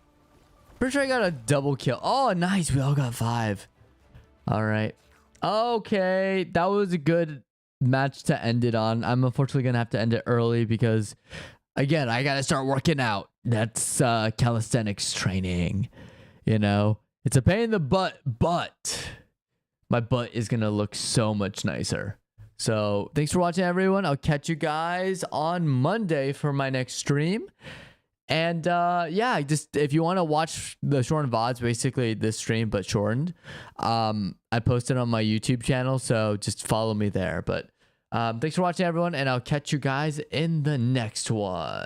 Speaker 1: Pretty sure I got a double kill. Oh, nice. We all got 5. All right. Okay, that was a good match to end it on. I'm unfortunately gonna have to end it early because, again, I gotta start working out. That's calisthenics training. You know, it's a pain in the butt, but my butt is gonna look so much nicer. So thanks for watching, everyone. I'll catch you guys on Monday for my next stream. And yeah, just if you want to watch the shortened VODs, basically this stream but shortened, I posted on my YouTube channel, so just follow me there. But thanks for watching, everyone, and I'll catch you guys in the next one.